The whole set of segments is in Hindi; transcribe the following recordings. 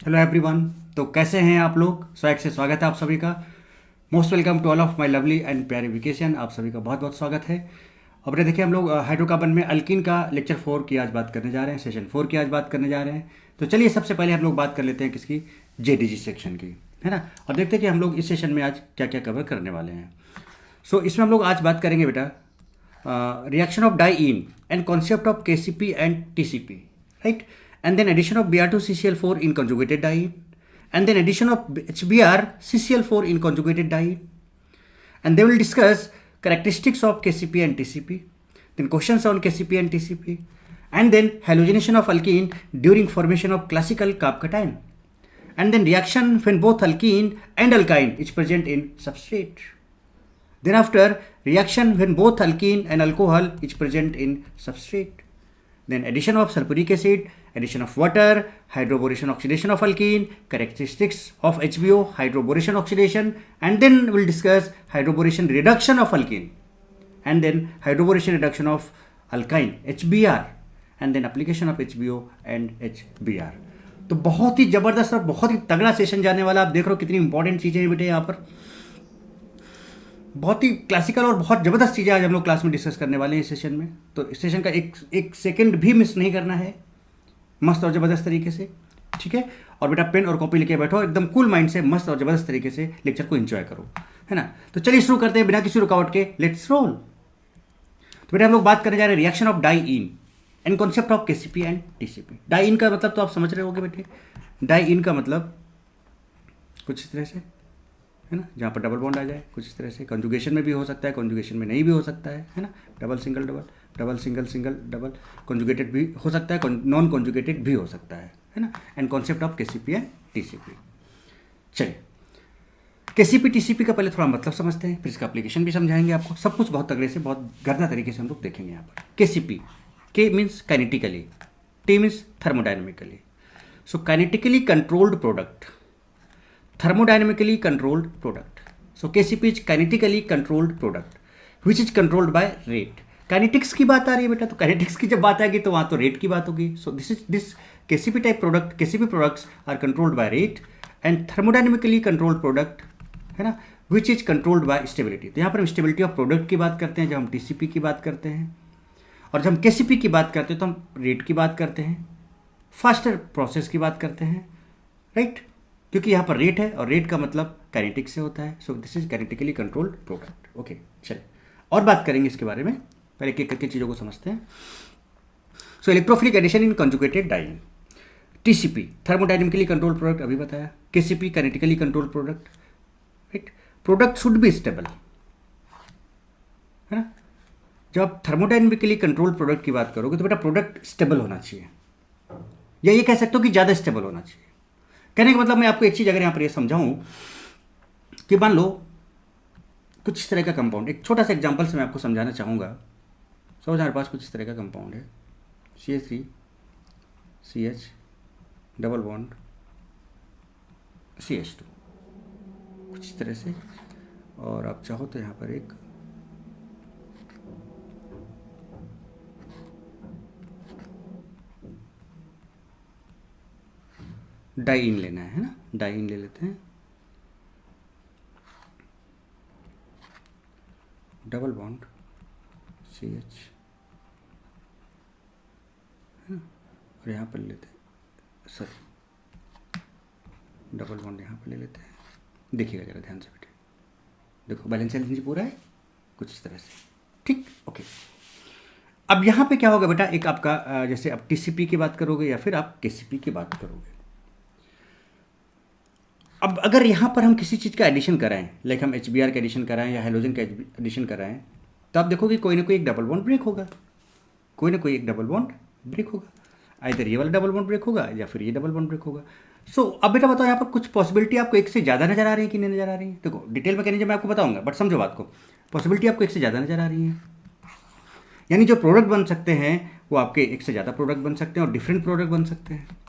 Hello everyone. तो कैसे हैं आप लोग? स्वैग से स्वागत है आप सभी का। Most welcome to all of my lovely and प्यारी वेकेशन। आप सभी का बहुत बहुत स्वागत है। अब ये देखिए, हम लोग हाइड्रोकार्बन में अल्कीन का लेक्चर 4 की आज बात करने जा रहे हैं, सेशन 4 की आज बात करने जा रहे हैं। तो चलिए सबसे पहले हम लोग बात कर लेते हैं किसकी, जेडीजी सेक्शन की, है ना। और देखते हैं कि हम लोग इस सेशन में आज क्या क्या कवर करने वाले हैं। इसमें हम लोग आज बात करेंगे बेटा reaction of diene and concept of KCP and TCP, right? And then addition of Br2CCl4 in conjugated diene, and then addition of HBr CCl4 in conjugated diene, and they will discuss characteristics of KCP and TCP, then questions on KCP and TCP, and then halogenation of alkene during formation of classical carb cation, and then reaction when both alkene and alkyne is present in substrate. Thereafter, reaction when both alkene and alcohol is present in substrate. Then addition of sulfuric acid, addition of water, hydroboration oxidation of alkene, characteristics of HBO, hydroboration oxidation, and then we'll discuss hydroboration reduction of alkene, and then hydroboration reduction of alkyne, HBr, and then application of HBO and HBr. तो बहुत ही ज़बरदस्त और बहुत ही तगड़ा सेशन जाने वाला। आप देख रहे हो कितनी इंपॉर्टेंट चीज़ें हैं बेटे, यहाँ पर बहुत ही क्लासिकल और बहुत ज़बरदस्त चीज़ें आज हम लोग क्लास में डिस्कस करने वाले हैं इस सेशन में। तो इस सेशन का एक सेकंड भी मिस नहीं करना है, मस्त और ज़बरदस्त तरीके से, ठीक है। और बेटा पेन और कॉपी लेके बैठो, एकदम कूल माइंड से मस्त और ज़बरदस्त तरीके से लेक्चर को एंजॉय करो, है ना। तो चलिए शुरू करते हैं बिना किसी रुकावट के, लेट्स रोल। तो बेटा हम लोग बात करने जा रहे हैं reaction of diene and concept of KCP and TCP. Diene का मतलब तो आप समझ रहे होगे बेटे। डाइइन का मतलब कुछ इस तरह से, है ना, जहाँ पर डबल बॉन्ड आ जाए, कुछ इस तरह से। कंजुगेशन में भी हो सकता है, कंजुगेशन में नहीं भी हो सकता है ना। Double single double, double single single double, conjugated भी हो सकता है, नॉन कंजुगेटेड भी हो सकता है ना। And concept of KCP and TCP. चलिए केसीपी टीसीपी का पहले थोड़ा मतलब समझते हैं, फिर इसका एप्लीकेशन भी समझाएंगे आपको। सब कुछ बहुत तगड़े से, बहुत गर्दा तरीके से हम लोग देखेंगे यहाँ पर। KCP, K means kinetically, T means thermodynamically. So kinetically controlled product, thermodynamically controlled product. So KCP is kinetically controlled product which is controlled by rate. Kinetics की बात आ रही है बेटा, तो kinetics की जब बात आएगी तो वहाँ तो rate की बात होगी। So this KCP type product, KCP products are controlled by rate, and thermodynamically controlled product, है ना, which is controlled by stability. तो यहाँ पर हम stability of product की बात करते हैं जब हम TCP की बात करते हैं, और जब हम KCP की बात करते हैं तो हम rate की बात करते हैं, फास्टर प्रोसेस की बात करते हैं, राइट। क्योंकि यहाँ पर रेट है और रेट का मतलब काइनेटिक से होता है। सो this is kinetically controlled product. Okay, चलिए और बात करेंगे इसके बारे में। पहले एक एक करके चीज़ों को समझते हैं। So electrophilic addition in conjugated diene, TCP thermodynamically controlled product अभी बताया, KCP kinetically controlled product, right. Product should be stable, है ना। जब आप थर्मोडाइनमिकली कंट्रोल्ड प्रोडक्ट की बात करोगे तो बेटा प्रोडक्ट स्टेबल होना चाहिए, या ये कह सकते हो कि ज़्यादा स्टेबल होना चाहिए। कहने का मतलब मैं आपको एक चीज़ अगर यहाँ पर ये समझाऊँ कि मान लो कुछ इस तरह का कंपाउंड, एक छोटा सा एग्जांपल से मैं आपको समझाना चाहूँगा। सपोज हमारे पास कुछ इस तरह का कंपाउंड है, CH3 CH double bond CH2, कुछ इस तरह से। और आप चाहो तो यहाँ पर एक डाइइन लेना है ना, डाइइन ले लेते हैं, डबल बॉन्ड CH, है ना, और यहाँ पर लेते हैं, सॉरी, डबल बॉन्ड यहाँ पर ले लेते हैं। देखिएगा जरा ध्यान से बेटे, देखो बैलेंस एनर्जी पूरा है, कुछ इस तरह से, ठीक, ओके। अब यहाँ पे क्या होगा बेटा, एक आपका जैसे आप TCP की बात करोगे या फिर आप KCP की बात करोगे। अब अगर यहाँ पर हम किसी चीज़ का एडिशन कराएं, लाइक हम HBr का एडिशन कराएं या हेलोजन का एडिशन कराएं, तो आप देखोगे कोई ना कोई एक डबल बॉन्ड ब्रेक होगा, कोई ना कोई एक डबल बॉन्ड ब्रेक होगा। इधर ये वाला डबल बॉन्ड ब्रेक होगा या फिर ये डबल बॉन्ड ब्रेक होगा। सो अब बेटा बताओ यहाँ पर कुछ पॉसिबिलिटी आपको एक से ज़्यादा नजर आ रही है कि नहीं नजर आ रही है? देखो डिटेल में कहने मैं आपको बताऊंगा, बट समझो बात को, पॉसिबिलिटी आपको एक से ज़्यादा नजर आ रही है। यानी जो प्रोडक्ट बन सकते हैं वो आपके एक से ज़्यादा प्रोडक्ट बन सकते हैं और डिफरेंट प्रोडक्ट बन सकते हैं।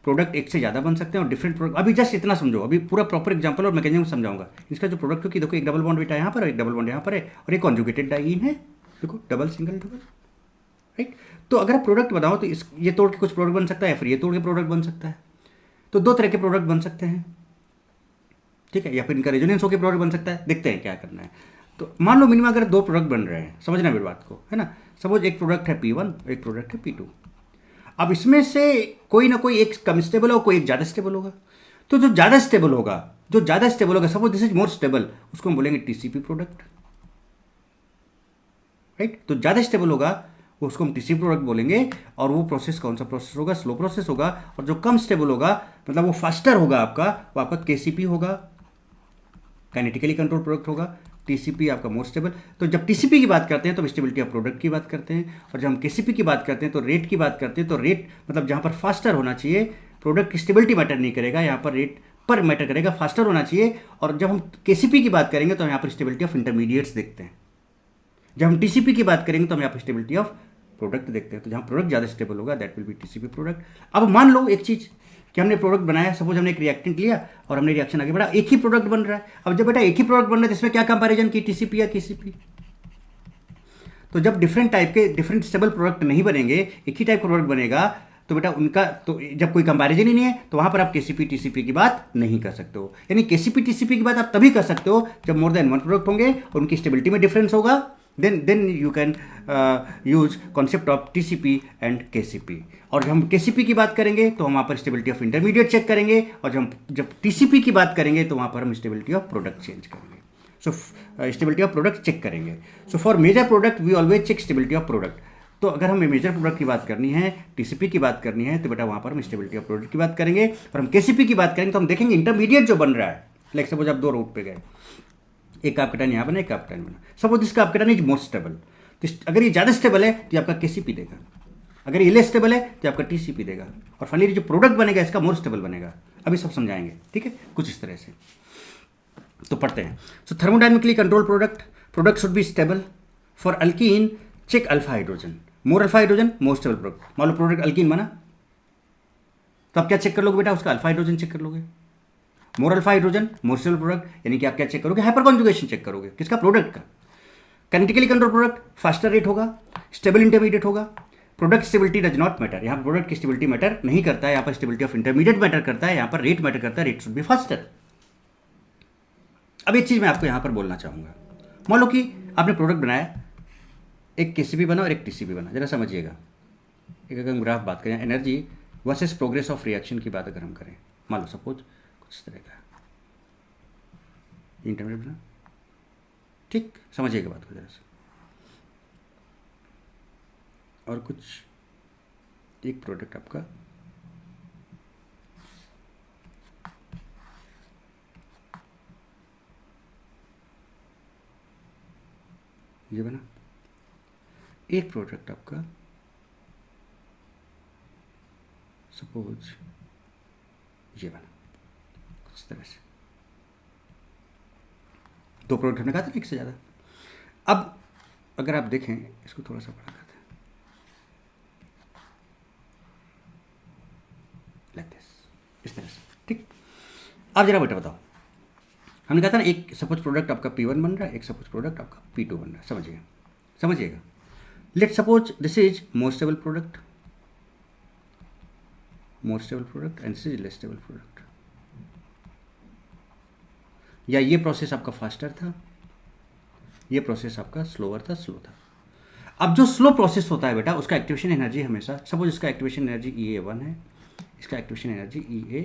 प्रोडक्ट एक से ज़्यादा बन सकते हैं और डिफरेंट प्रोडक्ट। अभी जस्ट इतना समझो, अभी पूरा प्रॉपर एग्जांपल और मैकेनिज्म समझाऊंगा इसका। जो प्रोडक्ट, क्योंकि देखो एक डबल बॉन्ड बेटा यहाँ पर और एक डबल बॉन्ड यहाँ पर है और एक कॉन्जुगेटेड डाइइन है, देखो डबल सिंगल डबल, राइट। तो अगर आप प्रोडक्ट बनाओ तो ये तोड़ के कुछ प्रोडक्ट बन सकता है या फिर ये तोड़ के प्रोडक्ट बन सकता है। तो दो तरह के प्रोडक्ट बन सकते हैं, ठीक है, या फिर इनका रेजोनेंस होकर प्रोडक्ट बन सकता है। देखते हैं क्या करना है। तो मान लो मिनिमम अगर दो प्रोडक्ट बन रहे हैं, समझना मेरी बात को, है ना। सपोज एक प्रोडक्ट है P1, एक प्रोडक्ट है P2। अब इसमें से कोई ना कोई एक कम स्टेबल होगा, कोई एक ज़्यादा स्टेबल होगा। तो जो ज़्यादा स्टेबल होगा, suppose this is more stable, उसको हम बोलेंगे टीसीपी प्रोडक्ट, राइट। तो ज़्यादा स्टेबल होगा उसको हम टीसीपी प्रोडक्ट बोलेंगे। और वो प्रोसेस कौन सा प्रोसेस होगा? स्लो प्रोसेस होगा। और जो कम स्टेबल होगा, मतलब वो फास्टर होगा आपका, वो आपका केसीपी होगा, काइनेटिकली कंट्रोल प्रोडक्ट होगा। टीसीपी आपका मोर स्टेबल। तो जब टीसीपी की बात करते हैं तो स्टेबिलिटी ऑफ प्रोडक्ट की बात करते हैं, और जब हम केसीपी की बात करते हैं तो रेट की बात करते हैं। तो रेट मतलब जहाँ पर फास्टर होना चाहिए, प्रोडक्ट की स्टेबिलिटी मैटर नहीं करेगा, यहाँ पर रेट पर मैटर करेगा, फास्टर होना चाहिए। और जब हम केसीपी की बात करेंगे तो हम यहाँ पर स्टेबिलिटी ऑफ इंटरमीडिएट्स देखते हैं। जब हम टीसीपी की बात करेंगे तो हम यहाँ पर स्टेबिलिटी ऑफ प्रोडक्ट देखते हैं। तो जहाँ प्रोडक्ट ज़्यादा स्टेबल होगा that will be TCP product. अब मान लो एक चीज़ कि हमने प्रोडक्ट बनाया, सपोज हमने एक रिएक्टेंट लिया और हमने रिएक्शन आगे बढ़ा, एक ही प्रोडक्ट बन रहा है। अब जब बेटा एक ही प्रोडक्ट बन रहा है तो इसमें क्या कंपैरिजन की, टीसीपी या केसीपी? तो जब डिफरेंट टाइप के डिफरेंट स्टेबल प्रोडक्ट नहीं बनेंगे, एक ही टाइप का प्रोडक्ट बनेगा, तो बेटा उनका तो जब कोई कंपैरिजन ही नहीं है तो वहां पर आप केसीपी टीसीपी की बात नहीं कर सकते हो। यानी केसीपी टीसीपी की बात आप तभी कर सकते हो जब मोर देन वन प्रोडक्ट होंगे और उनकी स्टेबिलिटी में डिफरेंस होगा, then you can use concept of TCP and KCP। और जब हम KCP की बात करेंगे तो हम वहाँ पर स्टेबिलिटी ऑफ इंटरमीडिएट चेक करेंगे, और जब TCP की बात करेंगे तो वहाँ पर हम स्टेबिलिटी ऑफ प्रोडक्ट चेंज करेंगे। So stability of product check करेंगे। So for major product we always check stability of product. तो अगर हमें मेजर प्रोडक्ट की बात करनी है, टीसीपी की बात करनी है, तो बेटा वहाँ पर हम स्टेबिलिटी ऑफ प्रोडक्ट की बात करेंगे। और हम केसीपी की बात करेंगे तो हम देखेंगे इंटरमीडिएट जो बन रहा है। लाइक सपोज आप दो रूट पे गए, एक आपका यहाँ बना, एक आपका बना, सपोज इसका आपका इज मोस्ट स्टेबल। तो अगर ये ज़्यादा स्टेबल है तो आपका केसीपी देगा, अगर ये लेस स्टेबल है तो आपका टीसीपी देगा, और फाइनली जो प्रोडक्ट बनेगा इसका मोर स्टेबल बनेगा। अभी सब समझाएंगे, ठीक है, कुछ इस तरह से। तो पढ़ते हैं। So thermodynamically control product should be stable. For alkene check alpha hydrogen, more alpha hydrogen more stable product. मान लो प्रोडक्ट अल्कीन बना, तो आप क्या चेक कर लोगे बेटा? उसका अल्फा हाइड्रोजन चेक कर लोगे। More alpha hydrogen more stable product, यानी कि आप क्या चेक करोगे? हाइपर कॉन्जुगेशन चेक करोगे, किसका? प्रोडक्ट का। Kinetically control product faster rate होगा, स्टेबल इंटरमीडिएट होगा। Product stability does not matter, यहाँ प्रोडक्ट की स्टेबिलिटी मैटर नहीं करता है, यहाँ पर स्टेबिलिटी ऑफ इंटरमीडिएट मैटर करता है, यहाँ पर रेट मैटर करता है, रेट शुड बी फास्टर। अब एक चीज़ मैं आपको यहाँ पर बोलना चाहूँगा। मान लो कि आपने प्रोडक्ट बनाया, एक केसीपी बना और एक टीसीपी बना। जरा समझिएगा, एक अगर हम ग्राफ बात करें, energy versus progress of reaction की बात अगर हम करें, मान लो सपोज कुछ इस तरह का इंटरमीडिएट बना, ठीक, समझिएगा बात को जरा से। और कुछ एक प्रोडक्ट आपका ये बना, एक प्रोडक्ट आपका सपोज ये बना, कुछ इस तरह से। दो प्रोडक्ट हमने कहा था, एक से ज़्यादा। अब अगर आप देखें, इसको थोड़ा सा बड़ा करते हैं, लाइक दिस, इस तरह से, ठीक। अब जरा बेटा बताओ, हमने कहा था ना एक सपोज प्रोडक्ट आपका P1 बन रहा है, एक सपोज प्रोडक्ट आपका P2 बन रहा है। समझिएगा। Let suppose this is more stable product and this is less stable product. या ये प्रोसेस आपका फास्टर था, ये प्रोसेस आपका स्लो था। अब जो स्लो प्रोसेस होता है बेटा, उसका एक्टिवेशन एनर्जी हमेशा, सपोज इसका एक्टिवेशन एनर्जी EA1 है, इसका एक्टिवेशन एनर्जी EA।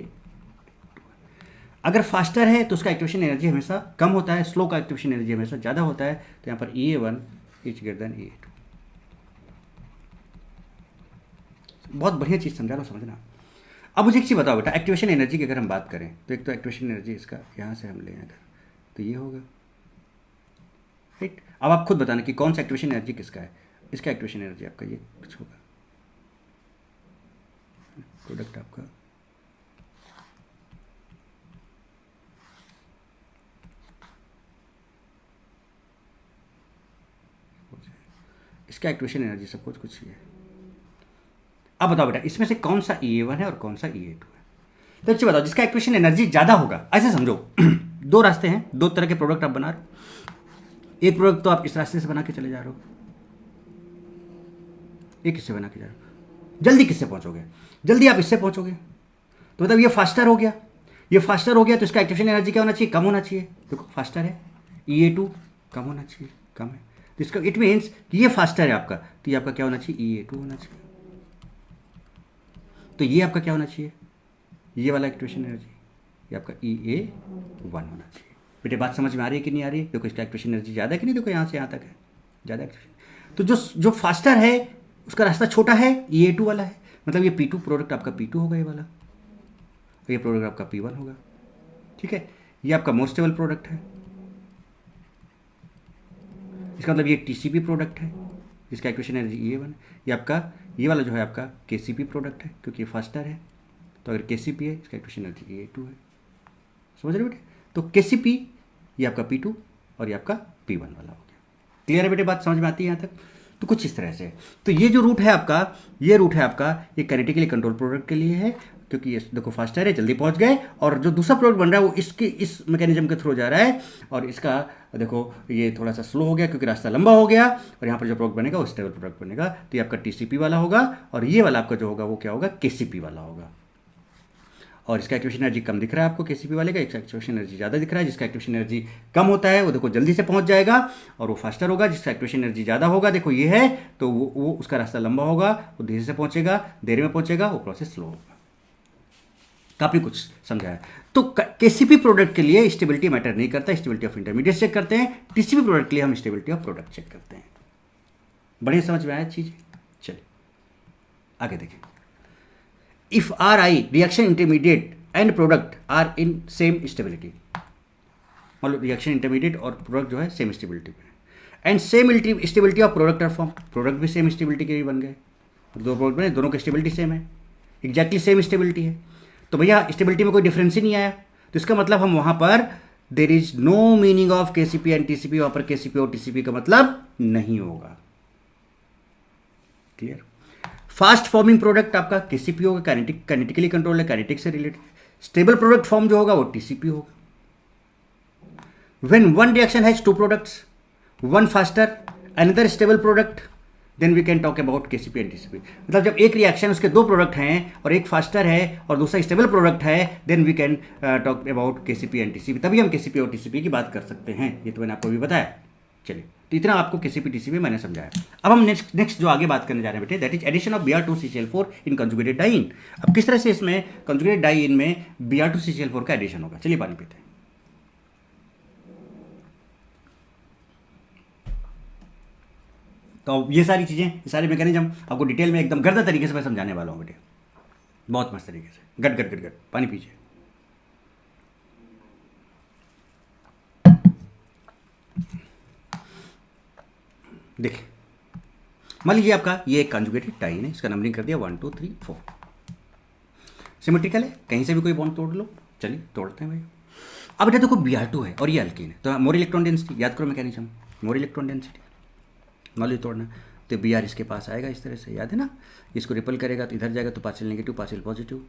अगर फास्टर है तो उसका एक्टिवेशन एनर्जी हमेशा कम होता है, स्लो का एक्टिवेशन एनर्जी हमेशा ज़्यादा होता है। तो यहाँ पर EA1 is greater than EA2। बहुत बढ़िया चीज़ समझा लो, समझना। अब मुझे एक चीज़ बताओ बेटा, एक्टिवेशन एनर्जी की अगर हम बात करें तो एक तो एक्टिवेशन एनर्जी इसका यहाँ से हम लें अगर, तो ये होगा, राइट। अब आप खुद बताना कि कौन सा एक्टिवेशन एनर्जी किसका है। इसका एक्टिवेशन एनर्जी आपका ये कुछ होगा, प्रोडक्ट आपका इसका एक्टिवेशन एनर्जी सपोज कुछ ये है। अब बताओ बेटा, इसमें से कौन सा EA1 है और कौन सा EA2 है? तो अच्छी बताओ, जिसका एक्टिवेशन एनर्जी ज़्यादा होगा। ऐसे समझो दो रास्ते हैं, दो तरह के प्रोडक्ट आप बना रहे हो। एक प्रोडक्ट तो आप इस रास्ते से बना के चले जा रहे हो, एक इससे बना के जा रहे हो। जल्दी किससे पहुंचोगे? जल्दी आप इससे पहुंचोगे। तो मतलब ये फास्टर हो गया, ये फास्टर हो गया, तो इसका एक्टिवेशन एनर्जी क्या होना चाहिए, कम होना चाहिए। देखो फास्टर है, E2 कम होना चाहिए, कम है, तो इसका इट मीन्स कि ये फास्टर है आपका, तो ये आपका क्या होना चाहिए, E2 होना चाहिए। तो ये आपका क्या होना चाहिए, ये वाला एक्टिवेशन एनर्जी, ये आपका EA1 होना चाहिए। बेटे बात समझ में आ रही है कि नहीं आ रही है? देखो इसका एक्टिवेशन एनर्जी ज़्यादा है कि नहीं, देखो यहाँ से यहाँ तक है ज़्यादा एक्टिवेशन। तो जो जो फास्टर है उसका रास्ता छोटा है, E2 वाला है, मतलब ये P2 प्रोडक्ट आपका P2 होगा ये वाला, और ये प्रोडक्ट आपका P1 होगा। ठीक है, ये आपका मोस्ट स्टेबल प्रोडक्ट है, इसका मतलब ये TCP प्रोडक्ट है, जिसका एक्टिवेशन एनर्जी E1 है। ये आपका ये वाला जो है आपका KCP प्रोडक्ट है, क्योंकि ये फास्टर है, तो अगर KCP है इसका एक्टिवेशन एनर्जी E2 है। समझ रहे बेटे? तो KCP ये आपका P2 और ये आपका P1 वाला हो गया। क्लियर है बेटे, बात समझ में आती है यहाँ तक? तो कुछ इस तरह से, तो ये जो रूट है आपका, ये रूट है आपका, ये काइनेटिकली कंट्रोल प्रोडक्ट के लिए है, क्योंकि ये देखो फास्टर है, जल्दी पहुंच गए, और जो दूसरा प्रोडक्ट बन रहा है वो इसके इस मैकेनिज्म के थ्रू जा रहा है, और इसका देखो ये थोड़ा सा स्लो हो गया क्योंकि रास्ता लंबा हो गया, और यहाँ पर जो प्रोडक्ट बनेगा वो स्टेबल प्रोडक्ट बनेगा, तो ये आपका TCP वाला होगा, और ये वाला आपका जो होगा वो क्या होगा, KCP वाला होगा। और इसका एक्टिवेशन एनर्जी कम दिख रहा है आपको KCP वाले का, इसका एक्टिवेशन एनर्जी ज़्यादा दिख रहा है। जिसका एक्टिवेशन एनर्जी कम होता है वो देखो जल्दी से पहुंच जाएगा और वो फास्टर होगा। जिसका एक्टिवेशन एनर्जी ज़्यादा होगा, देखो ये है, तो वो उसका रास्ता लंबा होगा, वो धीरे से पहुंचेगा, देर में पहुंचेगा, वो प्रोसेस स्लो होगा। काफ़ी कुछ समझाया। तो KCP प्रोडक्ट के लिए स्टेबिलिटी मैटर नहीं करता, स्टेबिलिटी ऑफ इंटरमीडिएट चेक करते हैं। TCP प्रोडक्ट के लिए हम स्टेबिलिटी ऑफ प्रोडक्ट चेक करते हैं। बढ़िया समझ में आया चीज़? चलिए आगे देखें। इफ RI reaction intermediate and product are in same stability, मतलब रिएक्शन इंटरमीडिएट और प्रोडक्ट जो है सेम स्टेबिलिटी पे, and same stability of product are form, product भी सेम स्टेबिलिटी के भी बन गए, दो प्रोडक्ट बने, दोनों की स्टेबिलिटी सेम है, एग्जैक्टली सेम स्टेबिलिटी है, तो भैया स्टेबिलिटी में कोई डिफरेंस ही नहीं आया, तो इसका मतलब हम वहाँ पर there is no meaning of KCP and TCP, वहाँ पर KCP और TCP का मतलब नहीं होगा। क्लियर? फास्ट फॉर्मिंग प्रोडक्ट आपका KCP होगा, काइनेटिकली कंट्रोल है, काइनेटिक से रिलेटेड। स्टेबल प्रोडक्ट फॉर्म जो होगा वो TCP होगा। When one reaction has two products, one faster another stable product, then we can talk about KCP and TCP। मतलब जब एक रिएक्शन उसके दो प्रोडक्ट हैं और एक फास्टर है और दूसरा स्टेबल प्रोडक्ट है, then we can talk about KCP and TCP, तभी हम KCP और TCP की बात कर सकते हैं। ये तो मैंने आपको भी बताया। चलिए, तो इतना आपको KCP TCP मैंने समझाया। अब हम नेक्स्ट जो आगे बात करने जा रहे हैं बेटे, that is addition of Br2CCl4 in conjugated diene. अब किस तरह से इसमें कंजुगेटेड डाइइन में Br2CCl4 का एडिशन होगा। चलिए पानी पीते हैं। तो ये सारी चीज़ें, ये सारे मैकेनिज्म आपको डिटेल में एकदम गर्दा तरीके से मैं समझाने वाला हूँ बेटे, बहुत मस्त तरीके से। गट गट गट गट पानी पीजिए। देखिए, मान लीजिए आपका ये एक कंजुगेटेड डाइइन है, इसका नंबरिंग कर दिया 1 2 3 4, सिमेट्रिकल है, कहीं से भी कोई बॉन्ड तोड़ लो। चलिए तोड़ते हैं भाई। अब बेटा देखो Br2 है और ये अल्कीन है, तो मोर इलेक्ट्रॉन डेंसिटी याद करो, मैकेनिज्म मोर इलेक्ट्रॉन डेंसिटी, मान लीजिए तोड़ना, तो Br इसके पास आएगा इस तरह से, याद है ना, इसको रिपल करेगा तो इधर जाएगा, तो पार्शियल नेगेटिव पार्शियल पॉजिटिव।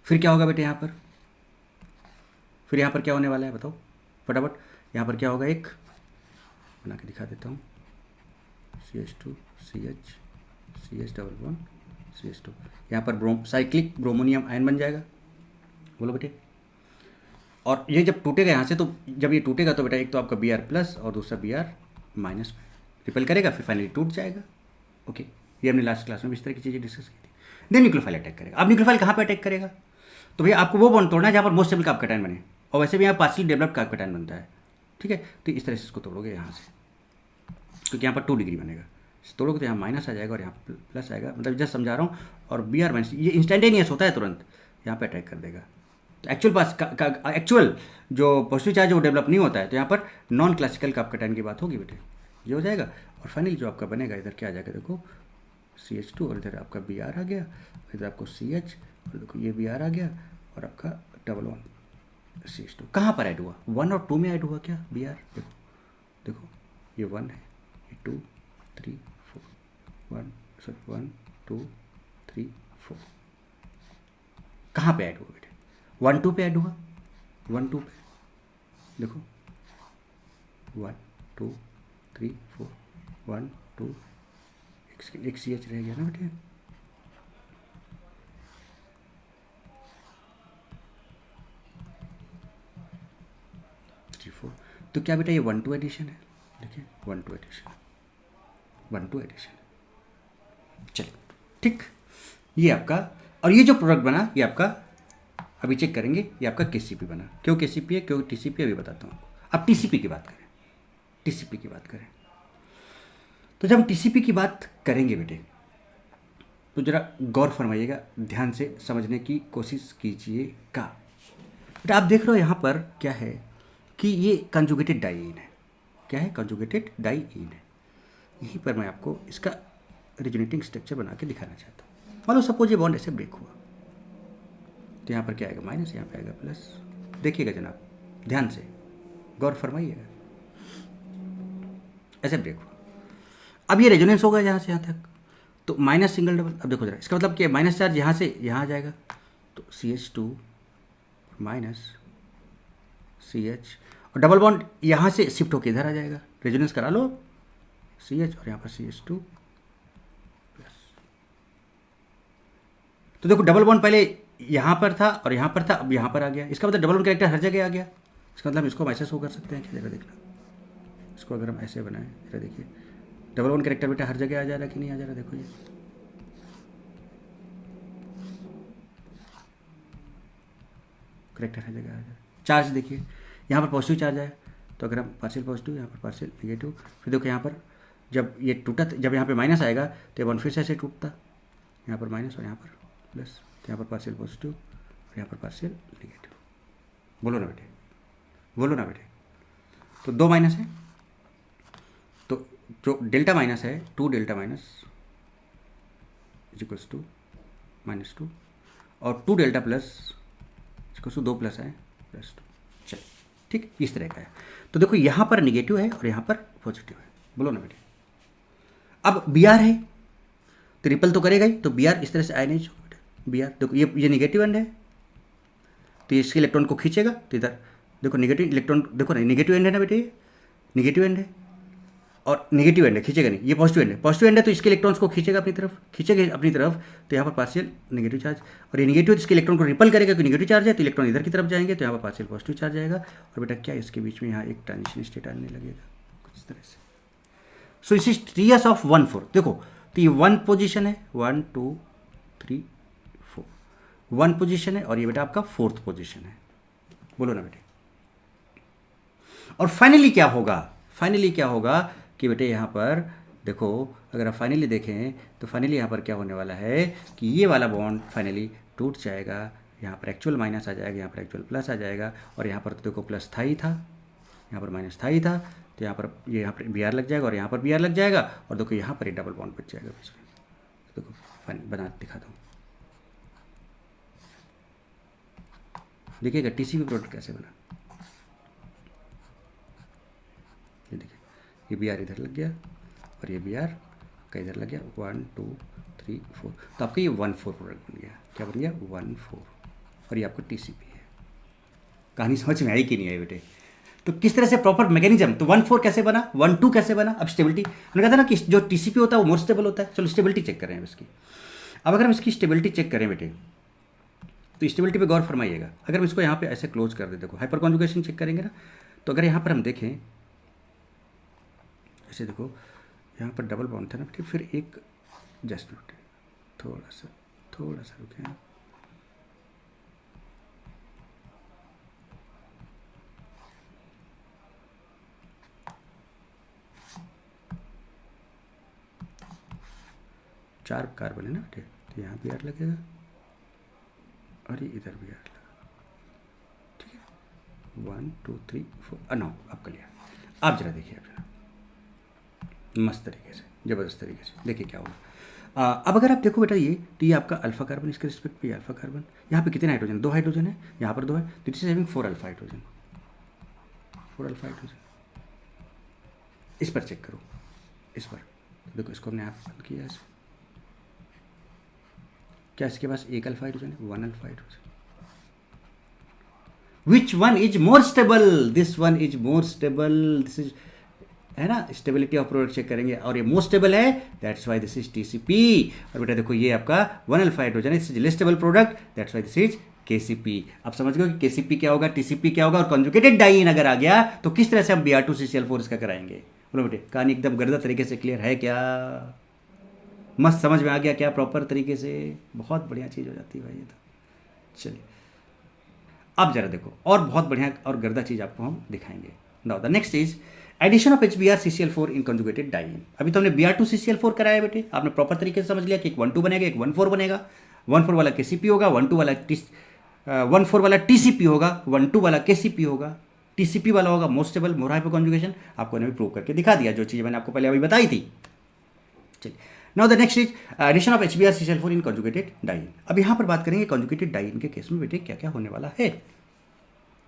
फिर क्या होगा बेटे यहाँ पर, फिर यहाँ पर क्या होने वाला है बताओ फटाफट। यहाँ पर क्या होगा, एक बना के दिखा देता हूँ, CH2 CH CH11 CH2, यहाँ पर साइक्लिक ब्रोमोनियम आयन बन जाएगा। बोलो बेटे, और ये जब टूटेगा यहाँ से, तो जब ये टूटेगा तो बेटा एक तो आपका Br+ और दूसरा Br- रिपल करेगा, फिर फाइनली टूट जाएगा। ओके, ये हमने लास्ट क्लास में इस तरह की चीज़ें डिस्कस की थी। देन न्यूक्लियोफाइल अटैक करेगा। अब न्यूक्लियोफाइल कहाँ पे अटैक करेगा, तो भैया आपको वो बॉन्ड तोड़ना है जहाँ पर मोस्ट स्टेबल कार्बोकेटायन बने, और वैसे भी यहाँ पार्शियली डेवलप्ड कार्बोकेटायन बनता है। ठीक है, तो इस तरह से इसको तोड़ोगे यहाँ से, क्योंकि यहाँ पर 2 डिग्री बनेगा, तोड़ोगे तो यहाँ माइनस आ जाएगा और यहाँ प्लस आएगा, मतलब जस्ट समझा रहा हूँ। और Br- ये इंस्टेंटेनियस होता है, तुरंत यहाँ पे अटैक कर देगा। तो एक्चुअल जो पॉजिटिव चार्ज वो डेवलप नहीं होता है, तो यहाँ पर नॉन क्लासिकल कार्बोकेटायन की बात होगी बेटे, ये हो जाएगा। और फाइनली जो आपका बनेगा, इधर क्या आ जाएगा देखो, CH2 और इधर आपका Br आ गया, इधर आपको CH और देखो ये Br आ गया, और आपका डबल वन CH2 कहाँ पर ऐड हुआ, 1 और 2 में ऐड हुआ क्या Br, देखो देखो ये 1 है, ये 2 3 4 1 2 3 4, कहाँ पे ऐड हुआ बेटे, 1 2 पे ऐड हुआ, 1 2 पे देखो 1 2 3 4 1 2, एक CH रह गया ना बेटे, तो क्या बेटा ये 1-2 एडिशन है, देखिए 1-2 एडिशन, 1-2 एडिशन। चलिए ठीक, ये आपका, और ये जो प्रोडक्ट बना ये आपका, अभी चेक करेंगे, ये आपका केसीपी बना। क्यों केसीपी है, क्यों टीसीपी, अभी बताता हूँ आपको। अब टीसीपी की बात करें, टीसीपी की बात करें, तो जब हम टीसीपी की बात करेंगे बेटे, तो जरा गौर फरमाइएगा, ध्यान से समझने की कोशिश कीजिएगा। बेटा आप देख रहे हो यहाँ पर क्या है कि ये कंजुगेटेड डाइईन है। क्या है, कंजुगेटेड डाइईन है। यहीं पर मैं आपको इसका रेजोनेटिंग स्ट्रक्चर बना के दिखाना चाहता हूँ। मान लो सपोज ये बॉन्ड ऐसे ब्रेक हुआ, तो यहाँ पर क्या आएगा माइनस, यहाँ पे आएगा प्लस। देखिएगा जनाब, ध्यान से गौर फरमाइएगा, ऐसे ब्रेक हुआ। अब ये रेजोनेंस होगा यहाँ से यहाँ तक, तो माइनस सिंगल डबल। अब देखो जरा, इसका मतलब क्या, माइनस चार्ज यहाँ से यहाँ आ जाएगा, तो CH2 माइनस CH, और डबल बॉन्ड यहाँ से शिफ्ट होकर इधर आ जाएगा। रेजोनेंस करा लो, CH और यहाँ पर CH2 प्लस। तो देखो डबल बॉन्ड पहले यहाँ पर था और यहाँ पर था, अब यहाँ पर आ गया। इसका मतलब डबल बॉन्ड कैरेक्टर हर जगह आ गया। इसका मतलब इसको हम ऐसे शो कर सकते हैं, क्या जरा देखना, इसको अगर हम ऐसे बनाएं, जरा देखिए डबल बॉन्ड कैरेक्टर बेटा हर जगह आ जा रहा है कि नहीं आ जा रहा, देखो ये करेक्टर हर जगह आ जा रहा है। चार्ज देखिए, यहाँ पर पॉजिटिव चार्ज है, तो अगर हम पार्शियल पॉजिटिव, यहाँ पर पार्शियल निगेटिव, फिर देखो यहाँ पर जब ये टूटा, जब यहाँ पे माइनस आएगा तो ये बॉन्ड फिर से ऐसे टूटता, यहाँ पर माइनस और यहाँ पर प्लस, तो यहाँ पर पार्शियल पॉजिटिव और यहाँ पर पार्शियल निगेटिव। बोलो ना बेटे, बोलो ना बेटे। तो 2 माइनस है, तो जो डेल्टा माइनस है, 2 डेल्टा माइनस इक्वल्स टू -2, और 2 delta plus equals to 2 plus है +2। चलिए ठीक, इस तरह का है। तो देखो यहाँ पर निगेटिव है और यहाँ पर पॉजिटिव है। बोलो ना बेटे। अब Br है तो रिपल तो करेगा ही, तो Br इस तरह से आयनाइज होगा बेटे। Br देखो ये निगेटिव एंड है, तो इसके इलेक्ट्रॉन को खींचेगा, तो इधर देखो नेगेटिव इलेक्ट्रॉन, देखो ना नेगेटिव एंड है ना बेटे, ये नेगेटिव एंड है और नेगेटिव एंड है, खींचेगा नहीं। ये पॉजिटिव एंड है, पॉजिटिव एंड है तो इसके इलेक्ट्रॉन्स को खींचेगा अपनी तरफ, खींचेगा अपनी तरफ, तो यहाँ पर पार्शियल नेगेटिव चार्ज, और ये नेगेटिव इसके इलेक्ट्रॉन को रिपल करेगा क्योंकि नेगेटिव चार्ज है, तो इलेक्ट्रॉन इधर की तरफ जाएंगे, तो यहाँ पर पार्शियल पॉजिटिव चार्ज आएगा। और बेटा क्या इसके बीच में यहाँ एक ट्रांजिशन स्टेट आने लगेगा कुछ इस तरह से। सो इस इज TS ऑफ 1-4। देखो तो ये 1 पोजिशन है, 1 2 3 4, 1 पोजिशन है, और ये बेटा आपका 4th पोजिशन है। बोलो ना बेटे। और फाइनली क्या होगा, फाइनली क्या होगा कि बेटे यहाँ पर देखो, अगर आप फाइनली देखें तो फाइनली यहाँ पर क्या होने वाला है कि ये वाला बॉन्ड फाइनली टूट जाएगा, यहाँ पर एक्चुअल माइनस आ जाएगा, यहाँ पर एक्चुअल प्लस आ जाएगा, और यहाँ पर तो देखो प्लस था ही था, यहाँ पर माइनस था ही था, तो यहाँ पर ये यहाँ पर Br लग जाएगा और यहाँ पर Br लग जाएगा, और देखो यहाँ पर एक डबल बॉन्ड बच जाएगा बीच में। देखो फाइनल बना दिखाता हूँ, देखिएगा टीसीपी प्रोडक्ट कैसे बना। ये देखिए, ये Br इधर लग गया और ये Br का इधर लग गया, 1 2 3 4, तो आपका ये 1-4 प्रोडक्ट बन गया। क्या बन गया, 1-4, और ये आपका टीसीपी है। कहानी समझ में आई कि नहीं आई बेटे? तो किस तरह से प्रॉपर मैकेनिज्म, तो 1-4 कैसे बना, 1-2 कैसे बना। अब स्टेबिलिटी हमने कहा था ना कि जो टीसीपी होता है वो मोर स्टेबल होता है। चलो स्टेबिलिटी चेक करें इसकी। अब अगर हम इसकी स्टेबिलिटी चेक करें बेटे, तो स्टेबिलिटी पे गौर फरमाइएगा। अगर हम इसको यहाँ पे ऐसे क्लोज कर दे, देखो हाइपर कॉन्जुगेशन चेक करेंगे ना, तो अगर यहाँ पर हम देखें ऐसे, देखो यहाँ पर डबल बॉन्ड था ना बेटे, फिर एक जस्ट नोट, थोड़ा सा रुके, चार कार्बन है ना बेटे, तो यहाँ Br लगेगा और ये इधर Br लगा, ठीक है। 1 2 3 4 9 आप कर लिया। आप जरा देखिए, आप जरा मस्त तरीके से, ज़बरदस्त तरीके से देखिए क्या होगा। अब अगर आप देखो बेटा, ये तो ये आपका अल्फा कार्बन, इसके रिस्पेक्ट पे अल्फा कार्बन, यहाँ पे कितने हाइड्रोजन, 2 हाइड्रोजन है, यहाँ पर 2 है, तो this is having 4 alpha hydrogen, 4 alpha hydrogen. इस पर चेक करो, इस पर देखो, इसको हमने आप बंद किया ऐसे, क्या इसके पास 1 अल्फा हाइड्रोजन है, 1 alpha hydrogen. Which one is more stable, this one is more stable, this is, है ना, स्टेबिलिटी ऑफ प्रोडक्ट चेक करेंगे, और ये मोस्ट स्टेबल है, that's why this is TCP. और बेटा देखो ये आपका 1 अल्फा हाइड्रोजन है, this is less stable product, that's why this is KCP। आप समझ गए कि KCP क्या होगा, TCP क्या होगा, और कॉन्जुगेटेड डाइन अगर आ गया तो किस तरह से हम Br2CCl4 इसका कराएंगे। बोलो बेटे, कहानी एकदम गर्दा तरीके से क्लियर है क्या? मस्त समझ में आ गया क्या प्रॉपर तरीके से? बहुत बढ़िया चीज़ हो जाती है भाई ये तो। चलिए अब जरा देखो, और बहुत बढ़िया और गर्दा चीज़ आपको हम दिखाएंगे। Now the next is addition of HBr CCl4 in conjugated diene. अभी तो हमने Br2CCl4 कराया बेटे, आपने प्रॉपर तरीके से समझ लिया कि एक 1,2 बनेगा, एक 1,4 बनेगा। 1,4 वाला KCP होगा, 1,2 वाला 1,4 वाला TCP होगा, 1,2 वाला KCP होगा, TCP वाला होगा मोस्ट स्टेबल मोर हाइपर कॉन्जुगेशन। आपको मैंने प्रूव करके दिखा दिया जो चीज़ मैंने आपको पहले अभी बताई थी। चलिए now the next is addition of HBr CCl4 in conjugated diene. अब यहाँ पर बात करेंगे कॉन्जुगेटेड डाइन के केस में बेटे क्या क्या होने वाला है,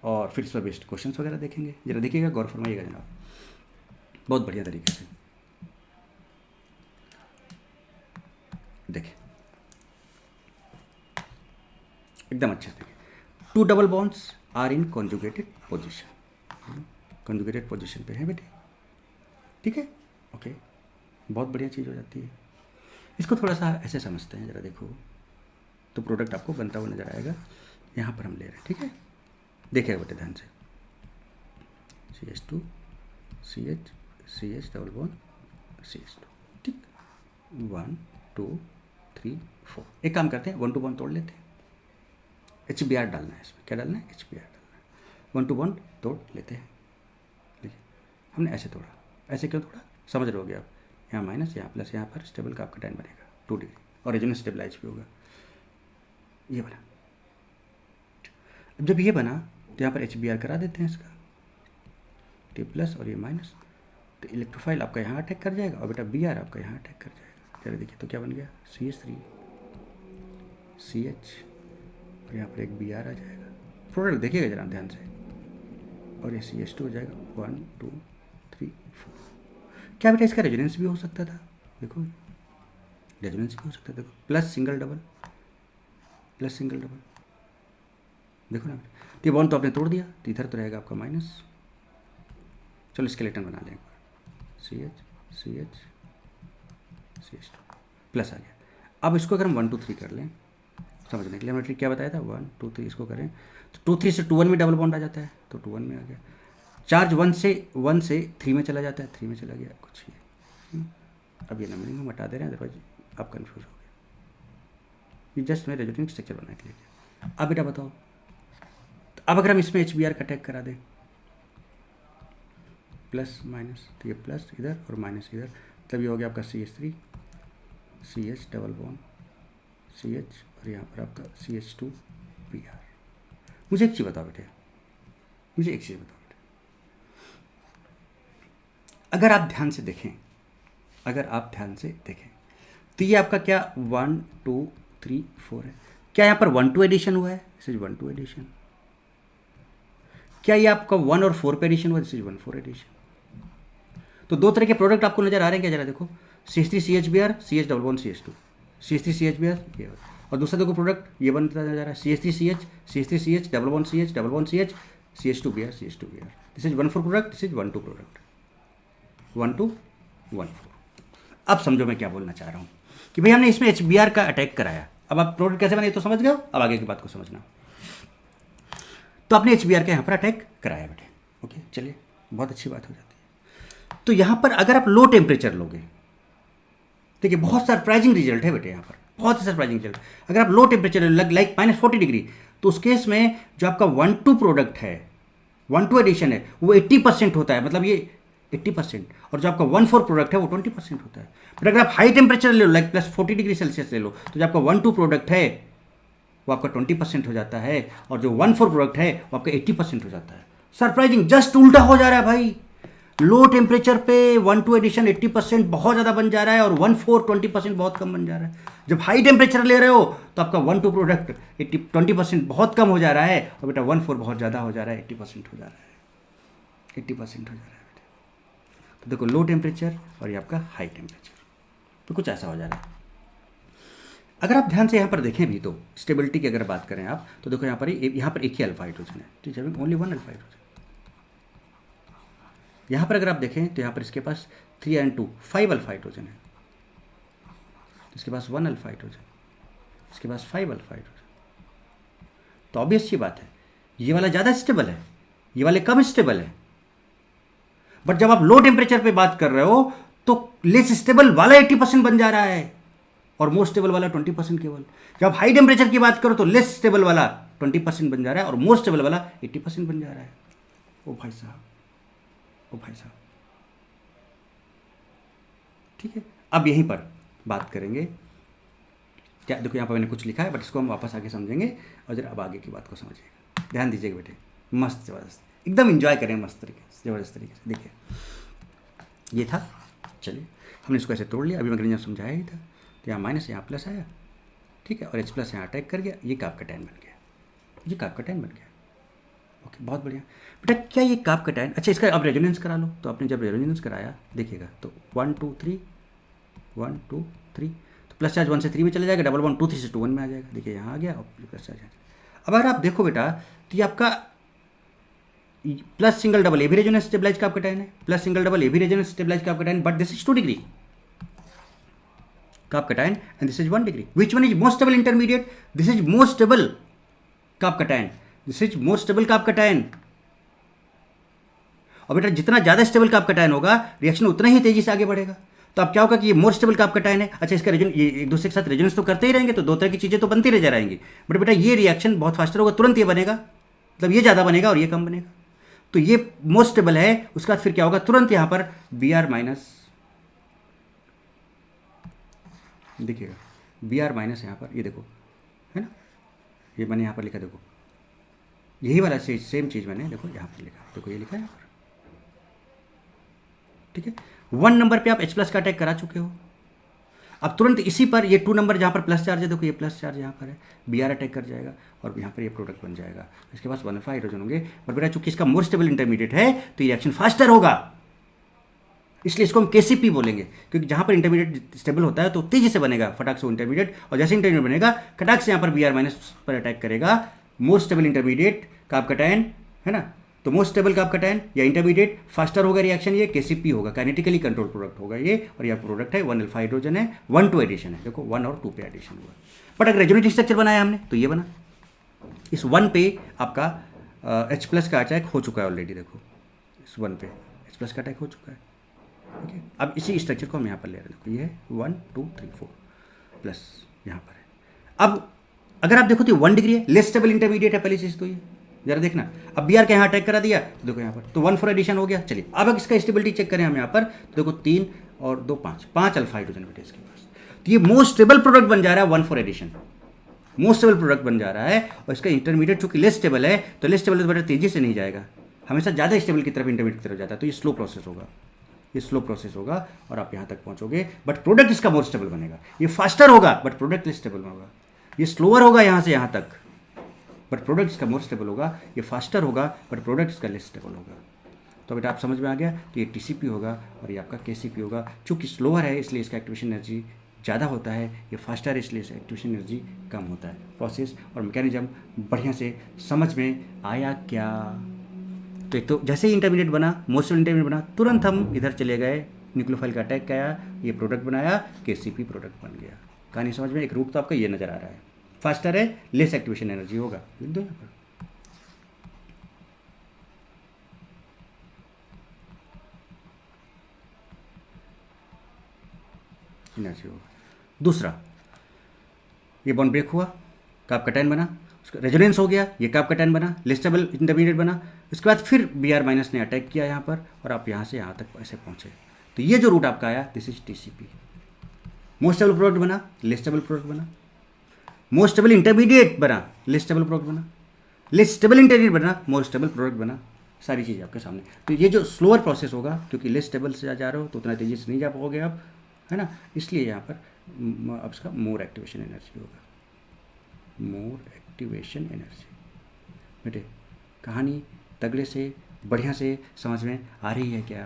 और फिर इस पर बेस्ड क्वेश्चन वगैरह देखेंगे। जरा देखिएगा, गौर फरमाइएगा जनाब, बहुत बढ़िया तरीके से देखिए, एकदम अच्छे से। 2 double bonds are in conjugated position, conjugated position पे है बेटे, ठीक है, ओके, बहुत बढ़िया चीज़ हो जाती है। इसको थोड़ा सा ऐसे समझते हैं, जरा देखो तो प्रोडक्ट आपको बनता हुआ नजर आएगा। यहाँ पर हम ले रहे हैं, ठीक है, देखिएगा बेटे ध्यान से, CH2 CH CH double bond CH2, ठीक, 1 2 3 4। एक काम करते हैं, 1,2 बॉन्ड तोड़ लेते हैं, HBr डालना है इसमें, क्या डालना है, HBr डालना है। 1,2 बॉन्ड तोड़ लेते हैं, देखिए हमने ऐसे तोड़ा, ऐसे क्यों तोड़ा समझ रहे होगे आप, यहाँ माइनस यहाँ प्लस, यहाँ पर स्टेबल का आपका टाइम बनेगा 2 डिग्री, और रेजोनेंस स्टेबलाइज भी होगा। ये बना, अब जब ये बना तो यहाँ पर HBr करा देते हैं इसका, T प्लस और ये माइनस, तो इलेक्ट्रोफाइल आपका यहाँ अटैक कर जाएगा, और बेटा Br आपका यहाँ अटैक कर जाएगा। जरा देखिए तो क्या बन गया, CH3 CH, और यहाँ पर एक Br आ जाएगा, प्रोडक्ट देखिएगा जरा ध्यान से, और ये CH2 हो जाएगा 1 2 3 4। क्या बेटा इसका रेजोनेंस भी हो सकता था, देखो रेजोनेंस भी हो सकता था, देखो plus single double, plus single double, देखो ना। तो ये बॉन्ड तो आपने तोड़ दिया, तो इधर तो रहेगा आपका माइनस। चलो स्केलेटन बना लें एक बार, CH CH CH2 प्लस आ गया। अब इसको अगर हम 1 2 3 कर लें, समझने के लिए हमने ट्रिक क्या बताया था, 1 2 3 इसको करें तो 2 3 से 2 1 में डबल बॉन्ड आ जाता है, तो 2 1 में आ गया। चार्ज 1 से 3 में चला जाता है, 3 में चला गया कुछ ये। अब ये नंबरिंग हम हटा दे रहे हैं, अदरवाइज आप कन्फ्यूज हो गए। ये जस्ट मैं रेजोनेंस स्ट्रक्चर बनाने के लिए। अब बेटा बताओ, तो अब अगर हम इसमें HBr का अटैक करा दें, प्लस माइनस, तो ये प्लस इधर और माइनस इधर, तब ये हो गया आपका CH3 CH double bond CH, और यहाँ पर आपका CH2 Br। मुझे एक चीज़ बताओ बेटे, मुझे एक चीज़ बताओ बेटे, अगर आप ध्यान से देखें, अगर आप ध्यान से देखें तो ये आपका क्या 1 2 3 4 है, क्या यहाँ पर 1 2 एडिशन हुआ है, दिस इज 1 2 एडिशन। क्या ये आपका 1 और 4 पे एडिशन हुआ, दिस इज 1 4 एडिशन। तो दो तरह के प्रोडक्ट आपको नजर आ रहे हैं क्या, जरा देखो, CH3 CHBr CH double bond CH2, CH3 CHBr ये, और दूसरा देखो प्रोडक्ट ये बनता जा रहा है CH3 CH CH3 CH double bond CH double bond CH CH2 Br CH2 Br। This is 1 4 product, this is 1 2 product, 1 2 1 4। अब समझो मैं क्या बोलना चाह रहा हूँ कि भाई हमने इसमें HBr का अटैक कराया, अब आप प्रोडक्ट कैसे बने तो समझ गए हो, अब आगे की बात को समझना। तो आपने HBr का यहाँ पर अटैक कराया बेटे, ओके, चलिए बहुत अच्छी बात हो जाती है। तो यहाँ पर अगर आप लो टेम्परेचर लोगे, देखिए बहुत सरप्राइजिंग रिजल्ट है बेटे, यहाँ पर बहुत ही सरप्राइजिंग रिजल्ट। अगर आप लो टेम्परेचर लाइक -40 डिग्री, तो उस केस में जो आपका 1 2 प्रोडक्ट है, 1 2 एडिशन है, वो 80% होता है, मतलब ये 80%, और जो आपका 1 4 प्रोडक्ट है वो 20% होता है। बट अगर आप हाई टेम्परेचर ले लो लाइक +40 डिग्री सेल्सियस ले लो, तो जो आपका 1 2 प्रोडक्ट है वो आपका 20% हो जाता है, और जो 1 4 प्रोडक्ट है वो आपका 80% हो जाता है। सरप्राइजिंग, जस्ट उल्टा हो जा रहा है भाई। लो टेम्परेचर पे 1 2 एडिशन 80% बहुत ज़्यादा बन जा रहा है, और 1 4 20% बहुत कम बन जा रहा है। जब हाई टेम्परेचर ले रहे हो तो आपका 1 2 प्रोडक्ट 20% बहुत कम हो जा रहा है, और बेटा 1 4 बहुत ज़्यादा हो जा रहा है, 80% हो जा रहा है, 80% हो जा रहा है बेटा। तो देखो लो टेम्परेचर और ये आपका हाई टेम्परेचर, तो कुछ ऐसा हो जा रहा है। अगर आप ध्यान से यहाँ पर देखें भी, तो स्टेबिलिटी की अगर बात करें आप, तो देखो यहाँ पर एक ही अल्फा हाइड्रोजन है, ठीक है, ओनली 1 अल्फा हाइड्रोजन। यहाँ पर अगर आप देखें तो यहाँ पर इसके पास 3 and 2 5 अल्फा हाइड्रोजन है, इसके पास 1 अल्फा हाइड्रोजन, इसके पास 5 अल्फा हाइड्रोजन। तो ऑब्वियस सी बात है ये वाला ज़्यादा स्टेबल है, ये वाले कम स्टेबल है। बट जब आप लो टेम्परेचर पे बात कर रहे हो तो लेस स्टेबल वाला 80% बन जा रहा है और मोस्ट स्टेबल वाला 20% केवल। जब हाई टेम्परेचर की बात करो तो लेस स्टेबल वाला 20% बन जा रहा है और मोस्ट स्टेबल वाला 80% बन जा रहा है। ओ भाई साहब, ओ भाई साहब, ठीक है। अब यहीं पर बात करेंगे, क्या देखो यहाँ पर मैंने कुछ लिखा है बट इसको हम वापस आके समझेंगे और जरा अब आगे की बात को समझिएगा, ध्यान दीजिएगा बेटे। मस्त ज़बरदस्त, एकदम इंजॉय करें मस्त तरीके से, ज़बरदस्त तरीके से। देखिए ये था, चलिए हमने इसको ऐसे तोड़ लिया, अभी मैं समझाया ही था। तो यहाँ माइनस, यहाँ प्लस आया, ठीक है, और एच प्लस यहाँ अटैक कर गया, ये काप का टैन बन गया, ये काप का टैन बन गया। ओके, बहुत बढ़िया बेटा। क्या ये काप का टैन, अच्छा इसका अब रेजोनेंस करा लो। तो आपने जब रेजोनेंस कराया देखिएगा तो 1 2 3 1 2 3, तो प्लस चार्ज 1 से 3 में चला जाएगा, डबल 1 2 3 से 2 1 में आ जाएगा। देखिए यहाँ आ गया और प्लस चार्ज। अब अगर आप देखो बेटा तो ये आपका प्लस सिंगल डबल ए भी रेजोनेंस स्टेबलाइज काप का टैन है, प्लस सिंगल डबल ए भी resonance stabilize carbocation, but this is 2 degree carbocation and this is 1 degree. Which one is most stable intermediate? This is most stable carbocation, this is most stable carbocation. और बेटा जितना ज्यादा स्टेबल काप का टैन होगा रिएक्शन उतना ही तेजी से आगे बढ़ेगा। तो अब क्या होगा कि ये मोर स्टेबल काप का टैन है। अच्छा इसका ये एक दूसरे के साथ रेजोनेंस तो करते ही रहेंगे, तो दो तरह की चीजें तो बनती रह जा रहेंगी, बट बेटा ये रिएक्शन बहुत फास्टर होगा, तुरंत ये बनेगा, मतलब ये ज्यादा बनेगा और ये कम बनेगा। तो ये मोस्ट स्टेबल है, उसके बाद फिर क्या होगा, तुरंत यहां पर बी आर माइनस, देखिएगा बी आर माइनस यहां पर, ये देखो है ना, ये मैंने यहां पर लिखा, देखो यही वाला सेम चीज मैंने देखो यहां पर लिखा, देखो ये लिखा है यहां पर, ठीक है। 1 नंबर पे आप H प्लस का अटैक करा चुके हो, अब तुरंत इसी पर ये 2 नंबर जहाँ पर प्लस चार्ज है, देखो ये प्लस चार्ज यहाँ पर है, बी आर अटैक कर जाएगा और यहाँ पर ये प्रोडक्ट बन जाएगा। इसके पास 1 अल्फा हाइड्रोजन होंगे, बट बेटा चूंकि इसका मोर स्टेबल इंटरमीडिएट है तो ये रिएक्शन फास्टर होगा, इसलिए इसको हम केसीपी बोलेंगे, क्योंकि जहाँ पर इंटरमीडिएट स्टेबल होता है तो तेजी से बनेगा फटाक से इंटरमीडिएट, और जैसे इंटरमीडिएट बनेगा खटाक से यहाँ पर बी आर माइनस पर अटैक करेगा। मोर स्टेबल इंटरमीडिएट का आपका टैन है ना, तो मोस्ट स्टेबल का आपका टैन या इंटरमीडिएट फास्टर होगा रिएक्शन, ये केसीपी होगा, काइनेटिकली कंट्रोल प्रोडक्ट होगा ये, और यह प्रोडक्ट है 1 अल्फा हाइड्रोजन है, 1 2 एडिशन है, देखो 1 और 2 पे एडिशन हुआ। बट अगर रेजोनेटिव स्ट्रक्चर बनाया हमने तो ये बना, इस 1 पे आपका H प्लस का अटैक हो चुका है ऑलरेडी, देखो इस 1 पे H प्लस का अटैक हो चुका है, ठीक है। अब इसी स्ट्रक्चर को हम यहाँ पर ले रहे हैं, देखो ये है 1 2 3 4 प्लस यहाँ पर है। अब अगर आप देखो तो 1 डिग्री है, लेस स्टेबल इंटरमीडिएट है पहली चीज तो ये, जरा देखना। अब बी आर के यहाँ अटैक करा दिया, देखो यहाँ पर तो 1 4 एडिशन हो गया। चलिए अब इसका स्टेबिलिटी चेक करें हम यहाँ पर, देखो 3 और 2 5 अल्फा हाइड्रोजन बेटे इसके पास, तो ये मोस्ट स्टेबल प्रोडक्ट बन जा रहा है 1 4 एडिशन, मोस्ट स्टेबल प्रोडक्ट बन जा रहा है। और इसका इंटरमीडिएट चूंकि लेस स्टेबल है, तो लेस स्टेबल बेटा तेजी से नहीं जाएगा, हमेशा ज़्यादा स्टेबल की तरफ इंटरमीडिएट की तरफ जाता है, तो ये स्लो प्रोसेस होगा, ये स्लो प्रोसेस होगा और आप यहाँ तक पहुँचोगे, बट प्रोडक्ट इसका मोस्ट स्टेबल बनेगा। ये फास्टर होगा बट प्रोडक्ट लेस स्टेबल होगा, ये स्लोअर होगा यहाँ से यहाँ तक, बट प्रोडक्ट इसका मोर स्टेबल होगा, ये फास्टर होगा बट प्रोडक्ट इसका लेस स्टेबल होगा। तो बेटा आप समझ में आ गया, तो ये टीसीपी होगा और ये आपका केसीपी होगा। चूंकि स्लोअर है इसलिए इसका एक्टिवेशन एनर्जी ज़्यादा होता है, ये फास्टर है इसलिए इसका एक्टिवेशन एनर्जी कम होता है। प्रोसेस और मैकेनिज्म बढ़िया से समझ में आया क्या? तो एक तो जैसे ही इंटरमीडिएट बना, मोस्ट इंटरमीडिएट बना, तुरंत हम इधर चले गए, न्यूक्लियोफाइल का अटैक किया, ये प्रोडक्ट बनाया, केसीपी प्रोडक्ट बन गया। कहानी समझ में, एक रूप तो आपका ये नज़र आ रहा है, फास्टर है, लेस एक्टिवेशन एनर्जी होगा, लिख दो यहाँ पर। एनर्जी होगा। दूसरा, ये बॉन्ड ब्रेक हुआ, काप का टैन बना, उसका रेजोनेंस हो गया, ये काप का टैन बना, लेस स्टेबल इंटरमीडिएट बना, उसके बाद फिर बी आर माइनस ने अटैक किया यहाँ पर और आप यहाँ से यहाँ तक ऐसे पहुँचे। तो ये जो रूट आपका आया, this is TCP. Most stable product बना, लेस स्टेबल प्रोडक्ट बना, मोस्ट स्टेबल इंटरमीडिएट बना, लेस स्टेबल प्रोडक्ट बना, लेस स्टेबल इंटरमीडिएट बना, मोस्ट स्टेबल प्रोडक्ट बना, सारी चीज़ें आपके सामने। तो ये जो स्लोअर प्रोसेस होगा, क्योंकि लेस स्टेबल से जा रहे हो तो उतना तेजी से नहीं जा पाओगे आप, है ना, इसलिए यहाँ पर अब इसका मोर एक्टिवेशन एनर्जी होगा, मोर एक्टिवेशन एनर्जी। बेटे कहानी तगड़े से बढ़िया से समझ में आ रही है क्या?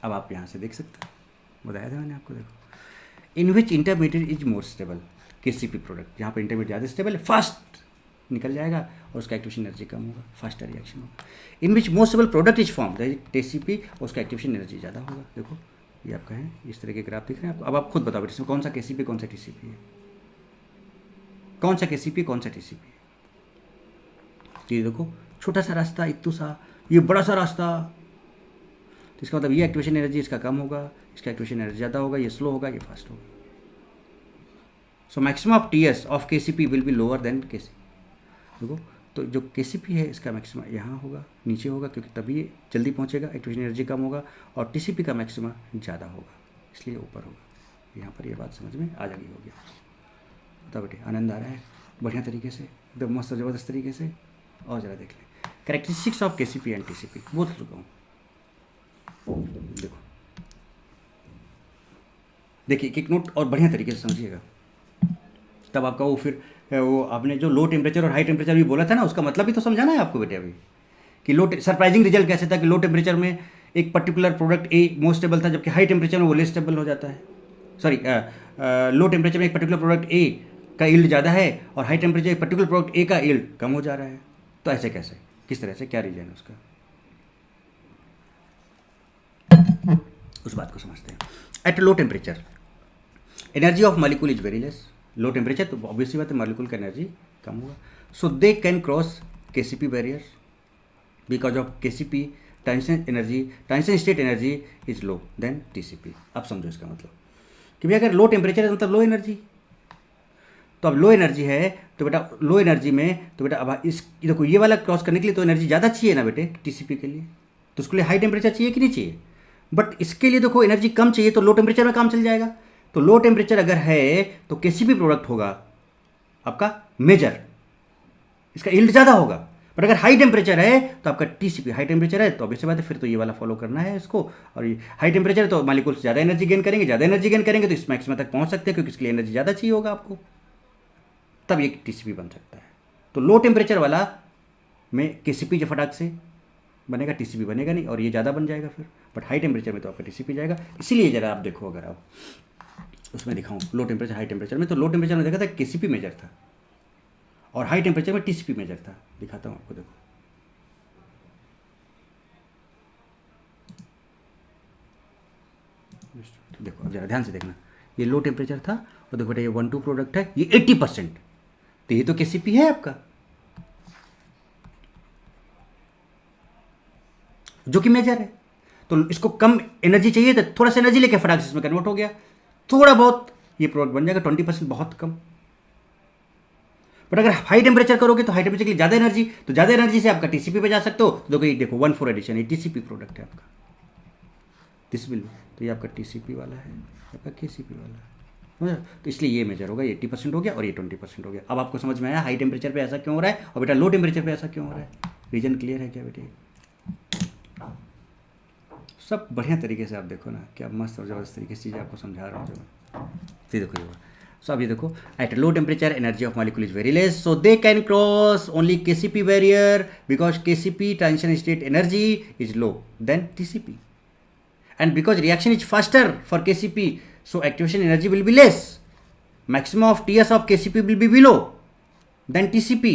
अब आप यहाँ से देख सकते हो, बताया था मैंने आपको, देखो in which intermediate is more stable, KCP product, यहाँ पर इंटरमीडिएट ज़्यादा स्टेबल है, फास्ट निकल जाएगा और उसका एक्टिवेशन एनर्जी कम होगा, फास्टर रिएक्शन होगा। In which most stable product is form, TCP, और उसका एक्टिवेशन एनर्जी ज़्यादा होगा। देखो ये आपका है, इस तरह के ग्राफ दिख रहे हैं आपको। अब आप खुद बताओ इसमें कौन सा केसीपी कौन सा टीसीपी है? कौन सा केसीपी कौन सा टीसीपी। तो ये देखो छोटा सा रास्ता इतू सा, ये बड़ा सा रास्ता, तो इसका मतलब ये एक्टिवेशन एनर्जी इसका कम होगा, इसका एक्टिवेशन एनर्जी ज़्यादा होगा, ये स्लो होगा, ये फास्ट होगा। So maximum of TS of KCP will be lower than KC. देखो तो जो केसीपी है इसका मैक्सिमा यहाँ होगा, नीचे होगा, क्योंकि तभी ये जल्दी पहुँचेगा, एक्टिवेशन एनर्जी कम होगा, और टीसीपी का मैक्सिमा ज़्यादा होगा, इसलिए ऊपर होगा। यहाँ पर ये बात समझ में आ जाएगी। हो गया, बताओ बेटे, आनंद आ रहा है बढ़िया तरीके से, एकदम मस्त ज़बरदस्त तरीके से। और ज़रा देख लें characteristics of KCP and TCP, बोल चुका हूँ। देखो देखिए एक नोट और बढ़िया तरीके से समझिएगा, तब आपका वो फिर वो आपने जो लो टेम्परेचर और हाई टेम्परेचर भी बोला था ना, उसका मतलब भी तो समझाना है आपको बेटे अभी, कि सरप्राइजिंग रिजल्ट कैसे था कि लो टेम्परेचर में एक पर्टिकुलर प्रोडक्ट ए मोर स्टेबल था, जबकि हाई टेम्परेचर में वो लेस स्टेबल हो जाता है। सॉरी, लो टेम्परेचर में एक पर्टिकुलर प्रोडक्ट ए का यील्ड ज़्यादा है और हाई टेम्परेचर एक पर्टिकुलर प्रोडक्ट ए का यील्ड कम हो जा रहा है। तो ऐसे कैसे, किस तरह से, क्या रीजन है उसका, उस बात को समझते हैं। At low temperature energy of molecule is very less. Low temperature तो ऑब्वियसली बात है मॉलिक्यूल का एनर्जी कम होगा। So they can cross KCP barrier because of KCP transition state energy is low then TCP. अब समझो इसका मतलब कि भाई अगर लो टेम्परेचर है मतलब लो एनर्जी, तो अब लो एनर्जी है तो बेटा लो एनर्जी में तो बेटा अब इस देखो ये वाला क्रॉस करने के लिए तो एनर्जी ज़्यादा चाहिए ना बेटे टीसीपी के लिए, तो उसके लिए हाई टेम्परेचर चाहिए कि नहीं चाहिए। बट इसके लिए देखो एनर्जी कम चाहिए, तो लो टेम्परेचर में काम चल जाएगा। तो लो टेम्परेचर अगर है तो केसीपी प्रोडक्ट होगा आपका मेजर, इसका यील्ड ज़्यादा होगा। बट अगर हाई टेम्परेचर है तो आपका टीसीपी हाई टेम्परेचर है, तो ऑब्वियस बात है फिर तो ये वाला फॉलो करना है इसको। और ये हाई टेम्परेचर है तो मॉलिक्यूल ज़्यादा एनर्जी गेन करेंगे, ज़्यादा एनर्जी गेन करेंगे तो इस मैक्सिमम तक पहुंच सकते हैं, क्योंकि इसके लिए एनर्जी ज़्यादा चाहिए होगा आपको, तब ये टीसीपी बन सकता है। तो लो टेम्परेचर वाला में केसीपी जो फटाक से बनेगा, टीसीपी बनेगा नहीं, और ये ज़्यादा बन जाएगा फिर। बट हाई टेम्परेचर में तो आपका टीसीपी जाएगा। इसीलिए ज़रा आप देखो, अगर आप उसमें दिखाऊँ लो टेम्परेचर हाई टेम्परेचर में, तो लो टेम्परेचर में देखा था केसीपी मेजर था और हाई टेम्परेचर में टीसीपी मेजर था। दिखाता हूँ आपको, देखो देखो अब जरा ध्यान से देखना, ये लो टेम्परेचर था और देखो बेटा ये 1-2 प्रोडक्ट है, ये 80%, तो ये तो केसीपी है आपका, जो कि मेजर है। तो इसको कम एनर्जी चाहिए तो थोड़ा सा एनर्जी लेके फटाक से इसमें कन्वर्ट हो गया, थोड़ा बहुत ये प्रोडक्ट बन जाएगा, 20% बहुत कम। बट अगर हाई टेम्परेचर करोगे तो हाई टेम्परेचर के लिए ज़्यादा एनर्जी, तो ज़्यादा एनर्जी से आपका टीसीपी पे जा सकते हो। तो देखो 1-4 एडिशन, ये टीसीपी प्रोडक्ट है आपका, दिस विल, तो ये आपका टीसीपी वाला है, आपका केसीपी वाला है। तो इसलिए ये मेजर होगा, ये 80% हो गया और ये 20% हो गया। अब आपको समझ में आया हाई टेम्परेचर पे ऐसा क्यों हो रहा है और बेटा लो टेम्परेचर पे ऐसा क्यों हो रहा है। रीजन क्लियर है क्या बेटे? सब बढ़िया तरीके से आप देखो ना, क्या मस्त और ज़बरदस्त तरीके से चीज़ें आपको समझा रहा हूँ जो। ये देखो ये, सो अब ये देखो, at low temperature energy of molecule is very less, so they can cross only KCP barrier because KCP transition state energy is low then TCP, and because reaction is faster for KCP, so activation energy will be less. Maximum of TS of KCP will be below than TCP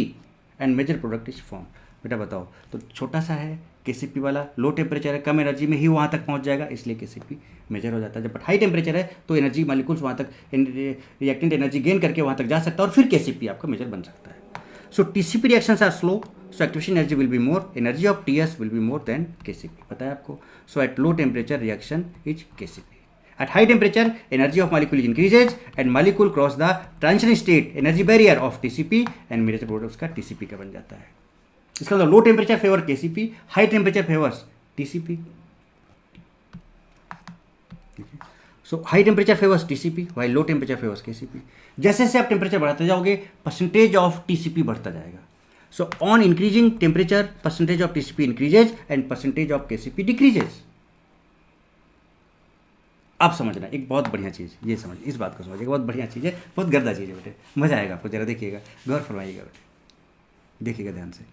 and major product is formed. बेटा बताओ, तो छोटा सा है KCP वाला, लो टेम्परेचर है, कम एनर्जी में ही वहाँ तक पहुँच जाएगा, इसलिए KCP मेजर हो जाता है। जब हाई टेम्परेचर है तो एनर्जी मॉलिक्यूल्स वहाँ तक रिएक्टेंट एनर्जी गेन करके वहाँ तक जा सकता है और फिर KCP आपका मेजर बन सकता है। So TCP reactions are slow, so activation energy will be more, energy of TS will be more than KCP, पता है आपको। so at low temperature reaction is KCP, at high temperature energy of molecule increases and molecule cross the transition state energy barrier of TCP and मेरे प्रोडक्ट उसका TCP का बन जाता है। इसका मतलब low temperature favour KCP, high temperature favours TCP। So high temperature favours TCP while low temperature favours KCP। जैसे जैसे आप टेम्परेचर बढ़ाते जाओगे परसेंटेज ऑफ TCP बढ़ता जाएगा। So on increasing temperature, percentage of TCP increases and percentage of KCP decreases. आप समझना एक बहुत बढ़िया चीज़, ये समझ, इस बात को समझिए, बहुत बढ़िया चीज़ है, बहुत गर्दा चीज़ है बेटे, मज़ा आएगा आपको, जरा देखिएगा, गौर फरमाइएगा बेटे, देखिएगा ध्यान से।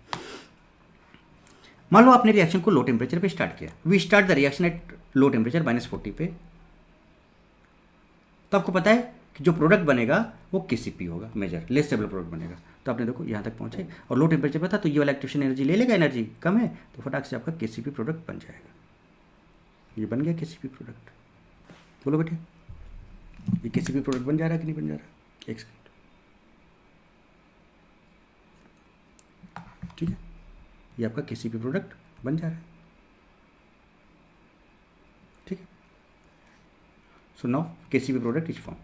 मान लो आपने रिएक्शन को लो टेम्परेचर पे स्टार्ट किया, we start the reaction at low temperature -40 पे, तो आपको पता है कि जो प्रोडक्ट बनेगा वो KCP होगा, मेजर लेस स्टेबल प्रोडक्ट बनेगा। तो आपने देखो यहाँ तक पहुँचे और लो टेम्परेचर पे था, तो ये वाला एक्टिवेशन एनर्जी ले लेगा, एनर्जी कम है तो फटाक से आपका KCP प्रोडक्ट बन जाएगा। ये बन गया KCP प्रोडक्ट, बोलो बेटे ये KCP प्रोडक्ट बन जा रहा है कि नहीं बन जा रहा? एक सेकंड, ठीक है, ये आपका KCP प्रोडक्ट बन जा रहा है, ठीक है। So now KCP product is found,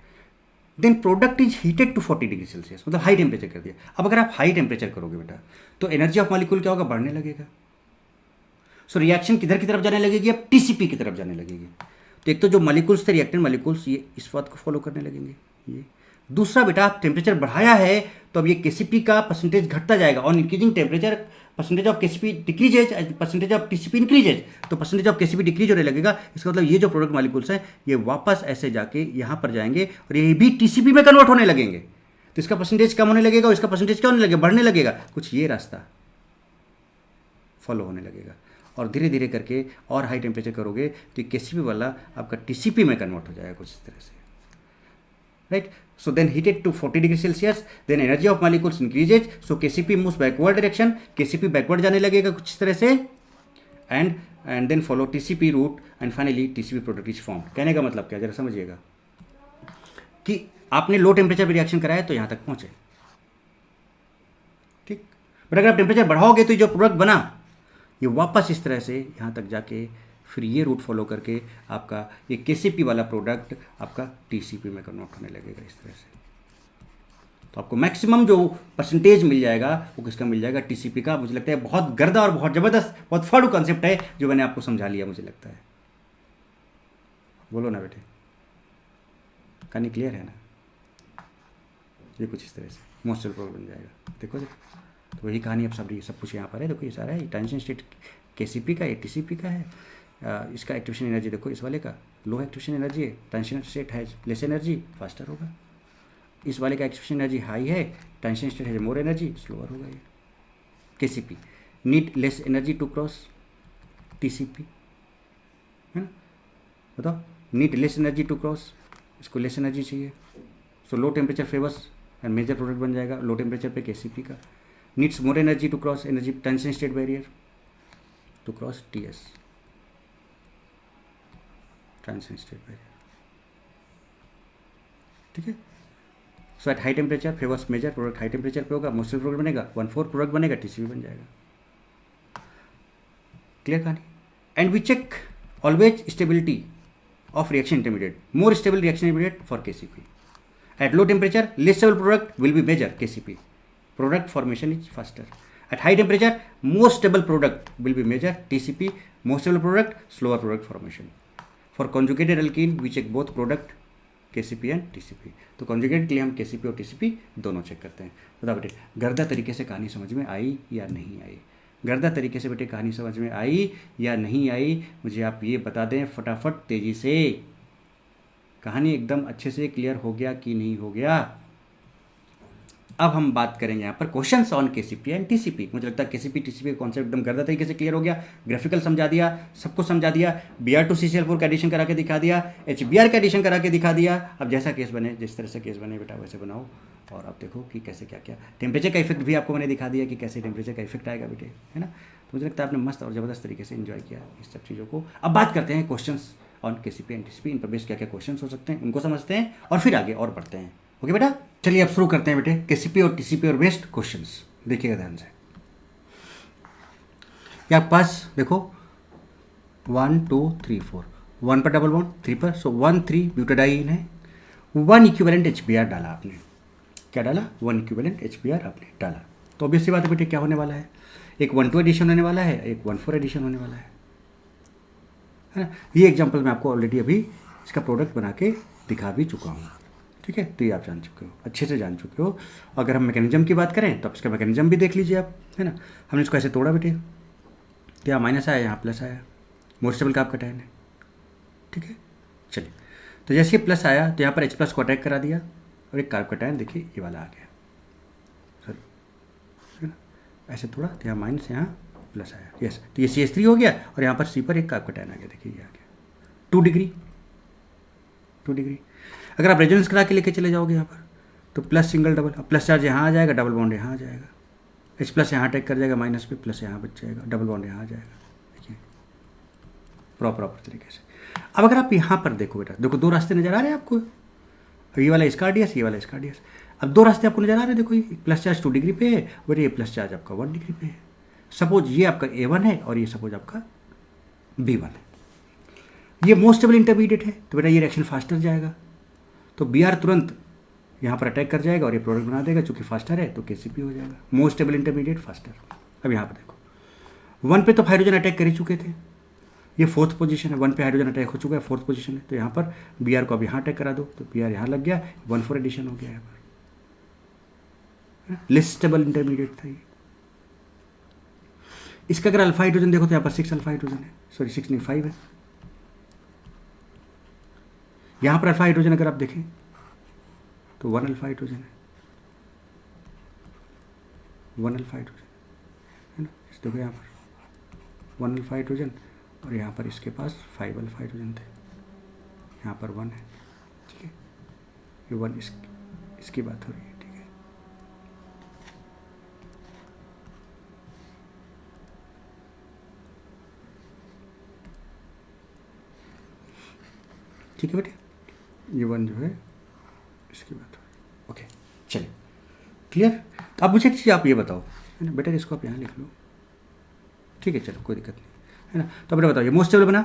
then product is heated to 40 degree Celsius, मतलब हाई टेम्परेचर कर दिया। अब अगर आप हाई टेम्परेचर करोगे बेटा तो एनर्जी ऑफ मॉलिक्यूल क्या होगा, बढ़ने लगेगा। सो रिएक्शन किधर की तरफ जाने लगेगी, अब TCP की तरफ जाने लगेगी। तो एक तो जो मॉलिक्यूल्स थे रिएक्टेंट मॉलिक्यूल्स ये इस बात को फॉलो करने लगेंगे ये। दूसरा बेटा आप टेम्परेचर बढ़ाया है तो अब ये KCP का परसेंटेज घटता जाएगा, on increasing temperature percentage of KCP decreases, percentage of TCP increases, तो परसेंटेज ऑफ KCP डिक्रीज होने लगेगा। इसका मतलब ये जो प्रोडक्ट मॉलिक्यूल्स हैं ये वापस ऐसे जाके यहाँ पर जाएंगे और ये भी TCP में कन्वर्ट होने लगेंगे, तो इसका परसेंटेज कम होने लगेगा और इसका परसेंटेज क्या होने लगेगा, बढ़ने लगेगा। कुछ ये रास्ता फॉलो होने लगेगा और धीरे धीरे करके और हाई टेम्परेचर करोगे तो KCP वाला आपका TCP में कन्वर्ट हो जाएगा कुछ इस तरह से, right. So then heated to 40 degree Celsius, then energy of molecules increases, so KCP moves backward direction, KCP backward जाने लगेगा कुछ इस तरह से, and then follow TCP route and finally TCP product is formed। कहने का मतलब क्या, जरा समझिएगा कि आपने लो टेम्परेचर पर रिएक्शन कराया तो यहाँ तक पहुँचे, ठीक, बट अगर आप टेम्परेचर बढ़ाओगे तो जो प्रोडक्ट बना ये वापस इस तरह से यहाँ तक जाके फिर ये रूट फॉलो करके आपका ये KCP वाला प्रोडक्ट आपका TCP में कन्वर्ट होने लगेगा इस तरह से। तो आपको मैक्सिमम जो परसेंटेज मिल जाएगा वो किसका मिल जाएगा, TCP का। मुझे लगता है बहुत गर्दा और बहुत ज़बरदस्त, बहुत फाड़ू कॉन्सेप्ट है जो मैंने आपको समझा लिया मुझे लगता है। बोलो ना बेटे, कहानी क्लियर है ना। ये कुछ इस तरह से मोस्टल प्रोडक्ट बन जाएगा। देखो तो वही कहानी अब सब कुछ यहाँ पर है। देखो ये सारा है, टेंशन स्टेट KCP का, ये TCP का है। इसका एक्टिवेशन एनर्जी देखो, इस वाले का लो एक्टिवेशन एनर्जी है, टेंशन स्टेट है लेस एनर्जी, फास्टर होगा। इस वाले का एक्टिवेशन एनर्जी हाई है, टेंशन स्टेट है मोर एनर्जी, स्लोअर होगा ये। KCP need less energy to cross TCP, है ना, बताओ, need less energy to cross, इसको लेस एनर्जी चाहिए। So low temperature favours and major product बन जाएगा लो टेम्परेचर पे KCP का। Needs more energy to cross energy tension state barrier to cross TS, transition state barrier, ठीक है। So at high temperature favours major product, high temperature पे होगा मोस्टल प्रोडक्ट बनेगा, 1/4 प्रोडक्ट बनेगा, TCP बन जाएगा। क्लियर कहानी। And we check always stability of reaction intermediate, more stable reaction intermediate for KCP। At low temperature less stable product will be major KCP, product formation is faster. At high temperature, most stable product will be measured TCP, most stable product, slower product formation. For conjugated alkene, we check both product KCP and TCP. तो conjugated के लिए हम KCP और TCP दोनों चेक करते हैं। बता बेटे, गर्दा तरीके से कहानी समझ में आई या नहीं आई? गर्दा तरीके से बेटे कहानी समझ में आई या नहीं आई, मुझे आप ये बता दें फटाफट तेज़ी से। कहानी एकदम अच्छे से क्लियर हो गया कि नहीं हो गया? अब हम बात करेंगे यहाँ पर questions on KCP and TCP। मुझे लगता है KCP TCP का कॉन्सेप्ट एकदम गर्दा तरीके से क्लियर हो गया, ग्राफिकल समझा दिया, सबको समझा दिया, Br2CCl4 का एडिशन करा के दिखा दिया, HBr का एडिशन करा के दिखा दिया। अब जैसा केस बने, जिस तरह से केस बने बेटा वैसे बनाओ और आप देखो कि कैसे क्या क्या। टेम्परेचर का इफेक्ट भी आपको मैंने दिखा दिया कि कैसे टेम्परेचर का इफेक्ट आएगा बेटे, है ना। तो मुझे लगता है आपने मस्त और ज़बरदस्त तरीके से इन्जॉय किया इस सब चीज़ों को। अब बात करते हैं question on KCP and TCP, इन पर बेस क्या क्या क्वेश्चन हो सकते हैं उनको समझते हैं और फिर आगे और बढ़ते हैं। ओके बेटा, चलिए अब शुरू करते हैं बेटे KCP और TCP और बेस्ड क्वेश्चंस। देखिएगा ध्यान से, ये आपके पास देखो 1 2 3 4, 1 पर डबल बॉन्ड, 3 पर, सो 1 3 ब्यूटाडाइन है। 1 इक्विवेलेंट HBr डाला आपने, क्या डाला? 1 इक्विवेलेंट HBr आपने डाला। तो ऑब्वियस सी बात है बेटे क्या होने वाला है, एक 1,2 एडिशन होने वाला है, एक 1,4 एडिशन होने वाला है ना। ये एग्जाम्पल मैं आपको ऑलरेडी अभी इसका प्रोडक्ट बना के दिखा भी चुका हूँ, ठीक है। तो ये आप जान चुके हो, अच्छे से जान चुके हो। अगर हम मैकेनिज्म की बात करें तो आप इसका मैकेनिज्म भी देख लीजिए आप, है ना। हमने इसको ऐसे तोड़ा बेटे, तो यहाँ माइनस आया, यहाँ प्लस आया, मोर स्टेबल कार्ब कैटायन है, ठीक है। चलिए, तो जैसे ही प्लस आया तो यहाँ पर H+ को अटैक करा दिया और एक कार्ब कैटायन देखिए ये वाला आ गया, सॉरी, है ना। ऐसे तोड़ा तो यहाँ माइनस, यहाँ प्लस आया, यस। तो ये CH3 हो गया और यहाँ पर C पर एक कार्ब कैटायन आ गया, देखिए ये आ गया 2 डिग्री। अगर आप रेजोनेंस करा के लेके चले जाओगे यहाँ पर तो प्लस सिंगल डबल, अब प्लस चार्ज यहाँ आ जाएगा, डबल बॉन्ड यहाँ आ जाएगा, H+ यहाँ अटैक कर जाएगा माइनस पे, प्लस यहाँ बच जाएगा, डबल बॉन्ड यहाँ आ जाएगा, देखिए प्रॉपर तरीके से। अब अगर आप यहाँ पर देखो बेटा, देखो 2 रास्ते नजर आ रहे हैं आपको, ये वाला इसका RDS, ये वाला इसका RDS। अब 2 रास्ते आपको नजर आ रहे हैं, देखो ये प्लस चार्ज 2 डिग्री पे है और ये प्लस चार्ज आपका 1 डिग्री पे है। सपोज ये आपका A1 है और ये सपोज आपका B1 है, ये मोस्ट स्टेबल इंटरमीडिएट है, तो बेटा ये रिएक्शन फास्टर जाएगा, तो Br तुरंत यहाँ पर अटैक कर जाएगा और ये प्रोडक्ट बना देगा, चूंकि फास्टर है तो KCP हो जाएगा, मोस्ट स्टेबल इंटरमीडिएट फास्टर। अब यहाँ पर देखो 1 पे तो हाइड्रोजन अटैक कर ही चुके थे, ये फोर्थ पोजीशन है, 1 पे हाइड्रोजन अटैक हो चुका है, फोर्थ पोजीशन है, तो यहाँ पर Br को अब यहाँ अटैक करा दो, तो Br यहाँ लग गया, 1,4 एडिशन हो गया यहाँ पर, लेस स्टेबल इंटरमीडिएट था ये। इसका अगर अल्फा हाइड्रोजन देखो तो यहाँ पर 6 अल्फा हाइड्रोजन है, सॉरी 6 नहीं 5 है। यहाँ पर अल्फा हाइड्रोजन अगर आप देखें तो 1 अल्फा हाइड्रोजन है, 1 अल्फा हाइड्रोजन है ना, इस देखो यहाँ पर 1 अल्फा हाइड्रोजन, और यहाँ पर इसके पास 5 अल्फा हाइड्रोजन थे, यहाँ पर 1 है, ठीक है, ये 1 इसकी बात हो रही है, ठीक है। ठीक है बेटे, ये 1 जो है इसकी बात हो रही है, ओके चलिए क्लियर। तो अब मुझे एक चीज़ आप ये बताओ, है ना, बेटर इसको आप यहाँ लिख लो, ठीक है, चलो कोई दिक्कत नहीं, है ना। तो बेटा बताओ, ये मोस्ट स्टेबल बना,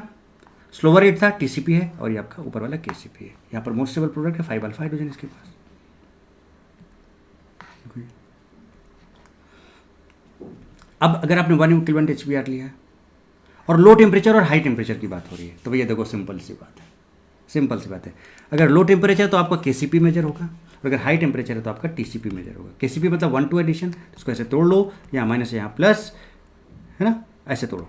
स्लोवर रेट था, TCP है, और ये आपका ऊपर वाला KCP है, यहाँ पर मोस्ट स्टेबल प्रोडक्ट है, 5 अल्फा हाइड्रोजन इसके पास। अब अगर आपने 1 इक्विवेलेंट HBr लिया है और लो टेम्परेचर और हाई टेम्परेचर की बात हो रही है, तो भैया देखो सिंपल सी बात है, सिंपल सी बात है, अगर लो टेम्परेचर तो आपका KCP मेजर होगा, और अगर हाई टेम्परेचर है तो आपका TCP मेजर होगा। KCP मतलब 1 2 एडिशन, तो इसको ऐसे तोड़ लो, यहाँ माइनस यहाँ प्लस, है ना, ऐसे तोड़ो,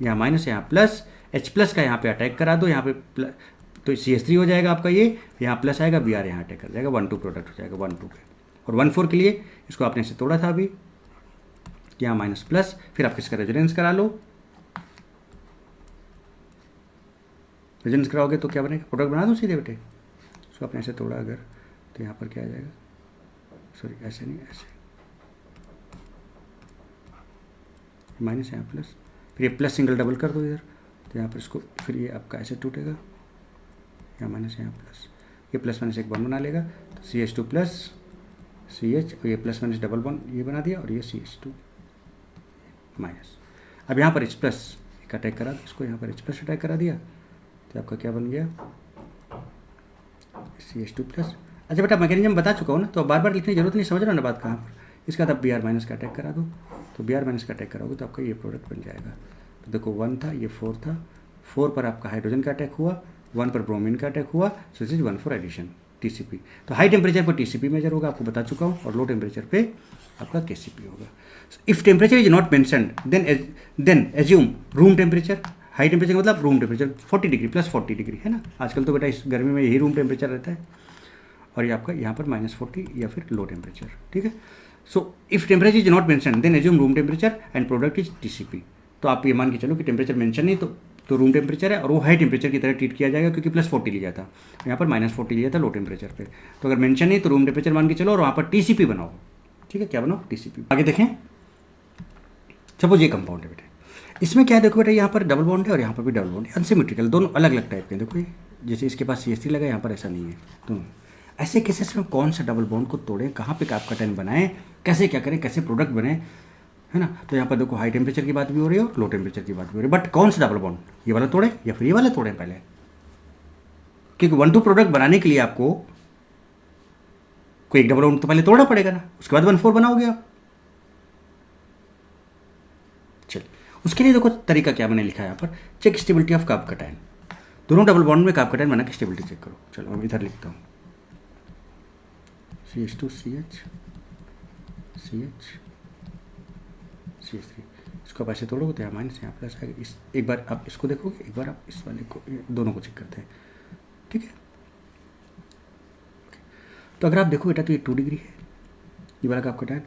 यहाँ माइनस यहाँ प्लस, H प्लस का यहाँ पे अटैक करा दो, यहाँ पे तो CH3 हो जाएगा आपका, ये यहाँ प्लस आएगा, Br यहाँ अटैक कर जाएगा, 1 2 प्रोडक्ट हो जाएगा 1 2 पे, और 1 4 के लिए इसको आपने ऐसे तोड़ा था अभी, यहाँ माइनस प्लस, फिर आप किसका रेजोनेंस करा लो, रेजोनेंस कराओगे तो क्या बनेगा, प्रोडक्ट बना दो सीधे बेटे, उसको आपने ऐसे तोड़ा अगर, तो यहाँ पर क्या आ जाएगा, सॉरी ऐसे नहीं, ऐसे माइनस यहाँ प्लस, फिर ये प्लस सिंगल डबल कर दो इधर, तो यहाँ पर इसको फिर ये आपका ऐसे टूटेगा, यहाँ माइनस यहाँ प्लस, ये प्लस माइनस एक बॉन्ड बना लेगा, तो CH2 प्लस CH, और ये प्लस माइनस डबल बॉन्ड ये बना दिया, और ये CH2 माइनस। अब यहाँ पर H प्लस एक अटैक करा, इसको यहाँ पर H प्लस अटैक करा दिया, तो आपका क्या बन गया, CH2 प्लस। अच्छा बेटा मैकेनिज्म बता चुका हूँ ना, तो बार बार लिखने की जरूरत नहीं, समझ रहा ना बात कहाँ पर। इसका तब Br माइनस का अटैक करा दो, तो Br माइनस का अटैक कराओगे तो आपका ये प्रोडक्ट बन जाएगा। तो देखो 1 था, ये 4 था, 4 पर आपका हाइड्रोजन का अटैक हुआ, 1 पर ब्रोमीन का अटैक हुआ, so this is 1 4 addition TCP। तो हाई टेम्परेचर पर TCP मेजर होगा, आपको बता चुका हूँ, और लो टेम्परेचर पे आपका KCP होगा। If temperature is not mentioned then assume room temperature, high temperature मतलब room temperature 40 degree plus 40 degree, है ना, आजकल तो बेटा इस गर्मी में यही रूम टेम्परेचर रहता है, और ये आपका यहाँ पर -40 या फिर लो टेम्परेचर, ठीक है। So if temperature is not mention then assume room temperature and product is TCP। तो आप ये मान के चलो कि टेम्परेचर मेंशन नहीं तो रूम टेम्परेचर है, और वो हाई टेम्परेचर की तरह ट्रीट किया जाएगा, क्योंकि +40 लिया था, यहाँ पर -40 लिया था लो टेम्परेचर पे। तो अगर मेंशन नहीं तो रूम टेम्परेचर मान के चलो, और वहाँ पर TCP बनाओ, ठीक है, क्या बनाओ TCP। आगे देखें, सपोज ये कंपाउंड है बेटे, इसमें क्या है देखो बेटा, यहाँ पर डबल बॉन्ड है और यहाँ पर भी डबल बॉन्ड है, अनसिमेट्रिकल, दोनों अलग अलग टाइप के। देखो ये जैसे इसके पास CH3 लगा, यहाँ पर ऐसा नहीं है, दोनों। ऐसे केसेस में कौन सा डबल बॉन्ड को तोड़ें, कहाँ पे आप कटन बनाएं, कैसे क्या करें, कैसे प्रोडक्ट बने, है ना। तो यहाँ पर देखो हाई टेम्परेचर की बात भी हो रही है और लो टेम्परेचर की बात भी हो रही है, बट कौन सा डबल बॉन्ड, ये वाला तोड़े या फिर ये वाला तोड़ें पहले, क्योंकि 1 2 प्रोडक्ट बनाने के लिए आपको कोई एक डबल बॉन्ड तो पहले तोड़ना पड़ेगा ना, उसके बाद 1 4 बनाओगे आप। चलिए उसके लिए देखो तरीका क्या मैंने लिखा है यहाँ पर, check stability of carb cation, दोनों डबल बॉन्ड में कार्ब कटायन बना के स्टेबिलिटी चेक करो। चलो मैं इधर लिखता हूँ, CH2 CH CH CH3, इसको आप ऐसे तोड़ोगे तो यहाँ माइनस यहाँ प्लस आएगा। इस एक बार आप इसको देखोगे, एक बार आप इस वाले को, दोनों को चेक करते हैं, ठीक है। तो अगर आप देखो बेटा तो ये 2 डिग्री है, ये वाला carb cation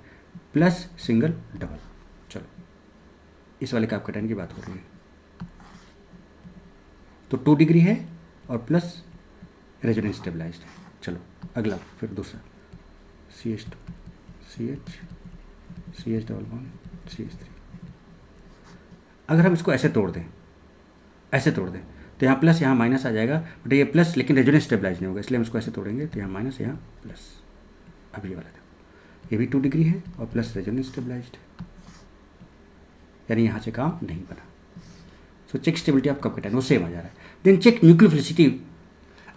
plus single double. चलो इस वाले कार्ब कटायन की बात हो रही है, तो 2 डिग्री है और प्लस रेजोनेंस स्टेबलाइज्ड है। चलो अगला फिर दूसरा CH2 CH CH double bond CH3। अगर हम इसको ऐसे तोड़ दें, ऐसे तोड़ दें, तो यहाँ प्लस यहाँ माइनस आ जाएगा, बट ये प्लस लेकिन रेजोनेंस स्टेबलाइज नहीं होगा, इसलिए हम इसको ऐसे तोड़ेंगे, तो यहाँ माइनस यहाँ प्लस। अब ये वाला देखो, ये भी 2 डिग्री है और प्लस रेजोनेंस स्टेबलाइज्ड है, यानी यहाँ से काम नहीं बना। So check stability of cup cation वो सेम आ जा रहा है। Then check nucleophilicity.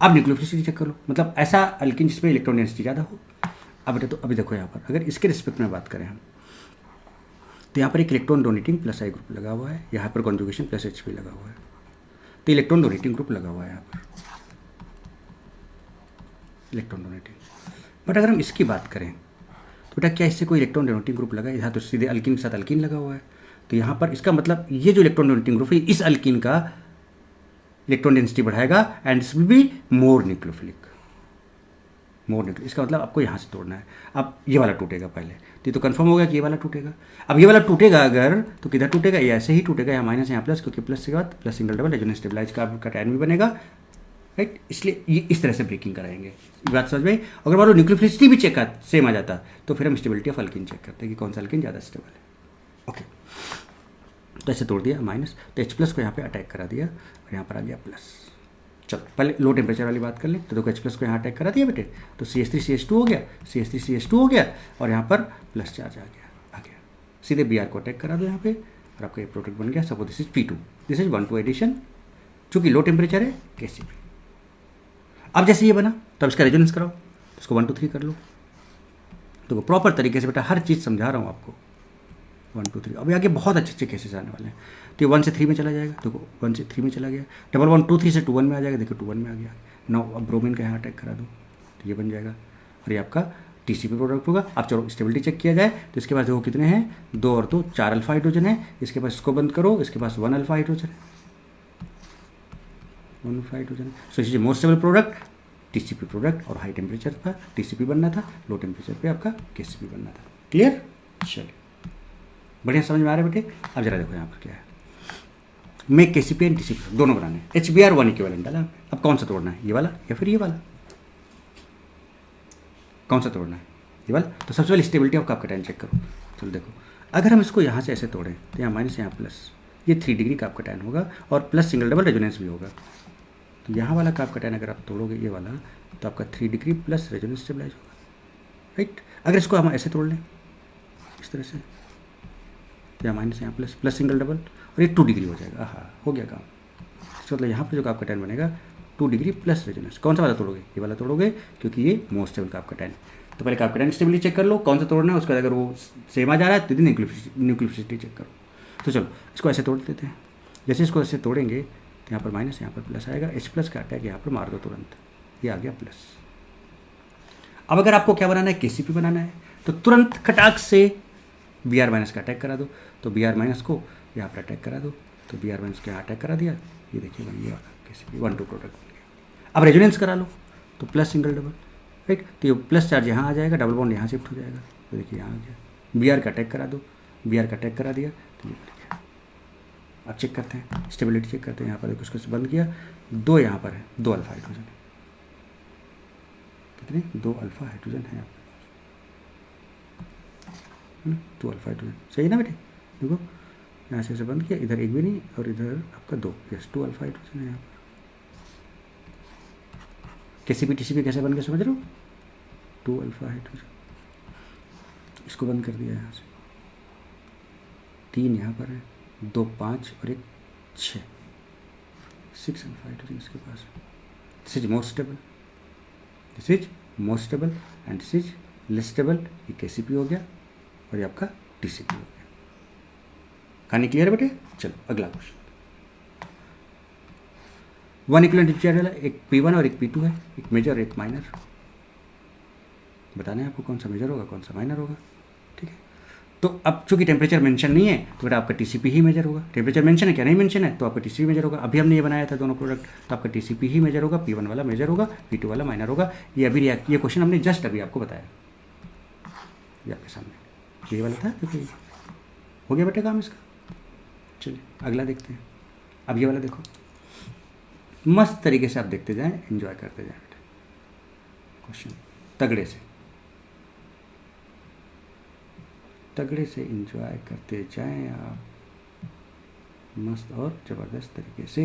अब न्यूक्लियोफिलिसिटी चेक कर लो, मतलब ऐसा अल्किन जिसमें इलेक्ट्रॉन डेंसिटी ज़्यादा हो। अब बेटा तो अभी देखो यहाँ पर अगर इसके रिस्पेक्ट में बात करें हम, तो यहाँ पर एक इलेक्ट्रॉन डोनेटिंग प्लस आई ग्रुप लगा हुआ है, यहाँ पर कॉन्जुगेशन प्लस HP लगा हुआ है, तो इलेक्ट्रॉन डोनेटिंग ग्रुप लगा हुआ है यहाँ पर, इलेक्ट्रॉन डोनेटिंग। बट अगर हम इसकी बात करें तो बेटा क्या इससे कोई इलेक्ट्रॉन डोनेटिंग ग्रुप लगा है? यहाँ तो सीधे अल्किन के साथ अल्किन लगा हुआ है, तो यहाँ पर इसका मतलब ये जो इलेक्ट्रॉन डोनेटिंग ग्रुप है इस अल्किन का इलेक्ट्रॉन डेंसिटी बढ़ाएगा and this will be more nucleophilic, more nucleo. इसका मतलब आपको यहाँ से तोड़ना है। अब ये वाला टूटेगा पहले, तो ये तो कंफर्म हो गया कि ये वाला टूटेगा। अब ये वाला टूटेगा अगर, तो किधर टूटेगा? ये ऐसे ही टूटेगा, यहाँ माइनस यहाँ प्लस, क्योंकि प्लस के बाद plus single double resonance stabilize का कैटायन भी बनेगा, राइट। इसलिए ये इस तरह से ब्रेकिंग कराएंगे। बात समझ में? अगर मान लो न्यूक्लियोफिलिसिटी भी चेक सेम आ जाता तो फिर हम स्टेबिलिटी ऑफ अल्किन चेक करते हैं कि कौन सा अल्किन ज़्यादा स्टेबल है। ओके, तो ऐसे तोड़ दिया माइनस, तो H+ को यहाँ पे अटैक करा दिया और यहाँ पर आ गया प्लस। चलो पहले लो टेम्परेचर वाली बात कर लें, तो देखो H+ को यहाँ अटैक करा दिया बेटे, तो CH3CH2 हो गया, CH3CH2 हो गया और यहाँ पर प्लस चार्ज आ गया। सीधे Br को अटैक करा दो यहाँ पे और आपका ये प्रोडक्ट बन गया। Suppose this is P2, this is 1,2 addition, चूँकि लो टेम्परेचर है KCP। अब जैसे ये बना तो अब इसका रेजोनेंस कराओ, इसको 1 2 3 कर लो। तो प्रॉपर तरीके से बेटा हर चीज़ समझा रहा हूँ आपको, 1 2 3। अभी आगे बहुत अच्छे अच्छे केसेस आने वाले हैं। तो ये 1 से 3 में चला जाएगा, देखो 1 से 3 में चला गया, 1 1 2 3 से 2 1 में आ जाएगा, देखो 2 1 में आ गया। 9 अब ब्रोमीन का यहाँ अटैक करा दो तो ये बन जाएगा और ये आपका TCP प्रोडक्ट होगा। अब चलो स्टेबिलिटी चेक किया जाए, तो इसके पास देखो कितने हैं, 2 और 2 4 अल्फा हाइड्रोजन है। इसके पास इसको बंद करो, इसके पास 1 अल्फा हाइड्रोजन है, 1 alpha hydrogen. So is most stable product TCP product, और हाई टेम्परेचर पर TCP बनना था, लो टेम्परेचर पे आपका KCP बनना था। क्लियर? चलिए बढ़िया समझ में आ रहा है बेटे। अब जरा देखो यहाँ पर क्या है, मैं KCP एंड TCP दोनों बनाने, HBr 1 इक्विवेलेंट डाला। अब कौन सा तोड़ना है, ये वाला या फिर ये वाला? कौन सा तोड़ना है? ये वाला। तो सबसे पहले stability of cup cation check करो। चलो देखो, अगर हम इसको यहाँ से ऐसे तोड़ें तो यहाँ माइनस यहाँ प्लस, ये 3 डिग्री कप कैटायन होगा और प्लस सिंगल डबल रेजोनेंस भी होगा। तो यहाँ वाला कप कैटायन अगर आप तोड़ोगे ये वाला, तो आपका 3 डिग्री प्लस रेजोनेंस स्टेबलाइज होगा, राइट। अगर इसको हम ऐसे तोड़ लें इस तरह से, यहाँ माइनस यहाँ प्लस, प्लस सिंगल डबल, और ये 2 डिग्री हो जाएगा। हाँ, हो गया काम। इसका मतलब यहाँ पर जो कप कैटायन बनेगा 2 डिग्री प्लस रेजोनेंस। कौन सा वाला तोड़ोगे? ये वाला तोड़ोगे, क्योंकि ये मोस्ट स्टेबल कप कैटायन। तो पहले कप कैटायन स्टेबिलिटी चेक कर लो, कौन सा तोड़ना है। उसके बाद अगर वो सेम आ जा रहा है तो न्यूक्लियोफिलिसिटी चेक करो। तो चलो इसको ऐसे तोड़ देते हैं। जैसे इसको ऐसे तोड़ेंगे तो यहाँ पर माइनस, यहाँ पर प्लस आएगा, H+ का अटैक यहाँ पर मार दो तुरंत, ये आ गया प्लस। अब अगर आपको क्या बनाना है, KCP बनाना है, तो तुरंत खटाक से Br- का अटैक करा दो। तो Br- को यहाँ पर अटैक करा दो, तो Br- को यहाँ अटैक करा दिया, ये देखिए बन गया KCP 1 2 प्रोडक्ट बन गया। अब रेजोनेंस करा लो, तो प्लस सिंगल डबल, राइट। तो ये प्लस चार्ज यहाँ आ जाएगा, डबल बॉन्ड यहाँ शिफ्ट हो जाएगा, तो देखिए यहाँ आ गया। Br का अटैक करा दो, Br का अटैक करा दिया, तो ये बन गया। अब चेक करते हैं, स्टेबिलिटी चेक करते हैं। यहाँ पर देखो उसको बंद किया, 2 यहाँ पर है, 2 अल्फा हाइड्रोजन है। कितने? 2 अल्फा हाइड्रोजन है आपके पास, 2 अल्फा हाइड्रोजन, सही है ना बेटे? देखो यहाँ से बंद किया, इधर एक भी नहीं और इधर आपका 2, यस 2 अल्फा हाइड्रोजन है यहाँ पर। KCP TCP कैसे बन गया समझ रहे हो? 2 अल्फा हाइड्रोजन, इसको बंद कर दिया यहाँ से, 3 यहाँ पर है, 2 5 और 1 6, 6 अल्फा हाइड्रोजन इसके पास। This is most stable, this is most stable and this is less stable. ये KCP हो गया और ये आपका TCP हो गया। कहानी क्लियर है बेटे? चलो अगला क्वेश्चन। 1 इक्विवेलेंट इंटीजर वाला, एक P1 और एक P2 है, एक मेजर और एक माइनर। बताना है आपको कौन सा मेजर होगा कौन सा माइनर होगा, ठीक है। तो अब चूंकि टेम्परेचर मेंशन नहीं है तो बेटा आपका TCP ही मेजर होगा। टेम्परेचर मेंशन है क्या? नहीं मेंशन है, तो आपका TCP मेजर होगा। अभी हमने ये बनाया था दोनों प्रोडक्ट, तो आपका TCP ही मेजर होगा, P1 वाला मेजर होगा, P2 वाला माइनर होगा। ये अभी ये क्वेश्चन हमने जस्ट अभी आपको बताया, ये आपके सामने ये वाला था, देखो हो गया बेटे काम इसका। चलिए अगला देखते हैं। अब ये वाला देखो, मस्त तरीके से आप देखते जाएं, एंजॉय करते जाएं बेटे क्वेश्चन, तगड़े से एंजॉय करते जाएं आप, मस्त और ज़बरदस्त तरीके से।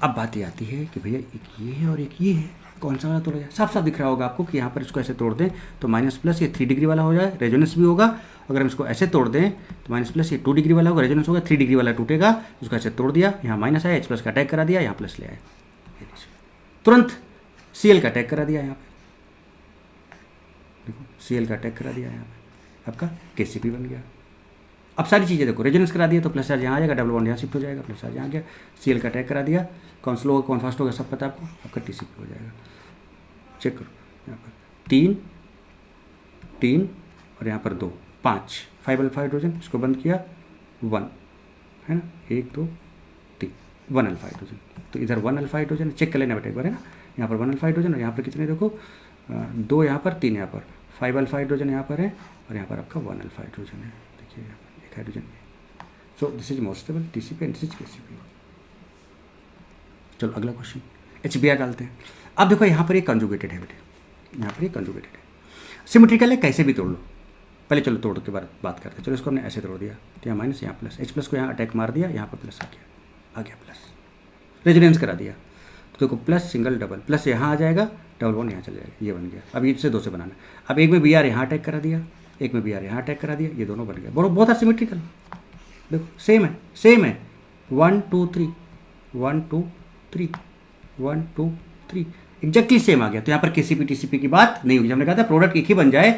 अब बात ये आती है कि भैया एक ये है और एक ये है, कौन सा वाला तोड़ा जाए? साफ साफ दिख रहा होगा आपको कि यहाँ पर इसको ऐसे तोड़ दें तो माइनस प्लस ये 3 डिग्री वाला हो जाए, रेजोनेंस भी होगा। अगर हम इसको ऐसे तोड़ दें तो माइनस प्लस ये 2 डिग्री वाला होगा, रेजोनेंस होगा, 3 डिग्री वाला टूटेगा। इसको ऐसे तोड़ दिया, यहाँ माइनस आया, एच प्लस का अटैक करा दिया, यहाँ प्लस ले आए, तुरंत Cl का अटैक करा दिया, यहाँ पे देखो Cl का अटैक करा दिया, यहाँ पे आपका Kcp बन गया। अब सारी चीज़ें देखो, रेजोनेंस करा दिया तो प्लस चार्ज यहाँ आ जाएगा, डबल बॉन्ड यहाँ शिफ्ट हो जाएगा, प्लस चार्ज यहाँ आ गया, Cl का अटैक करा दिया, कौन स्लो होगा कौन फास्ट होगा सब पता है आपको, आपका Tcp हो जाएगा। चेक करो यहाँ पर 3 और यहाँ पर 2 5 5 अल्फा हाइड्रोजन, इसको बंद किया 1 है ना, 1 2 3 1 अल्फा हाइड्रोजन। तो इधर 1 अल्फा हाइड्रोजन चेक कर लेना बेटा एक बार, है ना। यहाँ पर 1 अल्फा हाइड्रोजन और यहाँ पर कितने देखो 2 यहाँ पर 3 यहाँ पर 5 अल्फा हाइड्रोजन यहाँ पर है और यहाँ पर आपका 1 अल्फा हाइड्रोजन है। देखिए यहाँ पर एक हाइड्रोजन है। सो this is most stable Tcp and this is Kcp। चलो अगला क्वेश्चन, HBr डालते हैं। अब देखो यहाँ पर ये कंजुगेटेड है बेटे, यहाँ पर ये कंजुगेटेड है, सिमेट्रिकल है, कैसे भी तोड़ लो। पहले चलो तोड़ के बात करते हैं। चलो इसको हमने ऐसे तोड़ दिया तो यहाँ माइनस, यहाँ प्लस, H प्लस को यहाँ अटैक मार दिया, यहाँ पर प्लस आ गया प्लस, रेजोनेंस करा दिया तो देखो प्लस सिंगल डबल, प्लस यहाँ आ जाएगा, डबल बॉन्ड यहाँ चले जाएगा, ये बन गया। अब इससे 2 से बनाना। अब एक में Br यहाँ अटैक करा दिया, एक में Br यहाँ अटैक करा दिया, ये दोनों बन गया, बहुत सिमेट्रिकल। देखो सेम है 1 2 3 1 2 3 1 2 3 एग्जैक्टली सेम आ गया। तो यहाँ पर Kcp Tcp की बात नहीं होगी। हमने कहा था प्रोडक्ट एक ही बन जाए,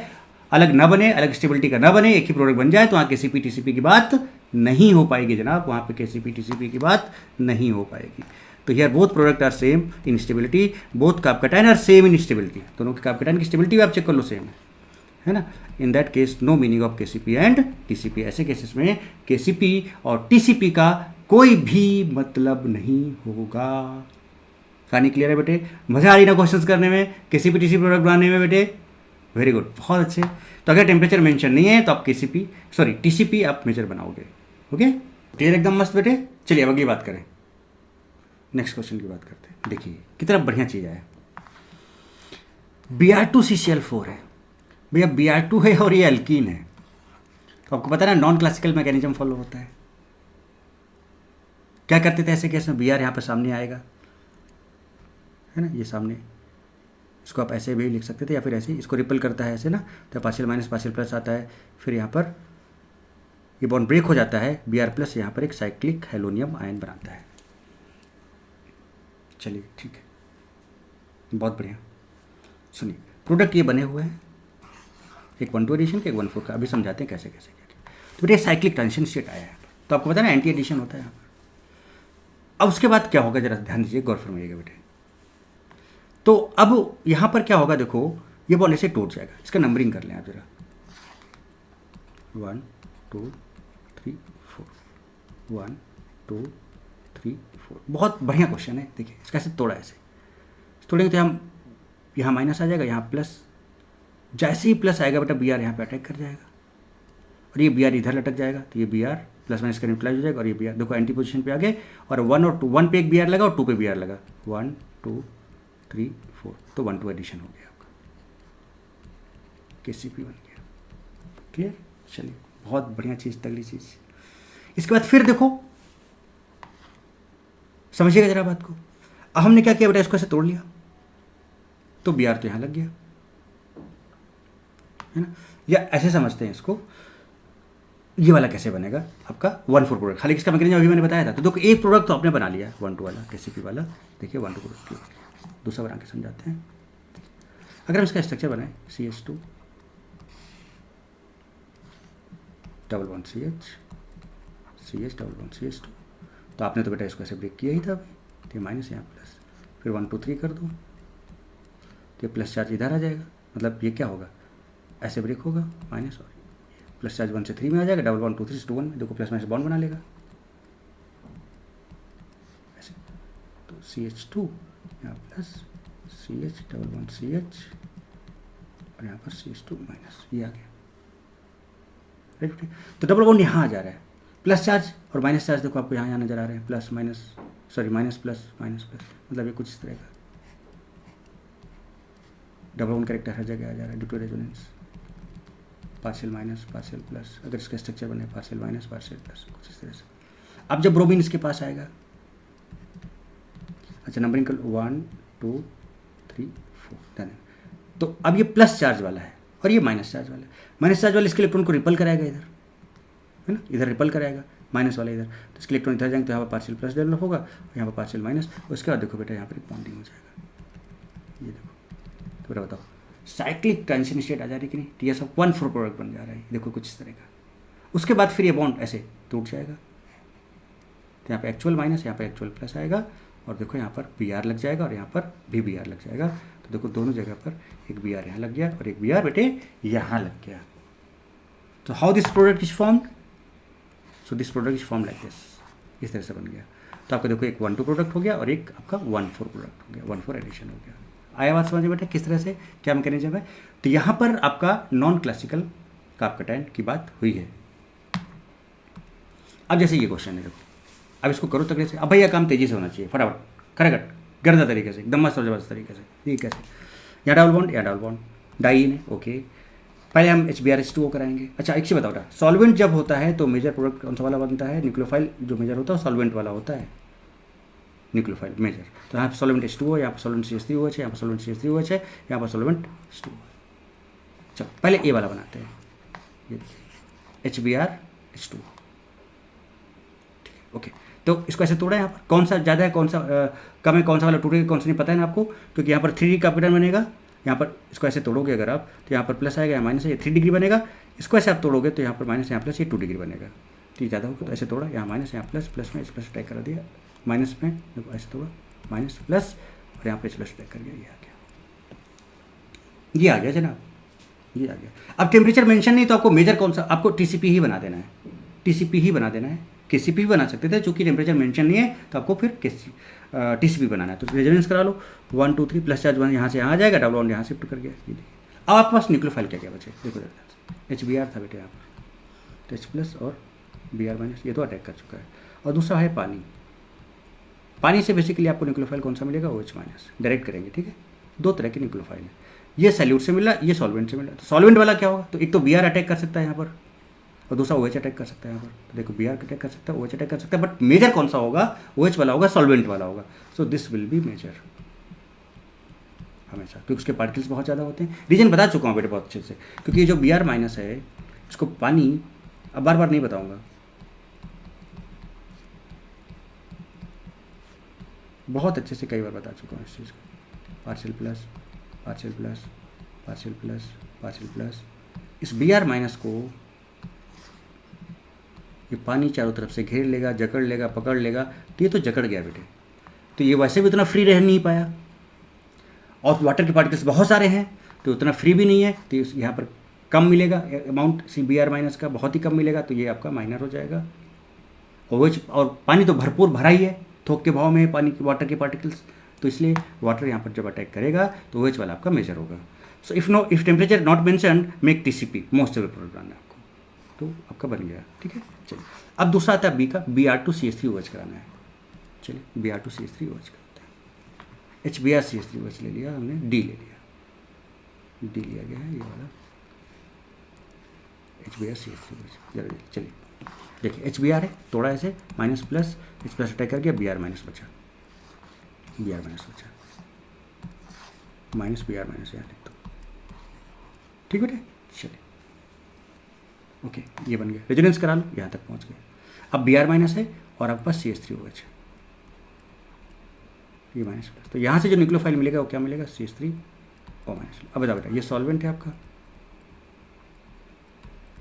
अलग ना बने, अलग स्टेबिलिटी का ना बने, एक ही प्रोडक्ट बन जाए तो वहाँ Kcp Tcp की बात नहीं हो पाएगी जनाब, वहाँ पे Kcp Tcp की बात नहीं हो पाएगी। तो here both product are same in stability, both carbocation are same in stability, दोनों के कार्बोकैटायन की स्टेबिलिटी भी आप चेक कर लो सेम है ना। In that case no meaning of Kcp and Tcp। ऐसे केसेस में Kcp और Tcp का कोई भी मतलब नहीं होगा। कहानी क्लियर है बेटे? मजा आ रही ना क्वेश्चंस करने में, Kcp Tcp प्रोडक्ट बनाने में बेटे? वेरी गुड, बहुत अच्छे। तो अगर टेम्परेचर मेंशन नहीं है तो आप Tcp आप मेजर बनाओगे। ओके, क्लियर एकदम मस्त बेटे। चलिए अब अगली बात करें, नेक्स्ट क्वेश्चन की बात करते हैं। देखिए कितना बढ़िया चीज़ है, Br2CCl4 है भैया, Br2 है और ये एल्कीन है। तो आपको पता है ना नॉन क्लासिकल मैकेनिज्म फॉलो होता है। क्या करते थे ऐसे केस में? Br यहाँ पर सामने आएगा है ना, ये सामने, इसको आप ऐसे भी लिख सकते थे या फिर ऐसे, इसको रिपल करता है ऐसे ना, तो पार्शियल माइनस पार्शियल प्लस आता है, फिर यहाँ पर ये बॉन्ड ब्रेक हो जाता है, Br प्लस यहाँ पर एक साइक्लिक हेलोनियम आयन बनाता है। चलिए ठीक है, बहुत बढ़िया। सुनिए प्रोडक्ट ये बने हुए हैं, एक 1 2 एडिशन का, एक 1 4 का। अभी समझाते हैं कैसे कैसे क्या। तो बेटे साइक्लिक ट्रांजिशन स्टेट आया है, तो आपको पता है ना एंटी एडिशन होता है यहाँ पर। अब उसके बाद क्या होगा जरा ध्यान दीजिए, गौर फरमाइएगा बेटे। तो अब यहाँ पर क्या होगा, देखो ये बॉन्ड ऐसे टूट जाएगा। इसका नंबरिंग कर लें आप जरा, 1 2 3 4 1 2 3 4। बहुत बढ़िया क्वेश्चन है। देखिए इसका ऐसे तोड़ा, ऐसे तोड़ेंगे तो हम यहाँ माइनस आ जाएगा, यहाँ प्लस, जैसे ही प्लस आएगा बेटा Br यहाँ पे अटैक कर जाएगा और ये Br इधर लटक जाएगा, तो ये Br प्लस माइनस का न्यूट्रलाइज हो जाएगा और ये Br देखो एंटी पोजीशन पे आ गए, और 1 और 2, 1 पे एक Br लगा और 2 पे Br लगा, 1 2 3 4, तो 1 2 एडिशन हो गया आपका, Kcp बन गया। क्लियर? चलिए बहुत बढ़िया चीज़, तगड़ी चीज़। इसके बाद फिर देखो, समझिएगा जरा बात को। अब हमने क्या किया बेटा, इसको ऐसे तोड़ लिया तो Br तो यहाँ लग गया है ना, या ऐसे समझते हैं इसको, ये वाला कैसे बनेगा आपका 1 4 प्रोडक्ट। खाली इसका मैकेनिज्म अभी मैंने बताया था। तो देखो एक प्रोडक्ट तो आपने बना लिया 1 2 वाला Kcp वाला, देखिए 1 2 प्रोडक्ट। दूसरा बना के समझाते हैं। अगर हम इसका स्ट्रक्चर बनाए CH2 double bond CH double bond CH2, तो आपने तो बेटा इसको ऐसे ब्रेक किया ही था अभी, तो माइनस यहाँ प्लस, फिर 1 2 3 कर दो तो ये प्लस चार्ज इधर आ जाएगा, मतलब ये क्या होगा, ऐसे ब्रेक होगा माइनस, और प्लस चार्ज 1 से 3 में आ जाएगा, डबल बॉन्ड 2 3 से 2 1 में, देखो प्लस माइनस बॉन्ड बना लेगा ऐसे। तो CH2 यहाँ plus CH double bond CH और यहाँ पर CH2 माइनस, ये आ गया राइट। तो डबल बॉन्ड यहाँ आ जा रहा है, प्लस चार्ज और माइनस चार्ज देखो आपको यहाँ नजर आ रहे हैं, plus minus, sorry minus plus, मतलब ये कुछ इस तरह का डबल बॉन्ड करेक्टर हर जगह आ जा रहा है due to resonance, partial minus partial plus. अगर इसका स्ट्रक्चर बने पार्शियल माइनस पार्शियल प्लस, कुछ इस तरह से। अब जब ब्रोमीन इसके पास आएगा, अच्छा नंबरिंग कर 1 2 3 4 डन। तो अब ये प्लस चार्ज वाला है और ये माइनस चार्ज वाला है। माइनस चार्ज वाला इसके इलेक्ट्रॉन को रिपल कराएगा इधर, है ना, इधर रिपल कराएगा, माइनस वाला इधर, तो इसके इलेक्ट्रॉन इधर जाएंगे तो यहाँ पर पार्शियल प्लस डेवलप होगा और यहाँ पर पार्शियल माइनस। उसके बाद देखो बेटा यहाँ पर एक बॉन्डिंग हो जाएगा, ये देखो। तो बेटा बताओ साइक्लिक ट्रांजिशन स्टेट आ जा रही है कि नहीं, तो ये सब 1,4 प्रोडक्ट बन जा रहा है, देखो कुछ इस तरह का। उसके बाद फिर ये बॉन्ड ऐसे टूट जाएगा, तो यहाँ पे एक्चुअल माइनस, यहाँ पे एक्चुअल प्लस आएगा और देखो यहाँ पर बी आर लग जाएगा और यहाँ पर भी बी आर लग जाएगा। तो देखो दोनों जगह पर एक बी आर यहाँ लग गया और एक बी आर बेटे यहाँ लग गया। तो how this product is formed, so this product is form like this, इस तरह से बन गया। तो आपका देखो एक 1,2 प्रोडक्ट हो गया और एक आपका 1,4 प्रोडक्ट हो गया, 1,4 एडिशन हो गया। आया बात समझ में बेटा किस तरह से क्या मैकेनिज्म है। तो यहाँ पर आपका नॉन क्लासिकल कार्बोकैटायन की बात हुई है। अब जैसे ये क्वेश्चन है देखो, अब इसको करो तगड़े से। अब भैया काम तेजी से होना चाहिए, फटाफट खड़गट गर्दा तरीके से, एकदम मस्त और जबरदस्त तरीके से। ठीक है, यहाँ डबल बॉन्ड, यहाँ डबल बॉन्ड, डाइन है, ओके। पहले हम HBr2O कराएंगे। अच्छा एक चीज़ बताओ बेटा, सॉल्वेंट जब होता है तो मेजर प्रोडक्ट कौन सा वाला बनता है, न्यूक्लियोफाइल जो मेजर होता है सॉल्वेंट वाला होता है, न्यूक्लियोफाइल मेजर। तो यहाँ पर सॉल्वेंट H2O, यहाँ पर सॉल्वेंट CH3OH है, यहाँ पर सॉल्वेंट CH3OH है, यहाँ पर सॉल्वेंट H2O। चलो पहले ए वाला बनाते हैं, ये देखिए HBr2O, ओके। तो इसको ऐसे तोड़ा, यहाँ पर कौन सा ज़्यादा है कौन सा कम है, कौन सा वाला टूटेगा कौन सा नहीं पता है ना आपको, क्योंकि यहाँ पर 3D कार्बोकैटायन बनेगा। यहाँ पर इसको ऐसे तोड़ोगे अगर आप तो यहाँ पर प्लस आएगा, यहाँ माइनस है, ये 3 डिग्री बनेगा। इसको ऐसे आप तोड़ोगे तो यहाँ पर माइनस, यहाँ प्लस, ये 2 डिग्री बनेगा। तो ये ज़्यादा होगा तो ऐसे तोड़ा, यहाँ माइनस, यहाँ प्लस, प्लस में इस प्लस अटैक करा दिया, माइनस में देखो ऐसे तोड़ा, माइनस प्लस और यहाँ पे प्लस अटैक कर गया, ये आ गया, ये आ गया जनाब, ये आ गया। अब टेम्परेचर मेंशन नहीं तो आपको मेजर कौन सा, आपको TCP ही बना देना है, TCP ही बना देना है। KCP भी बना सकते थे, चूँकि टेम्परेचर मेंशन नहीं है तो आपको फिर TCP बनाना है। तो रेजोनेंस करा लो, 1 2 3 प्लस चार्ज 1 यहाँ से यहाँ आ जाएगा, डबल बॉन्ड यहाँ शिफ्ट कर गया। ये देखिए अब आपके पास न्यूक्लियोफाइल क्या क्या बचे, देखो HBr था बेटे यहाँ पर, तो H प्लस और Br माइनस ये तो अटैक कर चुका है। और दूसरा है पानी, पानी से बेसिकली आपको न्यूक्लियोफाइल कौन सा मिलेगा, OH माइनस डायरेक्ट करेंगे। ठीक है, 2 तरह के न्यूक्लियोफाइल है, ये सैल्यूट से मिला, ये सॉल्वेंट से मिला। तो सॉल्वेंट वाला क्या होगा, तो एक तो Br अटैक कर सकता है यहाँ पर और दूसरा OH अटैक कर सकता है यहाँ पर। तो देखो Br अटैक कर सकता है, OH अटैक कर सकता है, बट मेजर कौन सा होगा, OH वाला होगा, सॉल्वेंट वाला होगा। So this will be major हमेशा, क्योंकि उसके पार्टिकल्स बहुत ज़्यादा होते हैं। रीजन बता चुका हूँ बेटे बहुत अच्छे से, क्योंकि ये जो Br माइनस है इसको पानी अब बार बार नहीं बताऊँगा, बहुत अच्छे से कई बार बता चुका हूँ इस चीज़ को। Partial plus, partial plus, partial plus, partial plus, इस Br माइनस को ये पानी चारों तरफ से घेर लेगा, जकड़ लेगा, पकड़ लेगा। तो ये तो जकड़ गया बेटे, तो ये वैसे भी उतना फ्री रह नहीं पाया, और वाटर के पार्टिकल्स बहुत सारे हैं तो उतना फ्री भी नहीं है, तो यहाँ पर कम मिलेगा अमाउंट Br माइनस का, बहुत ही कम मिलेगा, तो ये आपका माइनर हो जाएगा। और पानी तो भरपूर भरा ही है, थोक के भाव में है पानी की, वाटर के पार्टिकल्स, तो इसलिए वाटर यहाँ पर जब अटैक करेगा तो OH वाला आपका मेजर होगा। So if temperature not mentioned make TCP, most stable product बनाना है आपको, तो आपका बन गया। ठीक है, चलिए अब दूसरा आता है बी का, Br2CH3OH कराना है। चलिए Br2CH3OH करते हैं, HBrCH3OH ले लिया हमने, D ले लिया, D लिया गया है ये वाला HBrCH3OH। जरा चलिए देखिए HBr है, तोड़ा ऐसे, minus plus, H plus attack कर गया, Br माइनस बचा, Br माइनस बचा, माइनस Br माइनस यहाँ लिख दो। ठीक बेटे, चलिए ओके, ये बन गया। रेजोनेंस करा लो, यहाँ तक पहुँच गए। अब Br माइनस है और आपके पास CH3OH, ये माइनस प्लस, तो यहाँ से जो न्यूक्लियोफाइल मिलेगा वो क्या मिलेगा, CH3O माइनस। अब बताओ बेटा, ये सॉल्वेंट है आपका,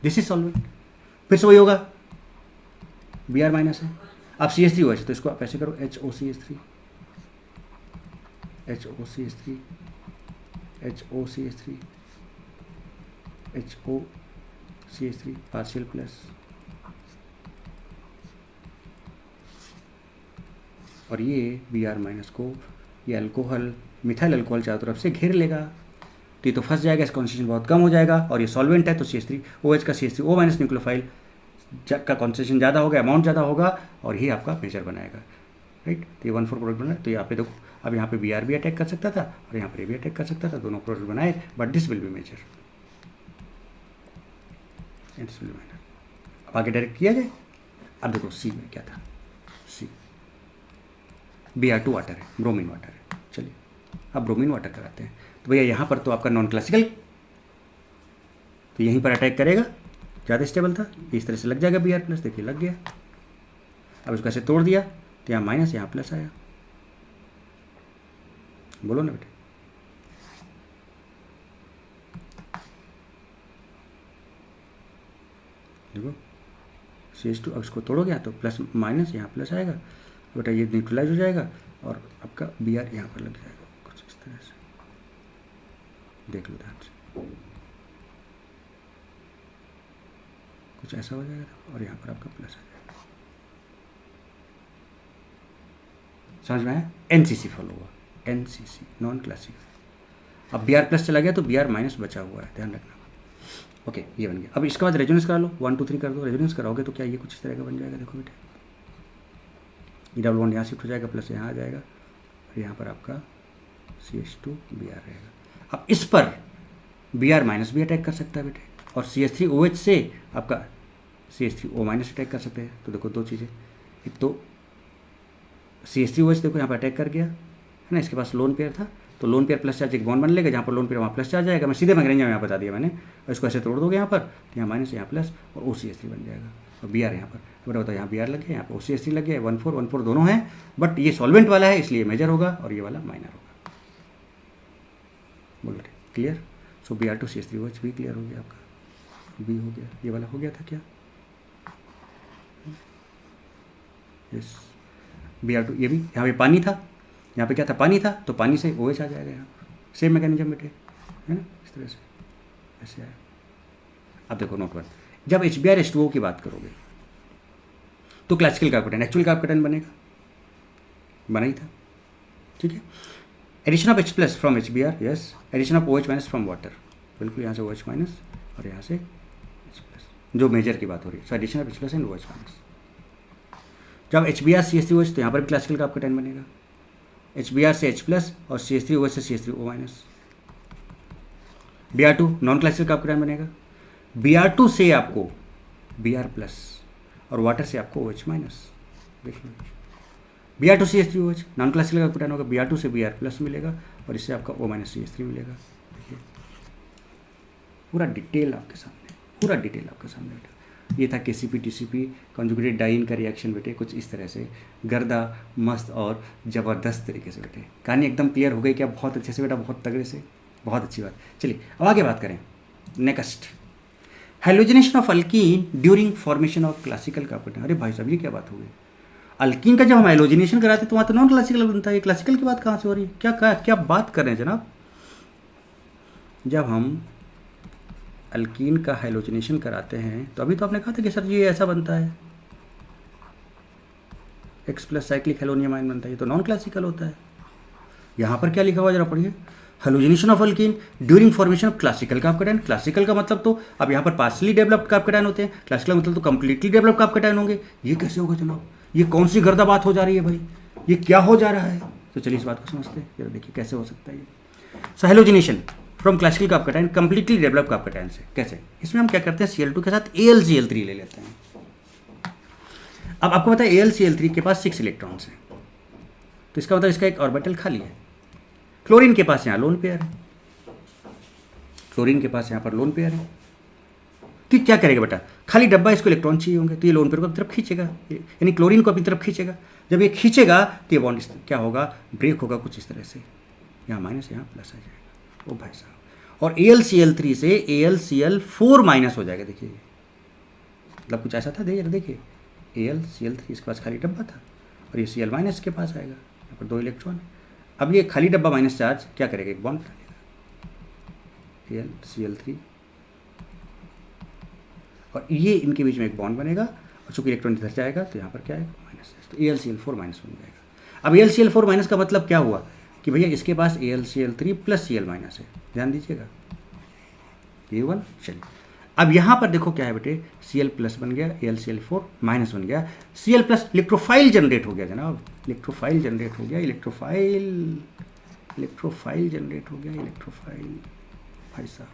दिस इज सॉल्वेंट, फिर से वही होगा, Br माइनस है, अब CH3OH, तो इसको आप ऐसे करो, HOCH3, HOCH3, HOCH3, HOCH3, partial plus, और ये Br माइनस को ये अल्कोहल, मिथाइल अल्कोहल चारों तरफ से घेर लेगा, तो ये तो फंस जाएगा, इसका कॉन्सेंट्रेशन बहुत कम हो जाएगा, और ये सॉल्वेंट है तो CH3OH का CH3O माइनस न्यूक्लियोफाइल का कॉन्सेंट्रेशन ज़्यादा होगा, अमाउंट ज़्यादा होगा, और ये आपका मेजर बनाएगा। राइट, तो ये 1,4 प्रोडक्ट बना है। तो यहाँ पे देखो, अब यहाँ पे Br भी अटैक कर सकता था और यहाँ पर भी अटैक कर सकता था, दोनों प्रोडक्ट बनाए, but this will be major, this will be major. अब आगे डायरेक्ट किया जाए। अब देखो सी में क्या था, सी Br2 वाटर है, ब्रोमीन वाटर है। चलिए आप ब्रोमीन वाटर कराते हैं, तो भैया यहाँ पर तो आपका नॉन क्लासिकल तो यहीं पर अटैक करेगा, ज़्यादा स्टेबल था, इस तरह से लग जाएगा Br प्लस, देखिए लग गया। अब इसको ऐसे तोड़ दिया तो यहाँ माइनस यहाँ प्लस आया, बोलो ना बेटे। देखो CH2, अब इसको तोड़ोगे तो प्लस माइनस यहाँ प्लस आएगा बेटा, ये न्यूट्रलाइज हो जाएगा और आपका Br यहाँ पर लग जाएगा कुछ इस तरह से, देख लो ध्यान से, कुछ ऐसा हो जाएगा और यहाँ पर आपका प्लस आ जाएगा। समझ में आया? NCC फॉलो हुआ, NCC नॉन क्लासिकल। अब Br प्लस चला गया तो Br माइनस बचा हुआ है, ध्यान रखना। ओके, ये बन गया। अब इसके बाद रेजोनेंस करा लो, 1 2 3 कर दो। रेजोनेंस कराओगे तो क्या ये कुछ इस तरह का बन जाएगा, देखो बेटे, ये डबल बॉन्ड यहाँ शिफ्ट हो जाएगा, प्लस यहाँ आ जाएगा और यहाँ पर आपका CH2 Br रहेगा। अब इस पर Br माइनस भी अटैक कर सकता है बेटे, और CH3OH से आपका CH3O माइनस अटैक कर सकते हैं। तो देखो दो चीज़ें, एक तो CH3OH देखो यहाँ पर अटैक कर गया है ना, इसके पास लोन पेयर था, तो लोन पेयर प्लस चार्ज एक बॉन्ड बन लेगा, जहाँ पर लोन पेयर वहाँ प्लस चार्ज आएगा। मैं सीधे मैग्नीशियम में यहाँ बता दिया मैंने, और इसको ऐसे तोड़ दोगे यहाँ पर, तो यहाँ माइनस यहाँ प्लस और OCH3 बन जाएगा, और Br यहाँ पर बेटा बताओ, यहाँ Br लग गया, यहाँ पर OCH3 लग गया, 1 4 1 4 दोनों हैं, बट ये सॉल्वेंट वाला है इसलिए मेजर होगा और ये वाला माइनर होगा। बोलो clear? So Br to CH3OH भी क्लियर हो गया आपका, बी हो गया, ये वाला हो गया था क्या? यस, Br टू, ये भी यहाँ पे पानी था, यहाँ पे क्या था, पानी था, तो पानी से OH आ जाएगा यहाँ, सेम मैकेनिज्म बेटे, है ना, इस तरह से ऐसे आया। अब देखो नोट 1, जब HBr की बात करोगे तो क्लासिकल कार्बोकेटाइन, एक्चुअल कार्बोकेटाइन बनेगा, बना ही था, ठीक है। Addition of H plus from HBr, yes, addition of OH minus from water, बिल्कुल यहाँ से OH माइनस और यहाँ से H प्लस, जो मेजर की बात हो रही है, so addition of H plus and OH minus. जब HBr CH3OH तो यहाँ पर क्लासिकल कार्बोकेटाइन बनेगा, HBr से H प्लस और CH3OH से CH3O minus. Br2 non classical carbocation बनेगा, Br2 से आपको Br प्लस और वाटर से आपको OH माइनस, देख लो। Br2 CH3OH non classical carbocation होगा, Br2 से Br प्लस मिलेगा और इससे आपका O माइनस CH3 मिलेगा। देखिए पूरा डिटेल आपके सामने, पूरा डिटेल आपके सामने बेटा। ये था KCP TCP कॉन्जुगेटेड डाइन का रिएक्शन बेटे, कुछ इस तरह से गर्दा मस्त और ज़बरदस्त तरीके से बेटे। कहानी एकदम क्लियर हो गई क्या? बहुत अच्छे से बेटा, बहुत तगड़े से, बहुत अच्छी बात। चलिए अब आगे बात करें। Next, halogenation of alkyne during formation of classical carbocation. अरे भाई साहब ये क्या बात हो गई? अल्कीन का जब हम हेलोजिनेशन कराते तो वहाँ तो नॉन क्लासिकल बनता है, ये क्लासिकल की बात कहाँ से हो रही है? क्या बात कर रहे हैं जनाब? जब हम अल्कीन का हेलोजिनेशन कराते हैं तो अभी तो आपने कहा था कि सर जी ये ऐसा बनता है, X प्लस साइक्लिक हेलोनियम आयन बनता है, ये तो नॉन क्लासिकल होता है। यहाँ पर क्या लिखा हुआ जरा पढ़िए, halogenation of alkyne during formation of classical carbocation. Classical का मतलब तो अब यहाँ पर पार्शली डेवलप्ड कार्बोकेटाइन होते हैं, क्लासिकल मतलब तो कंप्लीटली डेवलप्ड कार्बोकेटाइन होंगे। ये कैसे होगा जनाब? ये कौन सी गर्दा बात हो जा रही है भाई? ये क्या हो जा रहा है? तो चलिए इस बात को समझते हैं, जरा देखिए कैसे हो सकता है ये। So halogenation from classical carbocation completely developed carbocation से कैसे? इसमें हम क्या करते हैं, Cl2 के साथ AlCl3 ले लेते हैं। अब आपको पता है AlCl3 के पास 6 इलेक्ट्रॉन्स हैं, तो इसका मतलब इसका एक ऑर्बिटल खाली है। क्लोरीन के पास यहाँ लोन पेयर है, क्लोरीन के पास यहाँ पर लोन पेयर है। तो क्या करेगा बेटा? खाली डब्बा, इसको इलेक्ट्रॉन चाहिए होंगे तो ये लोन पेयर को अपनी तरफ खींचेगा, यानी क्लोरीन को अपनी तरफ खींचेगा। जब ये खींचेगा तो ये बॉन्ड क्या होगा, ब्रेक होगा कुछ इस तरह से, यहाँ माइनस यहाँ प्लस आ जाएगा, ओ भाई साहब। और AlCl3 से AlCl4 माइनस हो जाएगा। देखिए मतलब कुछ ऐसा था, देखिए AlCl3 इसके पास खाली डब्बा था और ये Cl माइनस के पास आएगा, यहाँ पर 2 इलेक्ट्रॉन है। अब ये खाली डब्बा माइनस चार्ज क्या करेगा, एक बॉन्ड डालेगा AlCl3 और ये इनके बीच में एक बॉन्ड बनेगा, और चूंकि इलेक्ट्रॉन इधर जाएगा तो यहाँ पर क्या आएगा, माइनस, तो AlCl4 माइनस बन जाएगा। अब AlCl4 माइनस का मतलब क्या हुआ कि भैया इसके पास AlCl3 प्लस Cl माइनस है, ध्यान दीजिएगा ये 1। चलिए अब यहाँ पर देखो क्या है बेटे, Cl प्लस बन गया, AlCl4 माइनस बन गया, Cl प्लस इलेक्ट्रोफाइल जनरेट हो गया जनाब, इलेक्ट्रोफाइल जनरेट हो गया, इलेक्ट्रोफाइल जनरेट हो गया, इलेक्ट्रोफाइल भाई साहब।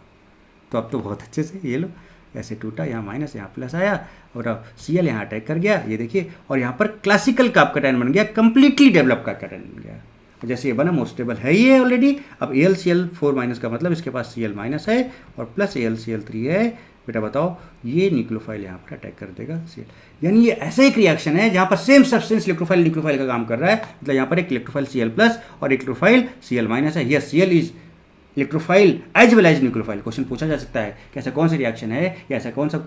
तो अब तो बहुत अच्छे से ये लो ऐसे टूटा, यहाँ माइनस यहाँ प्लस आया और अब Cl यहाँ अटैक कर गया, ये देखिए, और यहाँ पर क्लासिकल कार्बोकेटाइन बन गया, कंप्लीटली डेवलप कार्बोकेटाइन बन गया। जैसे ये बना मोर स्टेबल है ही है ऑलरेडी। अब AlCl4 माइनस का मतलब इसके पास Cl माइनस है और प्लस AlCl3 है। बेटा बताओ ये न्यूक्लियोफाइल यहाँ पर अटैक कर देगा Cl, यानी ये ऐसा एक रिएक्शन है जहाँ पर सेम सब्सटेंस इलेक्ट्रोफाइल का काम कर रहा है। मतलब यहाँ पर एक इलेक्ट्रोफाइल Cl प्लस और इलेक्ट्रोफाइल Cl माइनस है। Yes, Cl is electrophile as well as nucleophile. Question पूछा जा सकता है कि ऐसा कौन सा रिएक्शन है या ऐसा कौन सा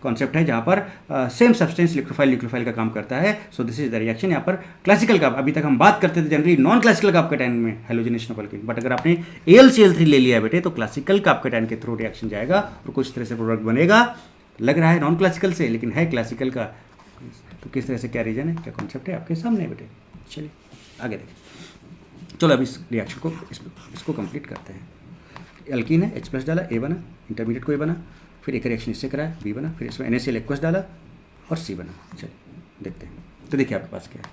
कॉन्सेप्ट है जहाँ पर सेम सब्सटेंस इलेक्ट्रोफाइल न्यूक्लियोफाइल का काम करता है। सो दिस इज द रिएक्शन। यहाँ पर क्लासिकल का अभी तक हम बात करते थे जनरली नॉन क्लासिकल का कैटायन में हेलोजनेशन ऑफ अल्कीन, बट अगर आपने AlCl3 ले लिया है बेटे तो क्लासिकल का कैटायन के थ्रू रिएक्शन जाएगा और कुछ तरह से प्रोडक्ट बनेगा। लग रहा है नॉन क्लासिकल से लेकिन है क्लासिकल का। तो किस तरह से क्या रीजन है, क्या कॉन्सेप्ट है आपके सामने बेटे। चलिए आगे देखें। चलो अब इस रिएक्शन को इसको कंप्लीट करते हैं। अल्कीन है, H+ डाला, A बना, इंटरमीडिएट को A बना, फिर एक रिएक्शन इससे कराया B बना, फिर इसमें NaCl एक्वस डाला और C बना। चलिए देखते हैं। तो देखिए आपके पास क्या है,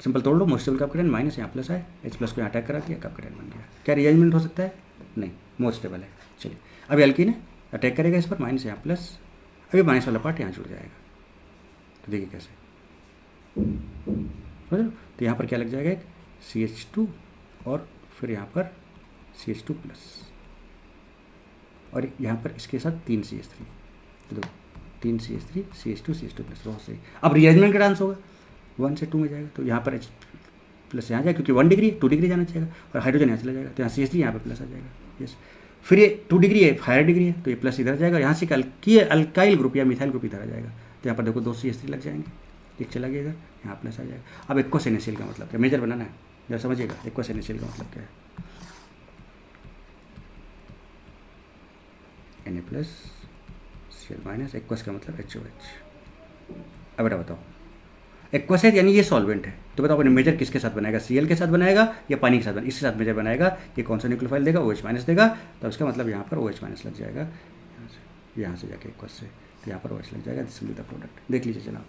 सिंपल तोड़ लो। More stable carbocation minus यहाँ प्लस है, H+ को यहाँ अटैक करा दिया, कप कैटायन बन गया। क्या रीअरेंजमेंट हो सकता है? नहीं, मोर स्टेबल है। चलिए अभी अल्कीन है, अटैक करेगा इस पर, माइनस यहाँ प्लस, अभी माइनस वाला पार्ट यहाँ जुड़ जाएगा। तो देखिए कैसे, समझ लो। तो यहाँ पर क्या लग जाएगा, एक CH2 और फिर यहाँ पर CH2 प्लस और यहाँ पर इसके साथ 3 CH3। तो देखो 3 CH3 CH2 CH2 प्लस, बहुत सही। अब रिअरेंजमेंट का डांस होगा, 1 से 2 में जाएगा तो यहाँ पर H प्लस यहाँ जाएगा क्योंकि 1 डिग्री 2 डिग्री जाना चाहिए और हाइड्रोजन यहाँ चला जाएगा तो यहाँ CH3 यहाँ पर प्लस आ जाएगा। यस, फिर ये 2 डिग्री है, हायर डिग्री है तो ये प्लस इधर जाएगा, यहाँ से अल्काइल ग्रुप या मिथाइल ग्रुप इधर आ जाएगा। तो यहाँ पर देखो 2 CH3 लग जाएंगे, एक चला गया इधर, यहाँ प्लस आ जाएगा। अब एक्वस NaCl का मतलब क्या, मेजर बनाना है जरा समझिएगा। एक्वस NaCl का मतलब क्या है, Na plus Cl minus, aqueous का मतलब HOH। अब बेटा बताओ, एक्वस है यानी ये सॉल्वेंट है, तो बताओ अपने मेजर किसके साथ बनाएगा, Cl के साथ बनाएगा या पानी के साथ बनाएगा? इसके साथ मेजर बनाएगा। ये कौन सा न्यूक्लियोफाइल देगा, OH माइनस देगा, तो इसका मतलब यहाँ पर OH माइनस लग जाएगा, यहाँ से जाके एक्वस से, तो यहाँ पर OH लग जाएगा। This will be the product. देख लीजिए जनाब,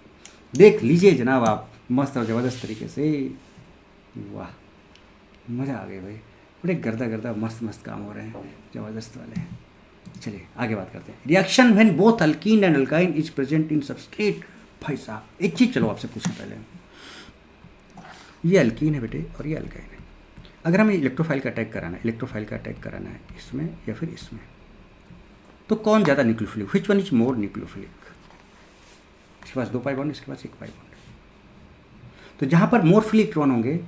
देख लीजिए जनाब आप, मस्त और ज़बरदस्त तरीके से। वाह, मज़ा आ गया भाई, बड़े गर्दा मस्त मस्त काम हो रहे हैं, ज़बरदस्त वाले हैं। चलिए आगे बात करते हैं। Reaction when both alkene and alkyne is present in substrate. भाई साहब एक चीज़ चलो आपसे पूछना पहले, ये अल्कीन है बेटे और ये अल्काइन है। अगर हमें इलेक्ट्रोफाइल का अटैक कराना है इसमें या फिर इसमें, तो कौन ज़्यादा nucleophilic, which one is more nucleophilic? इसके पास 2 पाई बॉन्ड, इसके पास 1 पाई बॉन्ड। तो जहाँ पर मोर फ्री इलेक्ट्रॉन होंगे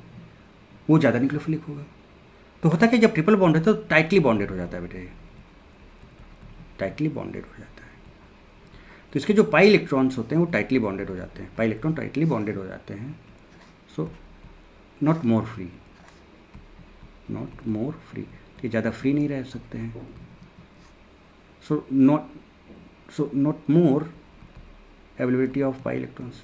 वो ज़्यादा न्यूक्लियोफिलिक होगा। तो होता क्या, जब ट्रिपल बॉन्ड है तो टाइटली बॉन्डेड हो जाता है बेटे, टाइटली बॉन्डेड हो जाता है। तो इसके जो पाई इलेक्ट्रॉन्स होते हैं वो टाइटली बॉन्डेड हो जाते हैं, पाई इलेक्ट्रॉन टाइटली बॉन्डेड हो जाते हैं। सो नॉट मोर फ्री, ये ज़्यादा फ्री नहीं रह सकते हैं। So not more availability of pi electrons,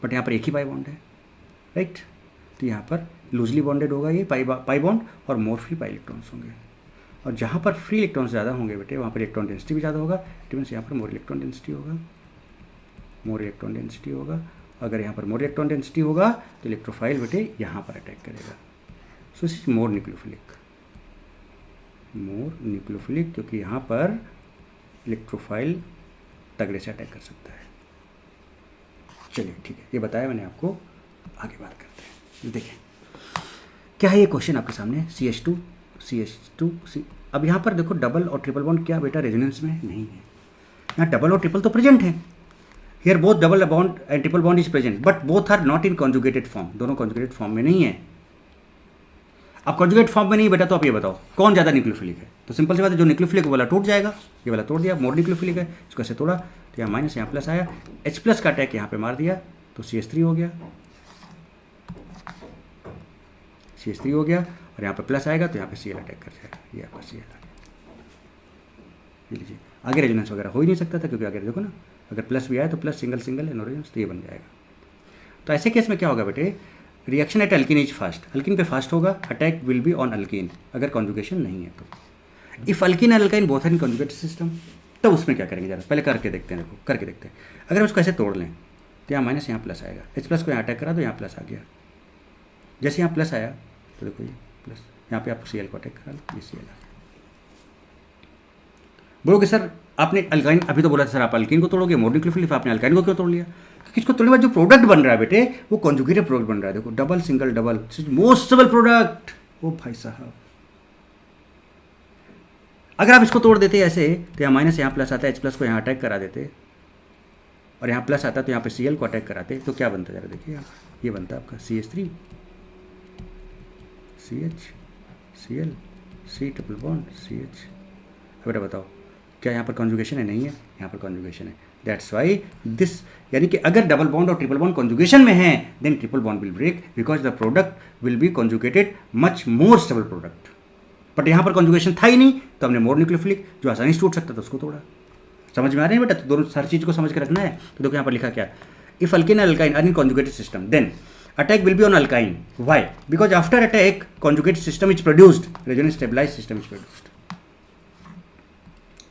but यहाँ पर एक ही पाई बॉन्ड है, राइट। तो यहाँ पर लूजली बॉन्डेड होगा ये पाई बॉन्ड और मोर फ्री पाई इलेक्ट्रॉन्स होंगे। और जहाँ पर फ्री इलेक्ट्रॉन्स ज़्यादा होंगे बेटे वहाँ पर इलेक्ट्रॉन डेंसिटी भी ज़्यादा होगा, इट मीन्स यहाँ पर मोर इलेक्ट्रॉन डेंसिटी होगा। अगर यहाँ पर मोर इलेक्ट्रॉन डेंसिटी होगा तो इलेक्ट्रोफाइल बेटे यहाँ पर अटैक करेगा। सो इस मोर न्यूक्लियोफिलिक क्योंकि यहाँ पर इलेक्ट्रोफाइल तगड़े से अटैक कर सकता है। चलिए ठीक है, ये बताया मैंने आपको, आगे बात करते हैं। देखें क्या है ये क्वेश्चन आपके सामने, CH2 अब यहाँ पर देखो डबल और ट्रिपल बॉन्ड क्या बेटा रेजोनेंस में नहीं है। यहाँ डबल और ट्रिपल तो प्रेजेंट है, here both double bond and triple bond is present, but both are not in conjugated form, दोनों कॉन्जुगेटेड फॉर्म में नहीं है। अब कॉन्जुगेट फॉर्म में नहीं बेटा, तो आप ये बताओ कौन ज़्यादा न्यूक्लियोफिलिक है? तो सिंपल सी बात है, जो न्यूक्लियोफिलिक वाला टूट जाएगा, ये वाला तोड़ दिया, मोर न्यूक्लियोफिलिक है, इसको ऐसे तोड़ा तो यहाँ माइनस यहाँ प्लस आया, H+ का अटैक यहाँ पे मार दिया तो CH3 हो गया, और यहाँ पे प्लस आएगा तो यहाँ पे Cl अटैक कर जाएगा, ये आपका Cl आ गया। ये लीजिए, आगे रेजोनेंस वगैरह हो ही नहीं सकता था क्योंकि आगे देखो ना, अगर प्लस भी आया तो प्लस सिंगल है, नो रेजोनेंस, तो ये बन जाएगा। तो ऐसे केस में क्या होगा बेटे, reaction at alkene is fast, alkene पे फास्ट होगा, attack will be on alkene अगर कॉन्जुगेशन नहीं है तो। If alkene and alkyne both are in conjugated system, तो उसमें क्या करेंगे जरा पहले करके देखते हैं। देखो करके देखते हैं, अगर हम उसको ऐसे तोड़ लें तो यहाँ माइनस यहाँ प्लस आएगा, H+ को यहाँ अटैक करा तो यहाँ प्लस आ गया, जैसे यहाँ प्लस आया तो देखो ये प्लस, यहाँ पे आप Cl को अटैक करा लो, ये Cl आ गया। बोलोगे सर आपने अल्काइन अभी तो बोला था सर आप अल्कीन को तोड़ोगे, मोर न्यूक्लियोफिलिक, आपने अल्काइन को क्यों तोड़ लिया? क्योंकि इसको तोड़ने के बाद जो प्रोडक्ट बन रहा है बेटे वो कॉन्जुगेटेड प्रोडक्ट बन रहा है। देखो double single double, most stable product. ओ भाई साहब, अगर आप इसको तोड़ देते ऐसे तो यहाँ माइनस यहाँ प्लस आता है, एच प्लस को यहाँ अटैक करा देते और यहाँ प्लस आता तो यहाँ पे Cl को अटैक कराते, तो क्या बनता जरा देखिए यहाँ ये बनता आपका CH3 CH Cl C triple bond CH। अब बेटा बताओ क्या यहाँ पर कॉन्जुगेशन है? नहीं है, यहाँ पर कॉन्जुगेशन है। दैट्स वाई दिस, यानी कि अगर डबल बॉन्ड और ट्रिपल बॉन्ड कॉन्जुगेशन में है then triple bond will break because the product will be conjugated much more stable product. But यहाँ पर कॉन्जुगेशन था ही नहीं तो हमने मोर न्यूक्लियोफिलिक जो आसानी से टूट सकता था उसको तोड़ा। समझ में आ रही है बेटा? तो दोनों हर चीज़ को समझ के रखना है। तो देखो यहाँ पर लिखा क्या, if alkene and alkyne are in conjugated system then attack will be on alkyne. Why? Because after attack conjugated system is produced, resonance stabilized system is produced.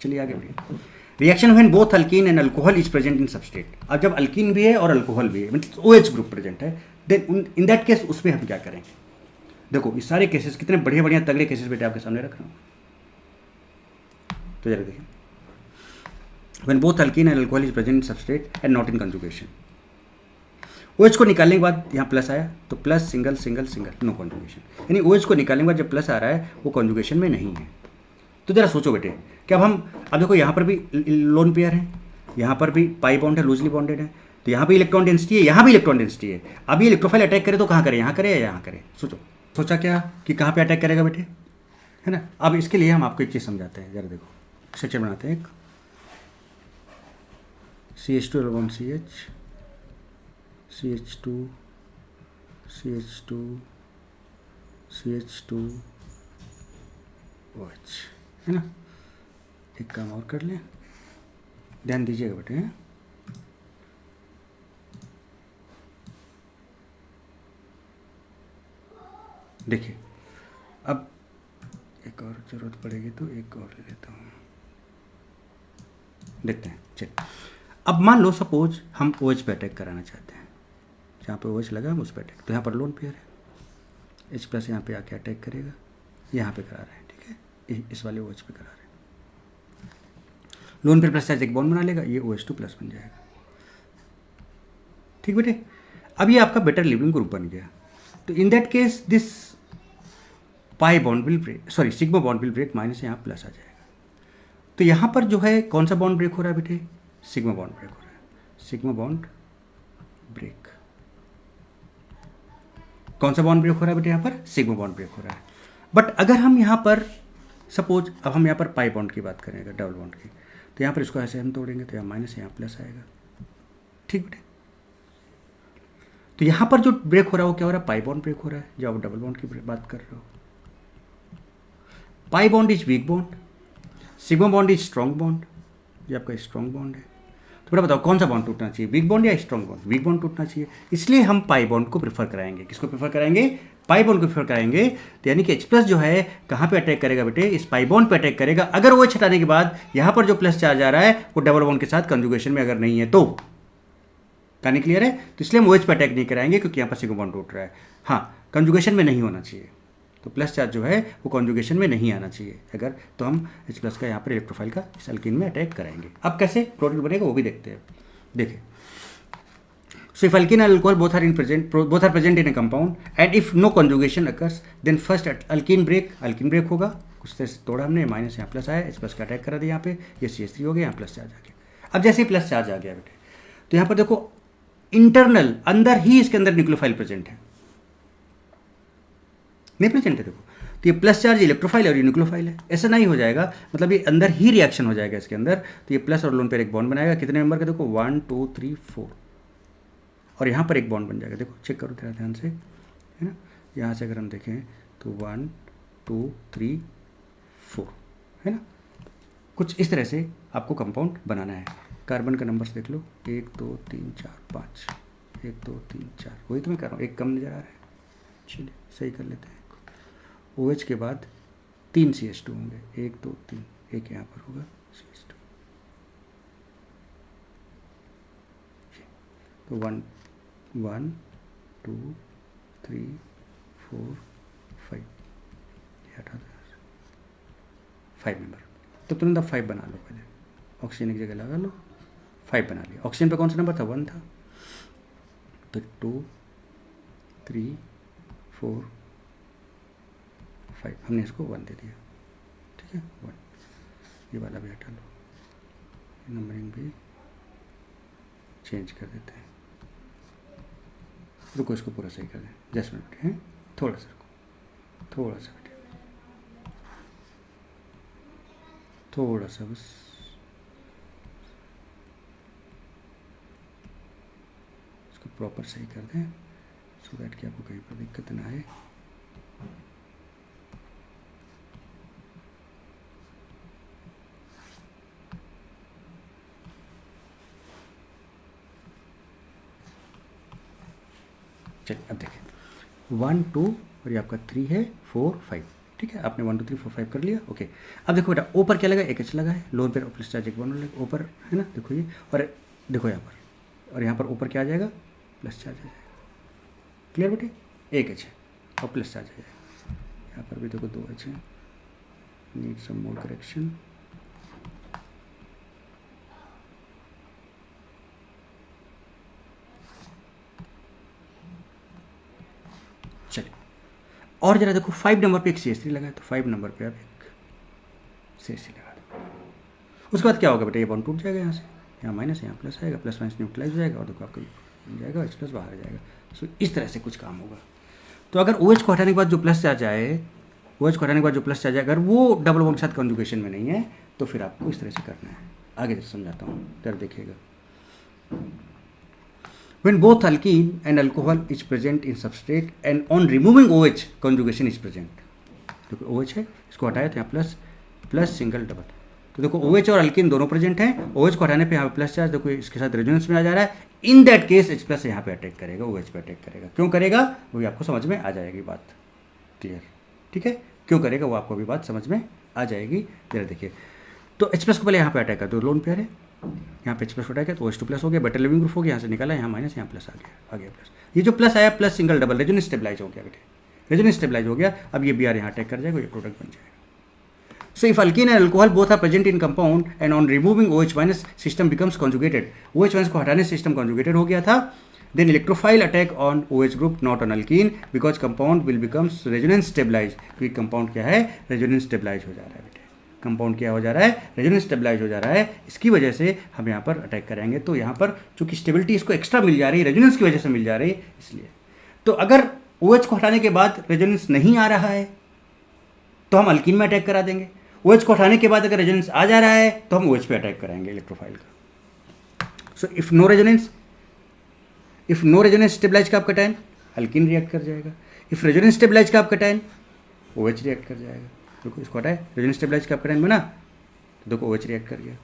चलिए आगे बढ़िए। Reaction when both alkene and alcohol is present in substrate. अब जब अल्कीन भी है और अल्कोहल भी है, मतलब OH ग्रुप प्रेजेंट है, देन इन दैट केस उसमें हम क्या करेंगे? देखो ये सारे केसेस कितने बढ़िया बढ़िया तगड़े केसेस बेटे आपके सामने रख रहा हूँ, तो जरा देखिए। When both alkene and alcohol is present in substrate and not in conjugation, OH को निकालने के बाद यहाँ प्लस आया तो plus single single single, no conjugation. यानी OH को निकालने के बाद जब प्लस आ रहा है वो कॉन्जुगेशन में नहीं है। तो जरा सोचो बेटे कि अब देखो यहाँ पर भी लोन पेयर है, यहाँ पर भी पाई बॉन्ड है, लूजली बॉन्डेड है, तो यहाँ भी इलेक्ट्रॉन डेंसिटी है, यहाँ भी इलेक्ट्रॉन डेंसिटी है। अब ये इलेक्ट्रोफाइल अटैक करे तो कहाँ करे? यहाँ करे या यहाँ करे? सोचा क्या कि कहाँ पे अटैक करेगा बेटे, है ना? अब इसके लिए हम आपको एक चीज़ समझाते हैं, जरा देखो स्ट्रक्चर बनाते हैं। एक CH2 CH CH2 CH2 CH2 OH, है ना? एक काम और कर लें, ध्यान दीजिएगा बेटे। देखिए अब एक और ज़रूरत पड़ेगी तो एक और ले लेता हूँ, देखते हैं। चलिए अब मान लो सपोज हम OH पे अटैक कराना चाहते हैं, जहाँ पे OH लगा हम उस पर अटैक, तो यहाँ पर लोन पेयर है, H प्लस यहाँ पे आके अटैक करेगा, यहाँ पे करा रहे हैं, ठीक है, इस वाले OH पे करा रहे हैं। लोन पेयर प्लस चार्ज एक बॉन्ड बना लेगा, ये OH2 प्लस बन जाएगा, ठीक बेटे। अब ये आपका बेटर लिविंग ग्रुप बन गया। तो in that case this pi bond will break, sorry sigma bond will break, minus यहाँ प्लस आ जाएगा। तो यहाँ पर जो है कौन सा बॉन्ड ब्रेक हो रहा है बेटे? सिग्मा बॉन्ड ब्रेक हो रहा है, सिग्मा बॉन्ड ब्रेक। कौन सा बॉन्ड ब्रेक हो रहा है बेटे? यहाँ पर सिग्मा बॉन्ड ब्रेक हो रहा है। बट अगर हम यहाँ पर सपोज अब हम यहाँ पर पाई बॉन्ड की बात करेंगे, डबल बॉन्ड की, तो यहाँ पर इसको ऐसे हम तोड़ेंगे तो यहाँ माइनस यहाँ प्लस आएगा, ठीक बेटे। तो यहाँ पर जो ब्रेक हो रहा है वो क्या हो रहा है? पाई बॉन्ड ब्रेक हो रहा है, जब आप डबल बॉन्ड की बात कर रहे हो। Pi bond is weak bond, sigma bond is strong bond, ये आपका स्ट्रॉन्ग बॉन्ड है। तो बेटा बताओ कौन सा बॉन्ड टूटना चाहिए, वीक बॉन्ड या स्ट्रॉन्ग बॉन्ड? वीक बॉन्ड टूटना चाहिए, इसलिए हम पाई बॉन्ड को प्रेफर कराएंगे। किसको प्रेफर कराएंगे? पाई बॉन्ड को प्रेफर कराएंगे। तो यानी कि H प्लस जो है कहाँ पे अटैक करेगा बेटे? इस पाई बॉन्ड पे अटैक करेगा। अगर वो हटाने के बाद यहाँ पर जो प्लस चार्ज आ रहा है वो डबल बॉन्ड के साथ कंजुगेशन में अगर नहीं है तो, कहानी क्लियर है? तो इसलिए हम OH पे अटैक नहीं कराएंगे क्योंकि यहाँ पर सिग्मा बॉन्ड टूट रहा है। हाँ, कंजुगेशन में नहीं होना चाहिए, तो प्लस चार्ज जो है वो कॉन्जुगेशन में नहीं आना चाहिए अगर, तो हम H प्लस का यहाँ पर इलेक्ट्रोफाइल का इस अल्कीन में अटैक कराएंगे। अब कैसे प्रोडक्ट बनेगा वो भी देखते हैं। देखिए, so if alkene and alcohol both are present in a compound and if no conjugation occurs then first alkene break होगा, कुछ तरह से तोड़ा हमने, माइनस यहाँ प्लस आया, H प्लस का अटैक करा दिया, यहाँ पे ये CH3 हो गया, यहाँ प्लस चार्ज आ गया। अब जैसे ही प्लस चार्ज आ गया बेटे तो यहाँ पर देखो इंटरनल अंदर ही इसके अंदर न्यूक्लियोफाइल प्रेजेंट है, नहीं प्रेजेंट है? देखो तो ये प्लस चार्ज इलेक्ट्रोफाइल और ये न्यूक्लियोफाइल है, ऐसा नहीं हो जाएगा, मतलब ये अंदर ही रिएक्शन हो जाएगा इसके अंदर। तो ये प्लस और लोन पेयर एक बॉन्ड बनाएगा, कितने नंबर का? देखो 1 2 3 4, और यहाँ पर एक बॉन्ड बन जाएगा। देखो चेक करो तेरा ध्यान से, है ना? यहाँ से अगर हम देखें तो 1 2 3 4, है ना? कुछ इस तरह से आपको कंपाउंड बनाना है। कार्बन का नंबर्स देख लो, 1 2 3 4 5, 1 2 3 4, वही तो मैं कर रहा हूँ, एक कम नज़र आ रहा है। चलिए सही कर लेते हैं। OH के बाद 3 CH2 होंगे, 1 2 3, एक यहाँ पर होगा CH2, तो 1 1 2 3 4 5, ये हटा दो 5 नंबर, तो तुरंत आप 5 बना लो पहले, ऑक्सीजन एक जगह लगा लो, 5 बना लिया। ऑक्सीजन पे कौन सा नंबर था, 1 था, तो 2 3 4 5 हमने इसको 1 दे दिया, ठीक है 1। ये वाला भी हटा लो, नंबरिंग भी चेंज कर देते हैं। रुको इसको पूरा सही कर दें, जस्ट मिनट है, थोड़ा सा रुको, थोड़ा सा बेटे, थोड़ा सा बस, इसको प्रॉपर सही कर दें सो दैट कि आपको कहीं पर दिक्कत ना आए। चलिए अब देखें 1 2 और ये आपका 3 है 4 5, ठीक है, आपने 1 2 3 4 5 कर लिया, ओके। अब देखो बेटा ऊपर क्या लगा, एक एच लगा है, लोअर पर प्लस चार्ज एक बॉन्ड लगा ऊपर है ना, देखो ये, और देखो यहाँ पर, और यहाँ पर ऊपर क्या आ जाएगा, प्लस चार्ज आ जाएगा। क्लियर बेटे, एक एच है और प्लस चार्ज आ जाएगा। यहाँ पर भी देखो 2 एच है, नीड सम मोर करेक्शन। चलिए और जरा देखो 5 नंबर पे एक CH3 लगा है, तो 5 नंबर पे आप एक CH3 लगा दो। उसके बाद क्या होगा बेटा, ये बॉन्ड टूट जाएगा, यहाँ से यहाँ माइनस, यहाँ प्लस आएगा, प्लस माइनस न्यूट्रलाइज हो जाएगा, और देखो आपका बन जाएगा H प्लस बाहर आ जाएगा। सो इस तरह से कुछ काम होगा। तो अगर OH को हटाने के बाद जो प्लस चार्ज आए, OH को हटाने के बाद जो प्लस चार्ज आए, अगर वो डबल बॉन्ड के साथ कॉन्जुगेशन में नहीं है तो फिर आपको इस तरह से करना है। आगे समझाता हूँ, डर देखिएगा। When both alkene and alcohol is present in substrate and on removing OH conjugation is present, देखो OH है, इसको हटाया तो यहाँ प्लस प्लस सिंगल डबल, तो देखो OH और अल्कीन दोनों प्रेजेंट हैं, OH को हटाने पे यहाँ पे प्लस चार्ज देखो इसके साथ रेजोनेंस में आ जा रहा है। इन दैट केस H प्लस यहाँ पे अटैक करेगा, OH पे अटैक करेगा। क्यों करेगा वो भी आपको समझ में आ जाएगी बात, क्लियर, ठीक है, क्यों करेगा वो आपको भी बात समझ में आ जाएगी। जरा देखिए, तो H प्लस को पहले यहाँ पे अटैक कर दो, लोन पेयर है, यहाँ पे H प्लस अटैक है तो OH2 प्लस हो गया, बेटर लिविंग ग्रुप हो गया, यहाँ से निकाला, यहाँ माइनस, यहाँ प्लस आ गया प्लस। ये जो प्लस आया plus single double resonance stabilize हो गया बेटे, रेजोनेंस स्टेबलाइज हो गया। अब ये Br यहाँ अटैक कर जाएगा, ये प्रोडक्ट बन जाएगा। So if alkene and alcohol both are present in compound and on removing OH minus system becomes conjugated, OH minus को हटाने से system conjugated हो गया था, then electrophile attack on OH group not on alkene because compound will becomes resonance stabilized, क्योंकि compound क्या है, resonance stabilized हो जा रहा है बेटे, compound क्या हो जा रहा है, resonance stabilized हो जा रहा है, इसकी वजह से हम यहाँ पर अटैक करेंगे। तो यहाँ पर चूंकि स्टेबिलिटी इसको एक्स्ट्रा मिल जा रही है, रेजोनेंस की वजह से मिल जा रही है, इसलिए। तो अगर OH को हटाने के बाद रेजोनेंस नहीं आ रहा है तो हम अल्कीन में अटैक करा देंगे, OH को हटाने के बाद अगर रेजोनेंस आ जा रहा है तो हम OH पे अटैक कराएंगे इलेक्ट्रोफाइल का। So if no resonance stabilize का आपका टाइम अल्कीन रिएक्ट कर जाएगा, इफ रेजोनेंस स्टेबलाइज का आपका टाइम OH रिएक्ट कर जाएगा। देखो इसको हटाए, रेजोनेंस स्टेबलाइज का आपका टाइम बना तो देखो OH रिएक्ट कर गया।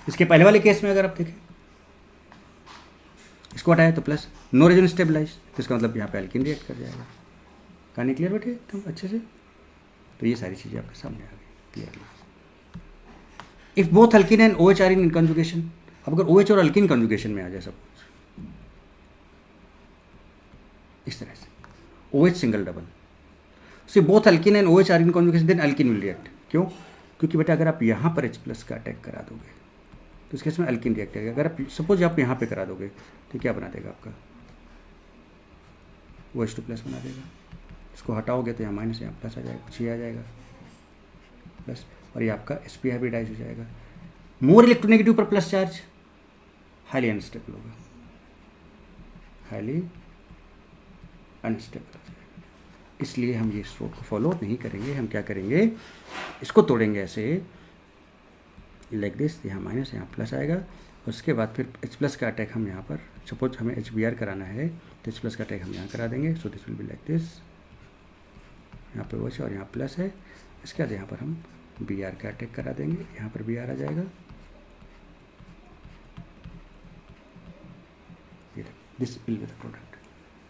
इसके पहले वाले केस में अगर आप देखें, इसको हटाए तो प्लस नो रेजोनेंस स्टेबलाइज, तो इसका मतलब यहाँ पे अल्कीन रिएक्ट कर जाएगा। कहानी क्लियर बैठे एकदम अच्छे से। तो ये सारी चीज़ें आपके सामने आ गई clearly. If both alkene and OH are in conjugation, अब अगर OH और अल्कीन कंजुगेशन में आ जाए सब कुछ इस तरह से, OH single double, so both alkene and OH are in conjugation then alkene will react. क्यों? क्योंकि बेटा अगर आप यहाँ पर H प्लस का अटैक करा दोगे तो इस केस में अल्कीन रिएक्ट करेगा। अगर आप सपोज आप यहाँ पे करा दोगे तो क्या बना देगा आपका, OH2 प्लस बना देगा। इसको हटाओगे तो यहाँ माइनस, यहाँ प्लस आ जाएगा, कुछ ये आ जाएगा प्लस, और ये आपका sp हाइब्रिडाइज हो जाएगा। मोर इलेक्ट्रोनेगेटिव पर प्लस चार्ज हाईली अनस्टेबल होगा, हाईली अनस्टेबल हो जाएगा। इसलिए हम ये स्ट्रोक को फॉलो नहीं करेंगे। हम क्या करेंगे, इसको तोड़ेंगे ऐसे लाइक दिस, यहाँ माइनस यहाँ प्लस आएगा। उसके बाद फिर H प्लस का अटैक हम यहाँ पर, सपोज हमें HBr कराना है तो H प्लस का अटैक हम यहाँ करा देंगे। सो this will be like this, यहाँ पे OH और यहाँ प्लस है। इसके बाद यहाँ पर हम Br का अटैक करा देंगे, यहाँ पर Br आ जाएगा, this will be the product.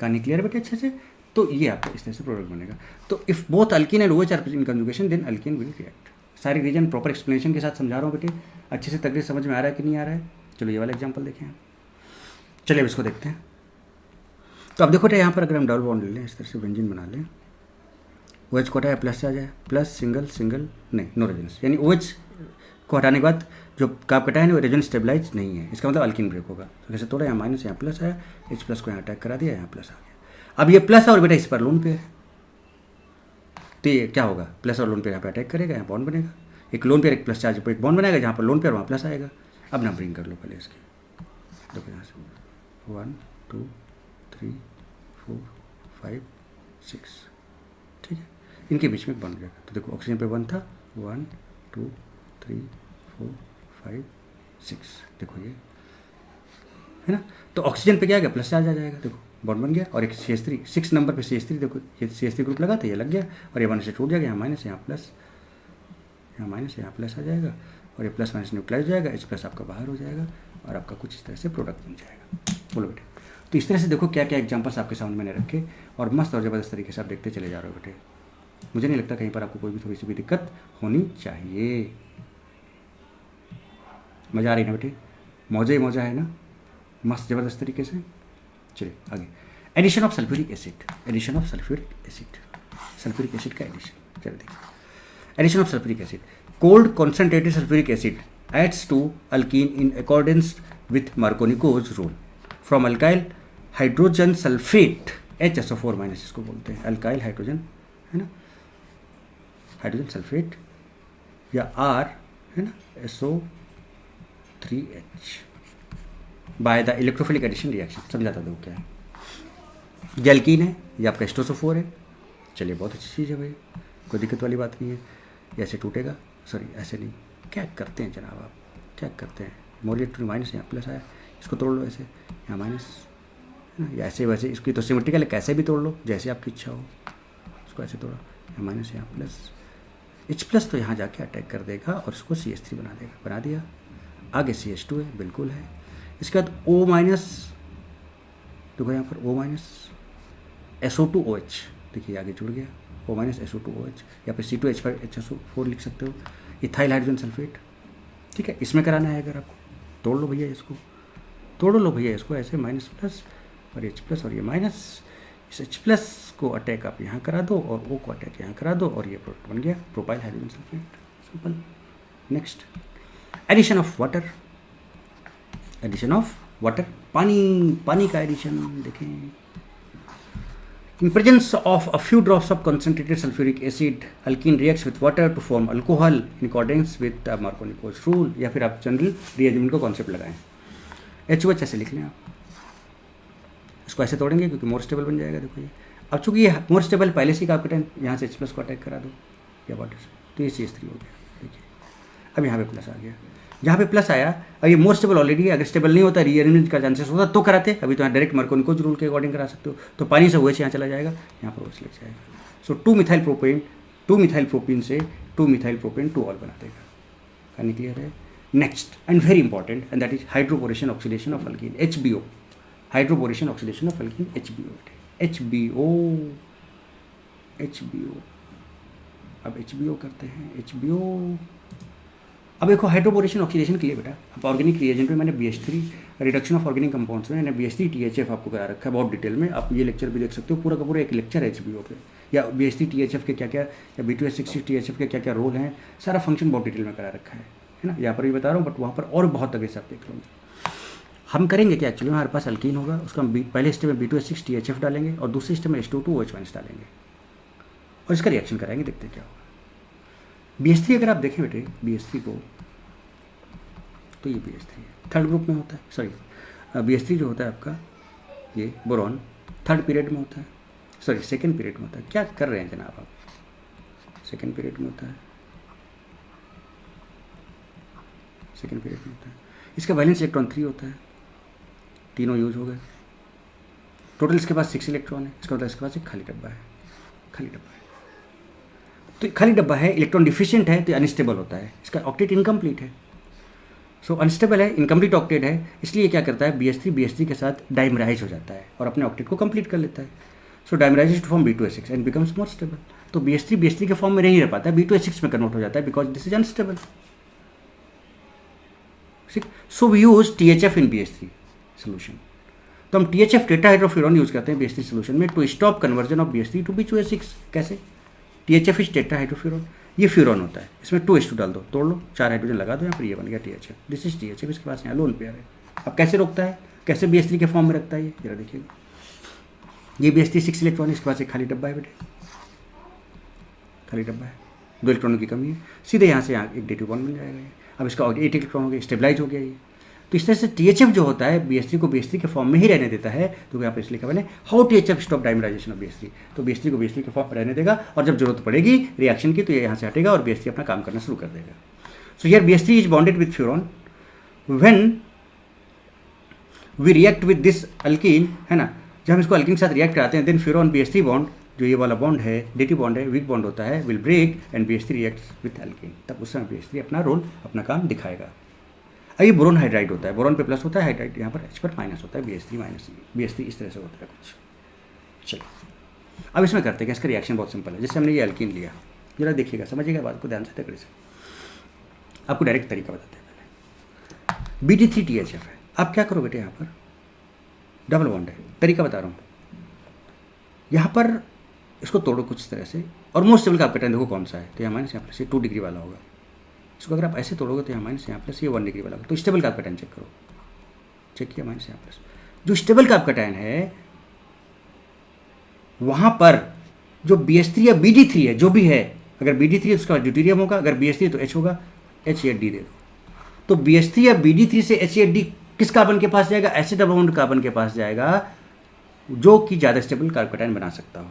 कहानी क्लियर बेटे अच्छे से। तो ये आपका इस तरह से प्रोडक्ट बनेगा। तो if both alkene and OH are in conjugation then alkene will react. सारी रीजन प्रॉपर एक्सप्लेनेशन के साथ समझा रहा हूँ बेटे, अच्छे से तकरीर समझ में आ रहा है कि नहीं आ रहा है। चलो ये वाला एग्जांपल देखें। चलिए अब इसको देखते हैं। तो अब देखो यहाँ पर अगर हम डबल बॉन्ड ले लें, इस तरह से व्यंजन बना लें, OH को हटाया प्लस आ जाए, प्लस सिंगल सिंगल नहीं, नो रेजोनेंस, यानी OH को हटाने के बाद जो कार्ब कटायन है वो रेजोनेंस स्टेबलाइज नहीं है, इसका मतलब अल्कीन ब्रेक होगा। तो कैसे तोड़ा, यहाँ माइनस यहाँ प्लस आया, H प्लस को यहाँ अटैक करा दिया, यहाँ प्लस आ गया। अब ये प्लस और बेटा इस पर लोन पे है, तो ये क्या होगा, प्लस और लोन पेयर यहाँ पे अटैक करेगा, यहाँ बॉन्ड बनेगा, एक लोन पेयर एक प्लस चार्ज पर एक बॉन्ड बनाएगा, जहाँ पर लोन पेयर वहाँ प्लस आएगा। अब नंबरिंग कर लो पहले इसकी, देखो यहाँ से 1 2 3 4 5 6, ठीक है, इनके बीच में एक बॉन्ड जाएगा। तो देखो ऑक्सीजन पे 1 था, 1 2 3 4 5 6, देखो ये है ना। तो ऑक्सीजन पे क्या आ गया, प्लस चार्ज आ जाएगा, देखो बॉन्ड बन गया। और एक CH3 6 नंबर पे CH3, देखो ये CH3 ग्रुप लगा था, ये लग गया, और ये 1 से छूट जाएगा, यहाँ माइनस यहाँ प्लस, यहाँ माइनस यहाँ प्लस आ जाएगा, और ये प्लस माइनस न्यूट्रलाइज हो जाएगा, H प्लस आपका बाहर हो जाएगा, और आपका कुछ इस तरह से प्रोडक्ट बन जाएगा। बोलो बेटे, तो इस तरह से देखो क्या क्या एग्जाम्पल्स आपके सामने मैंने रखे, और मस्त और ज़बरदस्त तरीके से आप देखते चले जा रहे हो बेटे। मुझे नहीं लगता कहीं पर आपको कोई भी थोड़ी सी भी दिक्कत होनी चाहिए। मज़ा आ रही ना बेटे, मौजा ही मौजा है ना, मस्त ज़बरदस्त तरीके से। चलिए आगे, addition of sulphuric acid, addition of sulphuric acid, sulphuric acid का एडिशन। चलिए देखिए, addition of sulphuric acid, cold concentrated sulphuric acid adds to alkene in accordance with Markovnikov's rule from alkyl hydrogen sulphate HSO4 minus, इसको बोलते हैं अल्काइल हाइड्रोजन, है ना, हाइड्रोजन सल्फेट, या R है ना SO3H by the electrophilic addition reaction. समझाता दो क्या है, ये अल्कीन है, ये आपका H2SO4 है। चलिए बहुत अच्छी चीज़ है भाई, कोई दिक्कत वाली बात नहीं है। ये ऐसे टूटेगा, सॉरी ऐसे नहीं, क्या करते हैं जनाब आप, क्या करते हैं, मोलिएट माइनस यहाँ प्लस आया, इसको तोड़ लो ऐसे, यहाँ माइनस है ना, या ऐसे वैसे, इसकी तो सिमेट्रिकल है, कैसे भी तोड़ लो जैसे आपकी इच्छा हो, इसको ऐसे तोड़ा, यहाँ माइनस यहाँ प्लस, H प्लस तो यहाँ जाके अटैक कर देगा और इसको CH3 बना देगा, बना दिया। आगे CH2 है, बिल्कुल है। इसके बाद O माइनस, देखो यहाँ पर O माइनस SO2OH, देखिए आगे जुड़ गया, O माइनस SO2OH, या फिर C2H5HSO4 लिख सकते हो, इथाइल हाइड्रोजन सल्फेट, ठीक है। इसमें कराना है अगर आपको, तोड़ लो भैया इसको, तोड़ लो भैया इसको ऐसे, माइनस प्लस और H प्लस, और ये माइनस, इस H प्लस को अटैक आप यहाँ करा दो और O को अटैक यहाँ करा दो, और ये प्रोडक्ट बन गया propyl hydrogen sulphate, simple. Next, addition of water, addition of water, पानी, पानी का एडिशन देखें। In presence of a few drops of concentrated sulfuric acid, alkene reacts with water to form alcohol in accordance with the Markovnikov rule, या फिर आप जनरल रीअरेंजमेंट का कॉन्सेप्ट लगाएं। HOH ऐसे लिख लें आप, इसको ऐसे तोड़ेंगे क्योंकि मोर स्टेबल बन जाएगा। देखो ये, अब चूंकि ये मोर स्टेबल पहले से ही आपके टाइम, यहाँ से H प्लस को अटैक करा दो या वाटर से, तो ये CH3 हो गया। देखिए अब यहाँ पे प्लस आ गया, जहाँ पे प्लस आया, अब ये मोर स्टेबल ऑलरेडी है, अगर स्टेबल नहीं होता रीअरेंजमेंट का चांसेस होता तो कराते, अभी तो यहाँ डायरेक्ट मार्कोनिकोव रूल के अकॉर्डिंग करा सकते हो। तो पानी से OH यहाँ चला जाएगा, यहाँ पर OH लग जाएगा। सो 2 मिथाइल प्रोपेन से 2 मिथाइल प्रोपेन 2 ऑल बना देगा। कहानी क्लियर है। Next and very important, and that is hydroboration oxidation of alkene, HBO, hydroboration oxidation of alkene, HBO। अब HBO करते हैं, HBO। अब देखो हाइड्रोपोरेशन ऑक्सीडेशन के लिए बेटा, अब ऑर्गेनिक रिएजेंट में मैंने BH3 reduction of organic compounds में मैंने BH3 THF आपको करा रखा है बहुत डिटेल में। आप ये लेक्चर भी देख सकते हो, पूरा का पूरा एक लेक्चर है HBO पे, या BH3 THF के क्या क्या, या B2H6 THF के क्या क्या रोल हैं, सारा फंक्शन बहुत डिटेल में करा रखा है ना। यहाँ पर भी बता रहा हूँ, बट वहाँ पर और बहुत आगे से आप देख लो। हम करेंगे क्या, एक्चुअली हमारे पास अल्कीन होगा, उसका पहले स्टेप में B2H6 THF डालेंगे और दूसरे स्टेप में H2O2OH माइनस डालेंगे और इसका रिएक्शन कराएंगे, देखते क्या होगा। BH3 अगर आप देखें बेटे, BH3 को, तो ये BH3 है, थर्ड ग्रुप में होता है, सॉरी BH3 जो होता है आपका, ये बोरॉन थर्ड पीरियड में होता है, सॉरी सेकेंड पीरियड में होता है। क्या कर रहे हैं जनाब आप, सेकेंड पीरियड में होता है, सेकेंड पीरियड में होता है। इसका वैलेंस इलेक्ट्रॉन 3 होता है, तीनों यूज हो गए, टोटल इसके पास 6 इलेक्ट्रॉन है, इसका मतलब इसके पास एक खाली डब्बा है, खाली डब्बा है। तो खाली डब्बा है, इलेक्ट्रॉन डिफिशिएंट है तो अनस्टेबल होता है, इसका ऑक्टेट इनकम्प्लीट है। सो अनस्टेबल है, इनकम्प्लीट ऑक्टेट है, इसलिए क्या करता है BH3 के साथ डाइमराइज हो जाता है और अपने ऑक्टेट को कंप्लीट कर लेता है। So dimerise to form B2H6 and becomes more stable. तो BH3 के फॉर्म में नहीं रह पाता, B2H6 में कन्वर्ट हो जाता है because this is unstable. So we use THF in BH3 solution. तो हम THF टेट्राहाइड्रोफ्यूरॉन यूज करते हैं BH3 सोल्यूशन में to stop conversion of BH3 to B2H6। कैसे, THF इज टेट्राहाइड्रोफ्यूरॉन, ये फ्यूरॉन होता है, इसमें 2H2 डाल दो, तोड़ लो, 4 हाइड्रोजन लगा दो, यहाँ पर ये बन गया THF। दिस इज THF, इसके पास यहाँ लोन पेयर है। अब कैसे रोकता है, कैसे BH3 के फॉर्म में रखता है ये जरा देखिएगा। ये BH3 6 इलेक्ट्रॉन, इसके पास एक खाली डब्बा है बेटे, खाली डब्बा है, 2 इलेक्ट्रॉनों की कमी है, सीधे यहाँ से यहाँ एक D2 बॉन्ड मिल जाएगा ये। अब इसका 8 इलेक्ट्रॉन हो गया, स्टेबलाइज हो गया ये। तो इस तरह से THF जो होता है BH3 को BH3 के फॉर्म में ही रहने देता है। तो यहाँ पर इसलिए क्या बने, how THF stop dimerisation of BH3। तो BH3 को BH3 के फॉर्म में रहने देगा, और जब जरूरत पड़ेगी रिएक्शन की तो ये यहाँ से हटेगा और BH3 अपना काम करना शुरू कर देगा। So here BH3 is bonded with furan, when we react with this alkene, है ना, जब हम इसको अल्कीन के साथ रिएक्ट कराते हैं, देन फ्यूरॉन BH3 बॉन्ड, जो ये वाला बॉन्ड है DT बॉन्ड है, वीक बॉन्ड होता है, will break and BH3 reacts with alkene. तब उस समय BH3 अपना रोल, अपना काम दिखाएगा। अब ये बोरोन हाइड्राइड होता है, बोरोन पे प्लस होता है, हाइड्राइड यहाँ पर H पर माइनस होता है, BH3 माइनस, BH3 इस तरह से होता है कुछ। चलो अब इसमें करते हैं, इसका रिएक्शन बहुत सिंपल है। जैसे हमने ये अल्कीन लिया, जरा देखिएगा, समझिएगा बात को ध्यान से, तकड़े से। आपको डायरेक्ट तरीका बताते हैं पहले। BD3 THF है, आप क्या करो बेटे, यहाँ पर डबल बॉन्ड है, तरीका बता रहा हूँ। यहाँ पर इसको तोड़ो कुछ इस तरह से, और मोस्ट स्टेबल का आप पैटर्न देखो कौन सा है, तो यहाँ माइनस, यहाँ प्लस, ये 2 डिग्री वाला होगा। इसको अगर आप ऐसे तोड़ोगे तो यहाँ माइनस, यहाँ प्लस, ये 1 डिग्री वाला होगा। तो स्टेबल का पैटर्न चेक करो, चेक किया, माइनस यहाँ प्लस। जो स्टेबल का पैटर्न है वहाँ पर जो BH3 या BD3 है, जो भी है, अगर BD3 है तो उसका ड्यूटेरियम होगा, अगर BH3 है तो H होगा, H या D दे दो। तो BH3 या BD3 से H या D किस कार्बन के पास जाएगा, ऐसे डबल बॉन्ड कार्बन के पास जाएगा जो कि ज़्यादा स्टेबल कार्बोकैटायन बना सकता हो।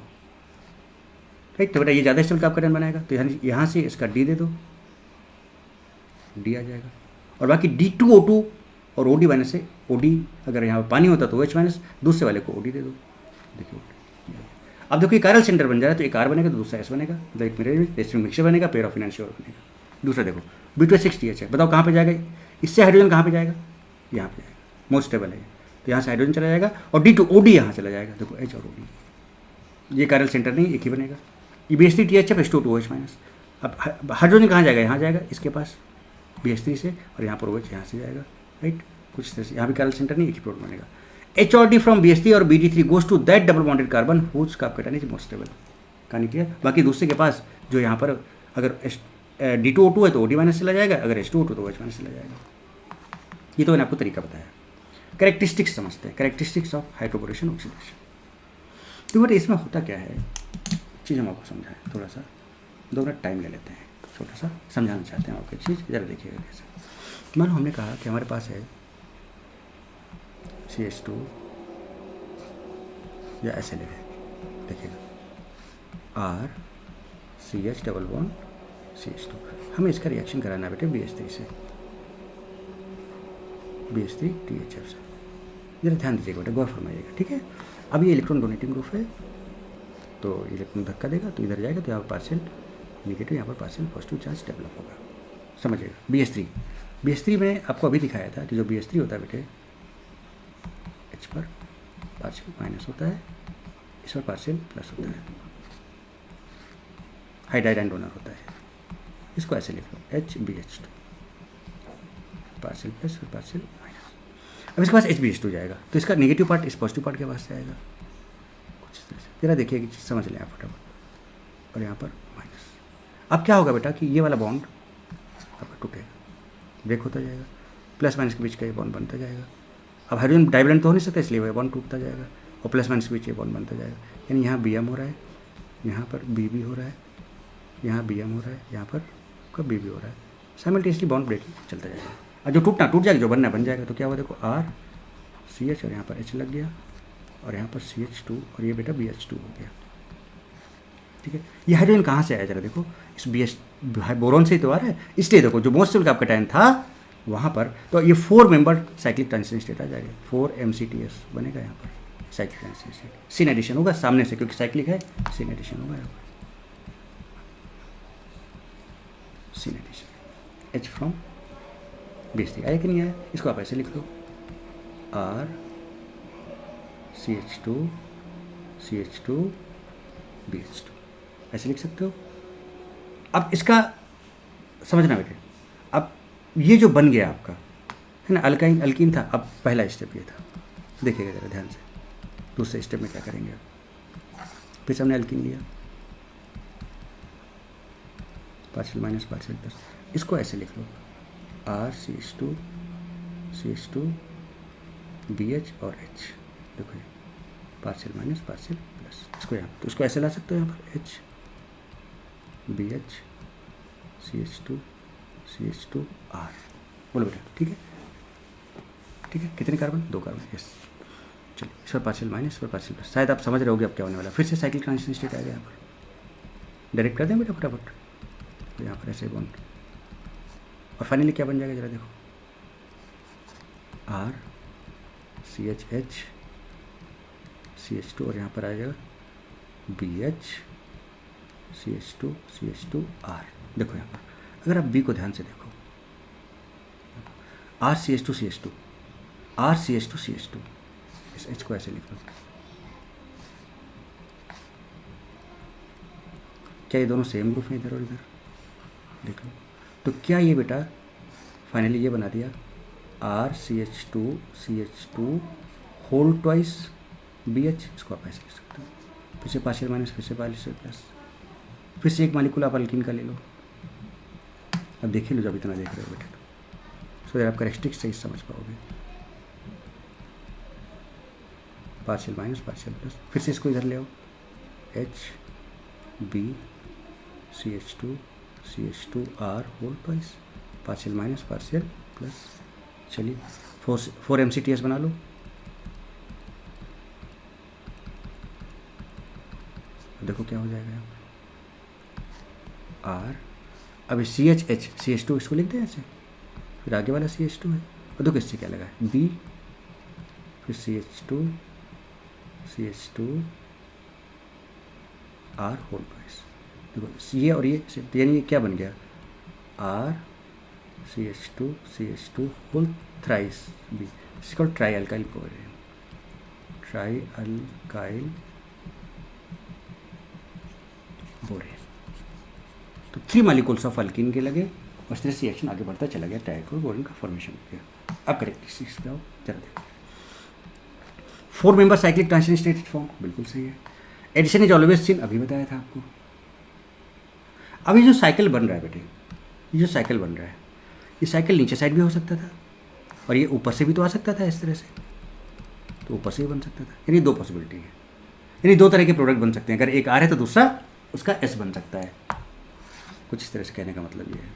राइट, तो बेटा ये ज़्यादा स्टेबल कार्बोकैटायन बनाएगा, तो यहाँ से इसका D दे दो, D आ जाएगा। और बाकी D2O2 और OD माइनस से OD, अगर यहाँ पर पानी होता तो OH माइनस, दूसरे वाले को OD दे दो। देखिए अब देखो ये कायरल सेंटर बन जा रहा है, तो एक R बनेगा तो दूसरा S बनेगा, तो एक मिक्सचर मिक्सचर बनेगा, पेयर ऑफ फिनेंशियर बनेगा। दूसरा देखो B2H6 TH है, बताओ कहाँ पे जाएगा, इससे हाइड्रोजन कहाँ पे जाएगा, यहाँ पे जाएगा, मोस्ट स्टेबल है, तो यहाँ से हाइड्रोजन चला जाएगा, और D2OD यहाँ चला जाएगा। देखो H और OD, ये कायरल सेंटर नहीं, एक ही बनेगा। ये BH3 TH है, H2OH माइनस। अब हाइड्रोजन कहाँ जाएगा, यहाँ जाएगा, इसके पास BH3 से, और यहाँ पर OH यहाँ से जाएगा। राइट, कुछ तरह से यहाँ भी कायरल सेंटर नहीं, एक ही प्रोटॉन बनेगा। H और D फ्रॉम BH3 और BD3 goes to that double bonded carbon whose carbocation is most stable. कहानी क्लियर। बाकी दूसरे के पास जो यहाँ पर अगर D2O2 है तो OD माइनस चला जाएगा, अगर H2O2 तो OH माइनस चला जाएगा। ये तो मैंने आपको तरीका बताया। कैरेक्टरिस्टिक्स समझते हैं, कैरेक्टरिस्टिक्स ऑफ हाइड्रोबोरेशन ऑक्सीडेशन। तो बट इसमें होता क्या है, चीज़ हम आपको समझाएं, थोड़ा सा 2 मिनट टाइम ले लेते हैं, छोटा सा समझाना चाहते हैं आपको चीज़, ज़रा देखिएगा कैसे। मानो हमने कहा कि हमारे पास है CH2 या ऐसे ले लें, देखिएगा R CH double bond CH2, हमें इसका रिएक्शन कराना है बेटे BH3 से, BH3 THF से। जरा ध्यान दीजिएगा बेटा, गौर फरमाइएगा, ठीक है। अब ये इलेक्ट्रॉन डोनेटिंग ग्रुप है, तो इलेक्ट्रॉन धक्का देगा तो इधर जाएगा, तो यहाँ पर पार्शियल निगेटिव, यहाँ पर पार्शियल पॉजिटिव चार्ज डेवलप होगा, समझिएगा। BH3 में आपको अभी दिखाया था कि जो BH3 होता है बेटे, H पर पार्शियल माइनस होता है, इस पर पार्शियल प्लस होता है, हाइड्राइड एंड डोनर होता है। इसको ऐसे लिख लो, HBH2 पार्शियल प्लस फिर पार्शियल माइनस। अब इसके पास HBH2 जाएगा, तो इसका नेगेटिव पार्ट इस पॉजिटिव पार्ट के पास जाएगा, कुछ इस तरह से। जरा देखिए कि समझ लें आप फटाफट। और यहाँ पर माइनस। अब क्या होगा बेटा कि ये वाला बॉन्ड आपका टूटेगा, ब्रेक होता जाएगा, प्लस माइनस के बीच का ये बॉन्ड बनता जाएगा। अब हाइड्रोजन डाइवेलेंट तो हो नहीं सकता, इसलिए वह बॉन्ड टूटता जाएगा, और प्लस माइनस के बीच ये बॉन्ड बनता जाएगा। यानी यहाँ BM हो रहा है, यहाँ पर BB हो रहा है, यहाँ BM हो रहा है, यहाँ पर आपका BB हो रहा है, साइमल्टेनियसली बॉन्ड ब्रेकिंग चलता जाएगा। और जो टूटना टूट जाएगा, जो बनना बन जाएगा। तो क्या हुआ देखो, R CH और यहाँ पर H लग गया, और यहाँ पर CH2 और ये बेटा BH2 हो गया, ठीक है। ये हाइड्रोजन कहाँ से आया जरा देखो, इस BH बोरोन से ही तो आ रहा है, इसलिए देखो जो मोस्ट स्टेबल कैटायन था वहाँ पर, तो ये 4 मेंबर साइक्लिक ट्रांजिशन स्टेट आ जाएगा, 4 MCTS बनेगा यहाँ पर, cyclic transition state. Syn addition होगा सामने से, क्योंकि साइक्लिक है, सिन एडिशन होगा यहाँ पर, सिन एडिशन H फ्रॉम BH3 आया कि नहीं आया। इसको आप ऐसे लिख लो, R CH2 BH2, ऐसे लिख सकते हो। अब इसका समझना बेटे, अब ये जो बन गया आपका है ना, अल्काइन अल्कीन था, अब पहला स्टेप ये था, देखिएगा जरा ध्यान से। दूसरे स्टेप में क्या करेंगे आप, फिर से हमने अल्कीन लिया, पार्शियल माइनस पार्शियल प्लस, इसको ऐसे लिख लो RCH2 CH2 BH और H। देखो ये पार्शियल माइनस पार्शियल प्लस, इसको यहाँ तो इसको ऐसे ला सकते हो यहाँ पर H BH CH2 CH2 R। बोलो बेटा ठीक है, ठीक है। कितने कार्बन? 2 carbon, yes. चलिए इस पर पार्शियल माइनस, इस पर पार्शियल प्लस। शायद आप समझ रहे होगे अब क्या होने वाला। फिर से साइक्लिक ट्रांजिशन स्टेट आ गया यहाँ पर। डायरेक्ट कर दें बेटा फटाफट, तो यहाँ पर ऐसे बॉन्ड और फाइनली क्या बन जाएगा जरा देखो, R CH CH2 और यहाँ पर आ जाएगा BH CH2 CH2 R। देखो यहाँ पर अगर आप B को ध्यान से देखो, R CH2 CH2 R CH2 CH2, इस H को ऐसे लिख लो। क्या ये दोनों सेम ग्रुप हैं इधर और इधर? देख लो। तो क्या ये बेटा फाइनली ये बना दिया R CH2 CH2 whole twice BH। इसको आप ऐसे लिख सकते हो, फिर से पार्शियल माइनस, फिर से पार्शियल प्लस, फिर से एक मालिक्यूल आप अल्कीन का ले लो। अब देख लो जब इतना देख रहे हो बेटा, सो आप करेक्टरिस्टिक्स सही समझ पाओगे। पार्शियल माइनस पार्शियल प्लस, फिर से इसको इधर ले आओ H B CH2 CH2 R whole twice, partial minus partial plus. चलिए 4 MCTS बना लो। देखो क्या हो जाएगा यहाँ R। अभी CHH CH2 इसको लिख दें ऐसे, फिर आगे वाला CH2 है और देखो इससे क्या लगा है B, फिर CH2 CH2 R whole twice. देखो ये और ये यानी ये क्या बन गया R CH2 CH2 whole thrice B। इसको tri alkyl borane, tri alkyl borane. तो 3 मालिक्यूल्स ऑफ अल्कीन के लगे और इस तरह से रिएक्शन आगे बढ़ता चला गया, ट्राइक्लोर बोरेन का फॉर्मेशन हो गया। अब करेक्टरिस्टिक्स पे आओ जरा देखो। 4 member cyclic transition state form, बिल्कुल सही है। एडिशन इज ऑलवेज सीन, अभी बताया था आपको। अभी जो साइकिल बन रहा है बेटे, ये जो साइकिल बन रहा है, ये साइकिल नीचे साइड भी हो सकता था और ये ऊपर से भी तो आ सकता था इस तरह से, तो ऊपर से भी बन सकता था। यानी 2 पॉसिबिलिटी है, यानी 2 तरह के प्रोडक्ट बन सकते हैं। अगर एक R है तो दूसरा उसका S बन सकता है। कुछ इस तरह से कहने का मतलब ये है।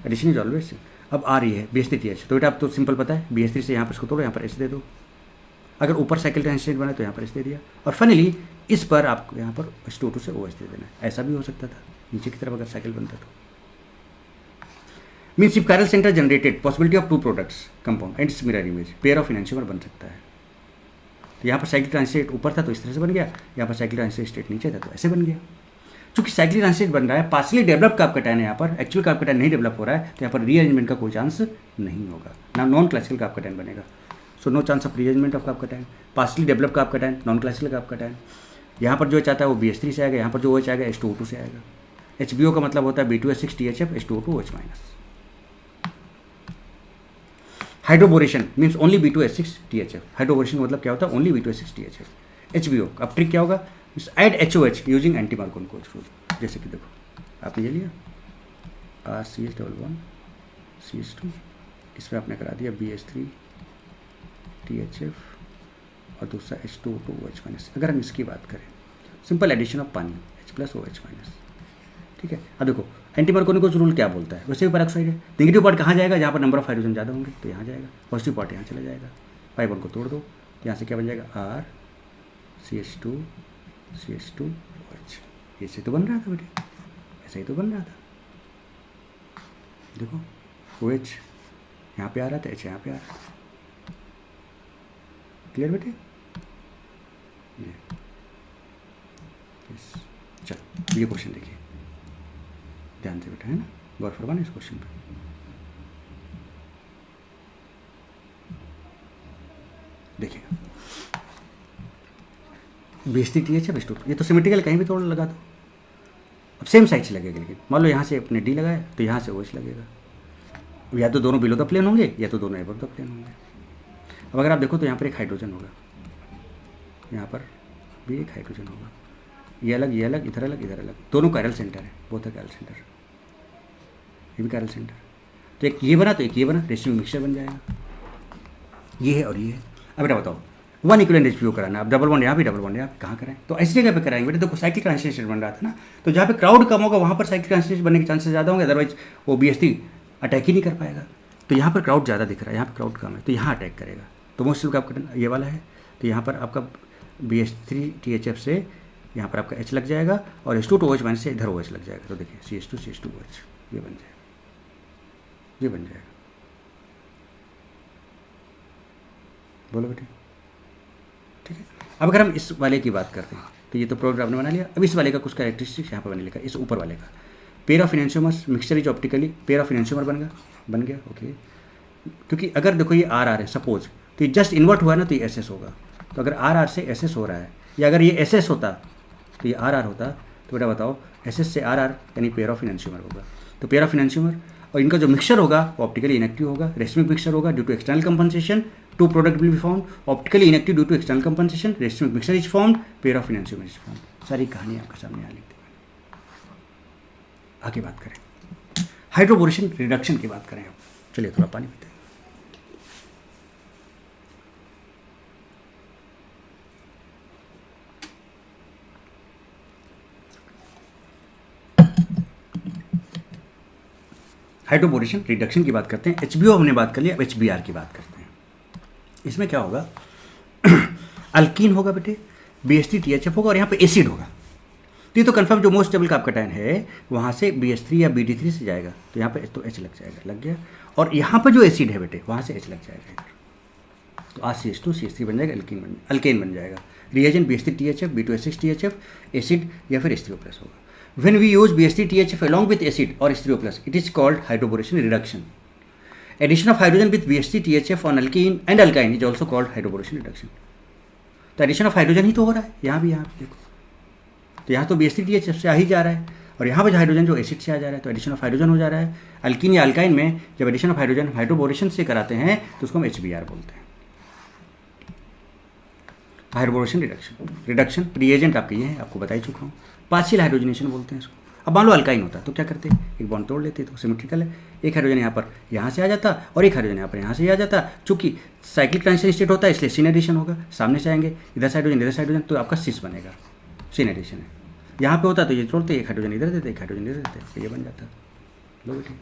Addition is always. अब आ रही है BH3TH, तो बेटा अब तो सिंपल पता है, BH3 से यहाँ पर इसको तोड़ो, यहाँ पर S दे दो। अगर ऊपर साइकिल ट्रांजिशन बना तो यहाँ पर S दे दिया, और फाइनली इस पर आपको यहाँ पर H2O2 से OH दे देना है। ऐसा भी हो सकता था नीचे की तरफ अगर साइकिल बनता तो। Means if chiral centre generated possibility of 2 products compound and mirror image pair of enantiomer बन सकता है। तो यहाँ पर साइक्लिक ट्रांजिशन स्टेट ऊपर था तो इस तरह से बन गया, यहाँ पर साइक्लिक ट्रांजिशन स्टेट नीचे था तो ऐसे बन गया। चूंकि साइक्लिक ट्रांजिशन बन रहा है, पार्शली डेवलप कार्बोकैटायन है, यहाँ पर एक्चुअल कार्बोकैटायन नहीं डेवलप हो रहा है, तो यहाँ पर रीअरेंजमेंट का कोई चांस नहीं होगा ना, नॉन क्लासिकल कार्बोकैटायन बनेगा। So no chance of rearrangement of carbocation. Partially develop carbocation, non classical carbocation. यहाँ पर जो चाहता है वो BH3 से आएगा, यहाँ पर जो OH आएगा H2O2 से आएगा। HBO का मतलब होता है B2S6 THF H2O2 OH minus. Hydroboration means only B2S6 THF। Hydroboration का मतलब क्या होता है? Only B2S6 THF। HBO अब ट्रिक क्या होगा? Add HOH using anti Markovnikov rule. जैसे कि देखो आपने ये लिया RCH11 CH2, इसमें आपने करा दिया BH3 THF और दूसरा H2O2 OH माइनस। अगर हम इसकी बात करें, सिंपल एडिशन ऑफ पानी H प्लस OH माइनस, ठीक है। अब देखो एंटी मार्कोनी रूल क्या बोलता है? वैसे भी पेरोक्साइड है, नेगेटिव पार्ट कहाँ जाएगा? जहाँ पर नंबर ऑफ हाइड्रोजन ज़्यादा होंगे तो यहाँ जाएगा, पॉजिटिव पार्ट यहाँ चला जाएगा। पाई बॉन्ड को तोड़ दो, यहाँ से क्या बन जाएगा RCH2 CH2 OH। ऐसे तो बन रहा था बेटे, ऐसा ही तो बन रहा था। देखो OH यहाँ पे आ रहा था, H यहाँ पे आ रहा था। क्लियर बेटे? ये चलो ये क्वेश्चन देखिए ध्यान से बेटा, है ना, गौर फरमाना इस क्वेश्चन पे। देखिएगा BH3 THF H2O2, ये तो सिमेट्रिकल कहीं भी तोड़ लगा दो, अब सेम साइड से लगेगा। लेकिन मान लो यहाँ से अपने D लगाया तो यहाँ से OH लगेगा। अब या तो दोनों बिलो द प्लेन होंगे या तो दोनों एबव द प्लेन होंगे। अब अगर आप देखो तो यहाँ पर एक हाइड्रोजन होगा, यहाँ पर भी एक हाइड्रोजन होगा, ये अलग, ये अलग, इधर अलग, इधर अलग, दोनों कायरल सेंटर है, बोथ है कायरल सेंटर, ये भी कायरल सेंटर। तो एक ये बना तो एक ये बना, रेसिड्यू मिक्सचर बन जाएगा। ये है और ये है। अब बेटा बताओ, वन इक्विवेलेंट रेशियो कराना, अब डबल बॉन्ड यहाँ भी, डबल बॉन्ड यहाँ पे कहाँ कराएं? तो ऐसी जगह पे कराएंगे बेटा। देखो साइक्लिक ट्रांसलेशन बन रहा था ना, तो जहाँ पे क्राउड कम होगा वहाँ पर साइक्लिक ट्रांसलेशन बनने के चांसेस ज़्यादा होंगे, अदरवाइज वो BH3 अटैक ही नहीं कर पाएगा। तो यहाँ पर क्राउड ज़्यादा दिख रहा है, यहाँ पर क्राउड कम है, तो यहाँ अटैक करेगा। तो मोस्ट का आपका ये वाला है, तो यहाँ पर आपका BH3 THF से यहाँ पर आपका H लग जाएगा और H2OH माइनस से इधर OH लग जाएगा। तो देखिए CH2 CH2OH ये बन जाएगा, ये बन जाएगा। बोलो बेटे, ठीक है। अब अगर हम इस वाले की बात करते हैं तो ये तो प्रोडक्ट आपने बना लिया। अब इस वाले का कुछ कैरेक्टरिस्टिक्स यहाँ पर बने लिखा, इस ऊपर वाले का pair of enantiomers mixture is optically, pair of enantiomer बन गया ओके। क्योंकि अगर देखो ये RR है सपोज, तो ये जस्ट इन्वर्ट हुआ ना तो ये SS होगा। तो अगर RR से SS हो रहा है, या अगर ये SS होता तो ये RR होता, तो बेटा बताओ SS से RR यानी पेयर ऑफ इनहेंसियोमर होगा। तो पेयर ऑफ इनहेंसियोमर और इनका जो मिक्सचर होगा वो ऑप्टिकली इनएक्टिव होगा, रेसिमिक मिक्सचर होगा due to external compensation, two product will be found, optically inactive due to external compensation, racemic mixture is found, pair of enantiomer is found. सारी कहानी आपके सामने यहाँ लिख दी। आगे बात करें हाइड्रोबोरेशन रिडक्शन की बात करें। अब चलिए थोड़ा पानी पीते हैं। हाइड्रोबोरेशन रिडक्शन की बात करते हैं। HBO हमने बात कर लिया, अब HBr की बात करते हैं। इसमें क्या होगा, अल्कीन होगा बेटे, BH3 THF होगा और यहाँ पे एसिड होगा। तो ये तो कंफर्म जो मोस्ट स्टेबल का आपका टाइन है वहाँ से BH3 या BD3 से जाएगा, तो यहाँ पे तो H लग जाएगा, लग गया। और यहाँ पर जो एसिड है बेटे वहाँ से H लग जाएगा इधर, तो RCH2 CH3 बन जाएगा, अल्केन बन जाएगा। Reagent BH3 THF, B2H6 THF, acid या फिर H3O+ होगा। When we use BH3 THF along with acid or H3O+, it is called hydroboration reduction. Addition of hydrogen with BH3 THF on alkene and alkyne is also called hydroboration reduction. तो एडिशन ऑफ हाइड्रोजन ही तो हो रहा है यहाँ भी, यहाँ देखो तो यहाँ तो BH3 THF से आ ही जा रहा है, और यहाँ पर हाइड्रोजन जो एसिड से आ जा रहा है, तो एडिशन ऑफ हाइड्रोजन हो जा रहा है। अल्कीन या अल्काइन में जब एडिशन ऑफ हाइड्रोजन हाइड्रोबोरेशन से कराते हैं तो उसको हम HBr बोलते हैं, हाइड्रोबोरेशन रिडक्शन। रिएजेंट आपके ये है, आपको बता ही चुका हूँ। पार्शियल हाइड्रोजनेशन बोलते हैं इसको। अब मान लो अल्काइन होता तो क्या करते, एक बॉन्ड तोड़ लेते, तो सिमेट्रिकल है, एक हाइड्रोजन यहाँ से आ जाता और एक हाइड्रोजन यहाँ से आ जाता। चूंकि साइक्लिक ट्रांजिशन स्टेट होता है इसलिए सिन एडिशन होगा, सामने से आएंगे, इधर से हाइड्रोजन, तो आपका सिस बनेगा, सिन एडिशन है। यहाँ पे होता तो ये तोड़ते, एक हाइड्रोजन इधर देते, एक हाइड्रोजन इधर देते, तो ये बन जाता। लो बेटे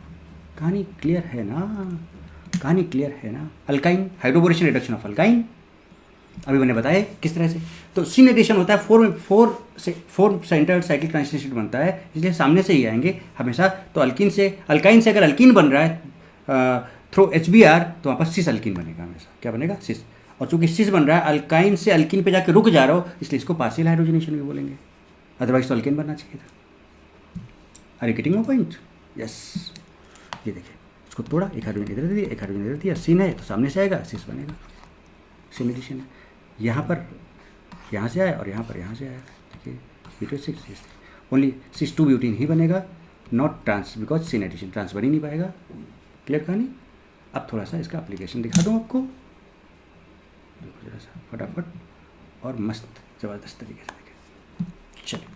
कहानी क्लियर है ना, कहानी क्लियर है ना। Alkyne hydroboration reduction of alkyne अभी मैंने बताया किस तरह से। तो सिन एडिशन होता है, फोर सेंटर्ड साइक्लिक ट्रांजिशन बनता है, इसलिए सामने से ही आएंगे हमेशा। तो अल्कीन से अगर अल्कीन बन रहा है थ्रू HBr तो वहाँ पर सिस अल्कीन बनेगा हमेशा। क्या बनेगा, सिस। और चूंकि सिस बन रहा है अल्काइन से अल्कीन पे जाके रुक जा रहा हो, इसलिए इसको पार्शियल हाइड्रोजनेशन भी बोलेंगे, अदरवाइज तो अल्कीन बनना चाहिए था। Are you getting my point? Yes. ये देखिए इसको तोड़ा, एक हाइड्रोजन इधर दिया, एक हाइड्रोजन इधर दिया, सिन है तो सामने से आएगा, सिस बनेगा, सिन एडिशन है। यहाँ पर यहाँ से आया और यहाँ पर यहाँ से आया, देखिए B2H6 ओनली सिस 2 ब्यूटीन ही बनेगा, not trans, because syn addition trans बन ही नहीं पाएगा। क्लियर कहानी। अब थोड़ा सा इसका एप्लीकेशन दिखा दूँ आपको, देखो जरा सा फटाफट और मस्त ज़बरदस्त तरीके से देखिए। चलिए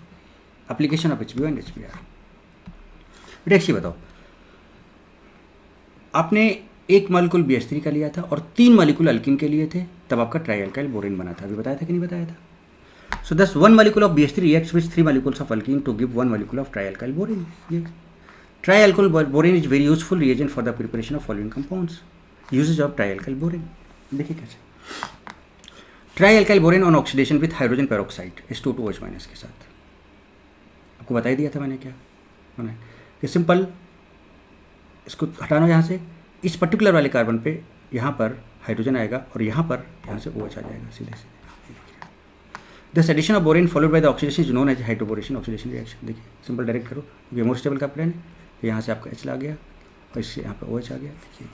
application of HBO and HBr। बेटा एक चीज़ बताओ, आपने एक मॉलिक्यूल BH3 का लिया था और 3 मॉलिक्यूल अल्कीन के लिए थे, तब आपका ट्राइअल्काइल बोरेन बना था। अभी बताया था कि नहीं बताया था? So thus 1 molecule of BH3 reacts with 3 molecules of alkene to give 1 molecule of trialkyl borane. ये trialkyl borane is very useful reagent for the preparation of following compounds. Usages of trialkyl borane देखिए कैसे। Trialkyl borane on oxidation with hydrogen peroxide H2OH minus के साथ। आपको बता ही दिया था मैंने क्या होना है। ये सिंपल, इसको हटाना यहाँ से, इस पर्टिकुलर वाले कार्बन पे यहाँ पर हाइड्रोजन आएगा और यहाँ से OH आ जाएगा सीधे सीधे। This addition of borane followed by the oxidation is known as hydroboration oxidation reaction. देखिए सिंपल डायरेक्ट करो, ये मोर स्टेबल का प्लान है, तो यहाँ से आपका H आ गया और इससे यहाँ पर OH आ गया। देखिए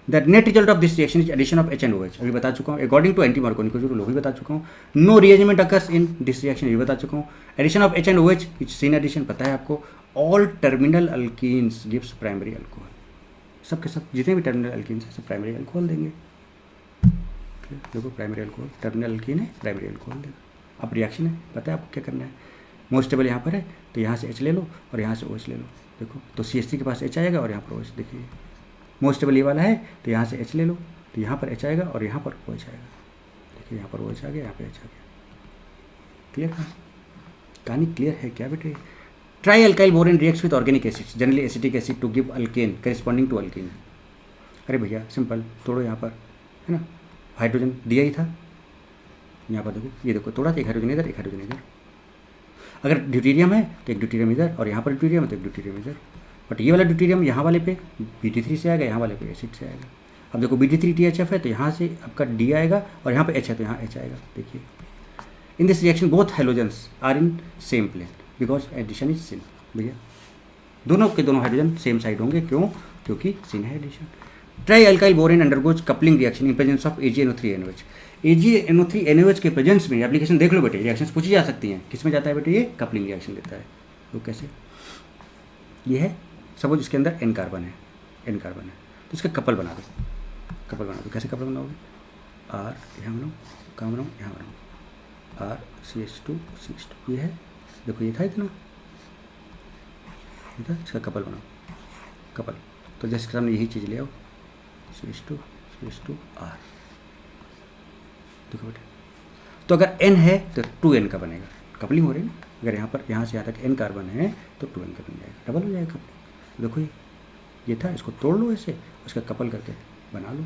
the net result of this reaction is addition of H and OH। अभी बता चुका हूँ, अकॉर्डिंग टू एंटी मार्कोनी को भी बता चुका हूँ। No rearrangement occurs in this reaction, ये बता चुका हूँ। Addition of H and OH is syn addition, पता है आपको। All terminal alkenes gives primary alcohol, सब के सब जितने भी टर्मिनल अल्कीन्स हैं सब प्राइमरी अल्कोहल देंगे। देखो प्राइमरी अल्कोहल, टर्मिनल अल्कीन है प्राइमरी अल्कोहल देगा। अब रिएक्शन है, पता है आपको क्या करना है। मोस्ट स्टेबल यहाँ पर है, तो यहाँ से H ले लो और यहाँ से OH ले लो। देखो तो CH3 के पास H आएगा और यहाँ पर OH। देखिए मोस्ट स्टेबल ये वाला है, तो यहाँ से H ले लो, तो यहाँ पर H आएगा और यहाँ पर OH आएगा। देखिए यहाँ पर OH आ गया, यहाँ पे H आ गया। क्लियर कहानी क्लियर है क्या बेटे? Tri alkyl borane reacts with organic acids generally acetic acid to give alkane corresponding to alkene. अरे भैया सिंपल, तोड़ो यहाँ पर, है ना, हाइड्रोजन दिया ही था यहाँ पर। देखो ये देखो तोड़ा, तो एक हाइड्रोजन इधर, एक हाइड्रोजन इधर। अगर ड्यूटेरियम है तो एक ड्यूटेरियम इधर, और यहाँ पर ड्यूटेरियम है तो एक ड्यूटेरियम इधर। बट ये वाला ड्यूटेरियम यहाँ वाले पे Bd3 से आएगा, यहाँ वाले पे एसिड से आएगा। अब देखो Bd3 THF है तो यहाँ से आपका D आएगा, और यहाँ पे H है तो यहाँ H आएगा। देखिए in this reaction both hydrogens are in same plane because addition is syn. भैया दोनों के दोनों हाइड्रोजन सेम साइड होंगे, क्यों? क्योंकि सिन है addition. Tri alkyl borane undergoes coupling reaction in presence of AgNO3NOH। AgNO3NOH के प्रेजेंस में एप्लीकेशन देख लो बेटे, रिएक्शंस पूछी जा सकती हैं। किस में जाता है बेटे? ये कपलिंग रिएक्शन देता है। तो कैसे? ये है सपोज इसके अंदर N कार्बन है, N कार्बन है, तो इसका कपल बना दो, कपल बना दो। कैसे कपल बनाओगे? R यहाँ बनाओ, कहाँ बनाओ? यहाँ बनाओ, R CH2 CH2। ये है, देखो ये था इतना, इसका कपल बनाओ, कपल। तो जैसे सामने यही चीज़ ले आओ, CH2 R। देखो बेटे, तो अगर N है तो 2N का बनेगा, कपलिंग हो रही है ना। अगर यहाँ पर यहाँ से यहाँ तक N कार्बन है तो 2N का बन जाएगा, डबल हो जाएगा कपलिंग। देखो ये था, इसको तोड़ लो ऐसे, उसका कपल करके बना लो,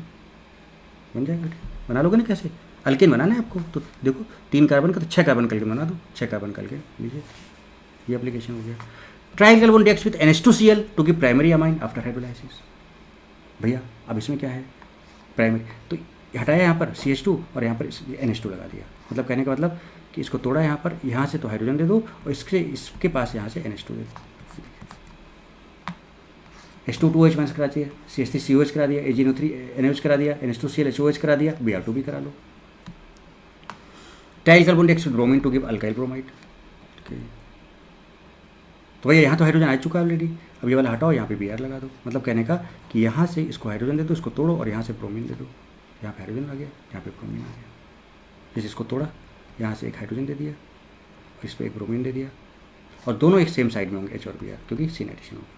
बन जाएगा बेटे। बना लोगे ना कैसे? अल्केन बनाना है आपको, तो देखो 3 कार्बन का तो 6 कार्बन करके बना दो, 6 कार्बन करके लीजिए, ये एप्लीकेशन हो गया। Tri carbon reacts with NH2Cl to give primary amine after hydrolysis. भैया अब इसमें क्या है? प्राइमरी, तो हटाया यहाँ पर CH2 और यहाँ पर NH2 लगा दिया। मतलब कहने का मतलब कि इसको तोड़ा यहाँ पर, यहाँ से तो हाइड्रोजन दे दो और इसके पास यहाँ से NH2 दे दो। H2 2H- करा दिया, CH3 COH करा दिया, AgNO3 NOH करा दिया, NH2Cl HOH करा दिया, Br2 भी करा लो। Tri carbon reacts with bromine to give alkyl bromide. तो भैया यहाँ तो हाइड्रोजन आ चुका है ऑलरेडी, अब ये वाला हटाओ, यहाँ पे Br लगा दो। मतलब कहने का कि यहाँ से इसको हाइड्रोजन दे दो, इसको तोड़ो और यहाँ से ब्रोमीन दे दो। यहाँ पे हाइड्रोजन आ गया, यहाँ पे ब्रोमीन आ गया। जैसे इसको तोड़ा, यहाँ से एक हाइड्रोजन दे दिया, इस पर एक ब्रोमीन दे दिया, और दोनों एक सेम साइड में होंगे H और Br, क्योंकि सिन एडिशन होगा।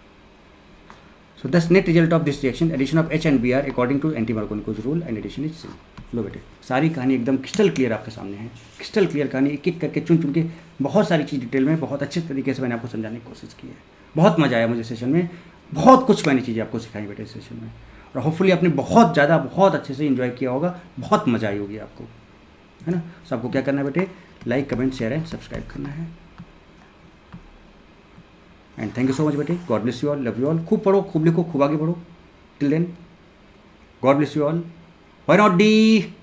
So thus net result of this reaction addition of H and Br according to anti Markovnikov's rule and addition is syn. लो बेटे, सारी कहानी एकदम क्रिस्टल क्लियर आपके सामने है, क्रिस्टल क्लियर कहानी, एक एक करके चुन चुन के बहुत सारी चीज़ डिटेल में बहुत अच्छे तरीके से मैंने आपको समझाने की कोशिश की है। बहुत मज़ा आया मुझे सेशन में, बहुत कुछ मैंने चीज़ें आपको सिखाई बेटे इस सेशन में, और होपफुली आपने बहुत ज़्यादा बहुत अच्छे से इन्जॉय किया होगा, बहुत मज़ा आई होगी आपको, है ना। सो आपको क्या करना है बेटे? Like comment share and subscribe करना है। And thank you so much बेटे, God bless you all, love you all. खूब पढ़ो, खूब लिखो, खूब आगे बढ़ो। Till then God bless you all. Why not D.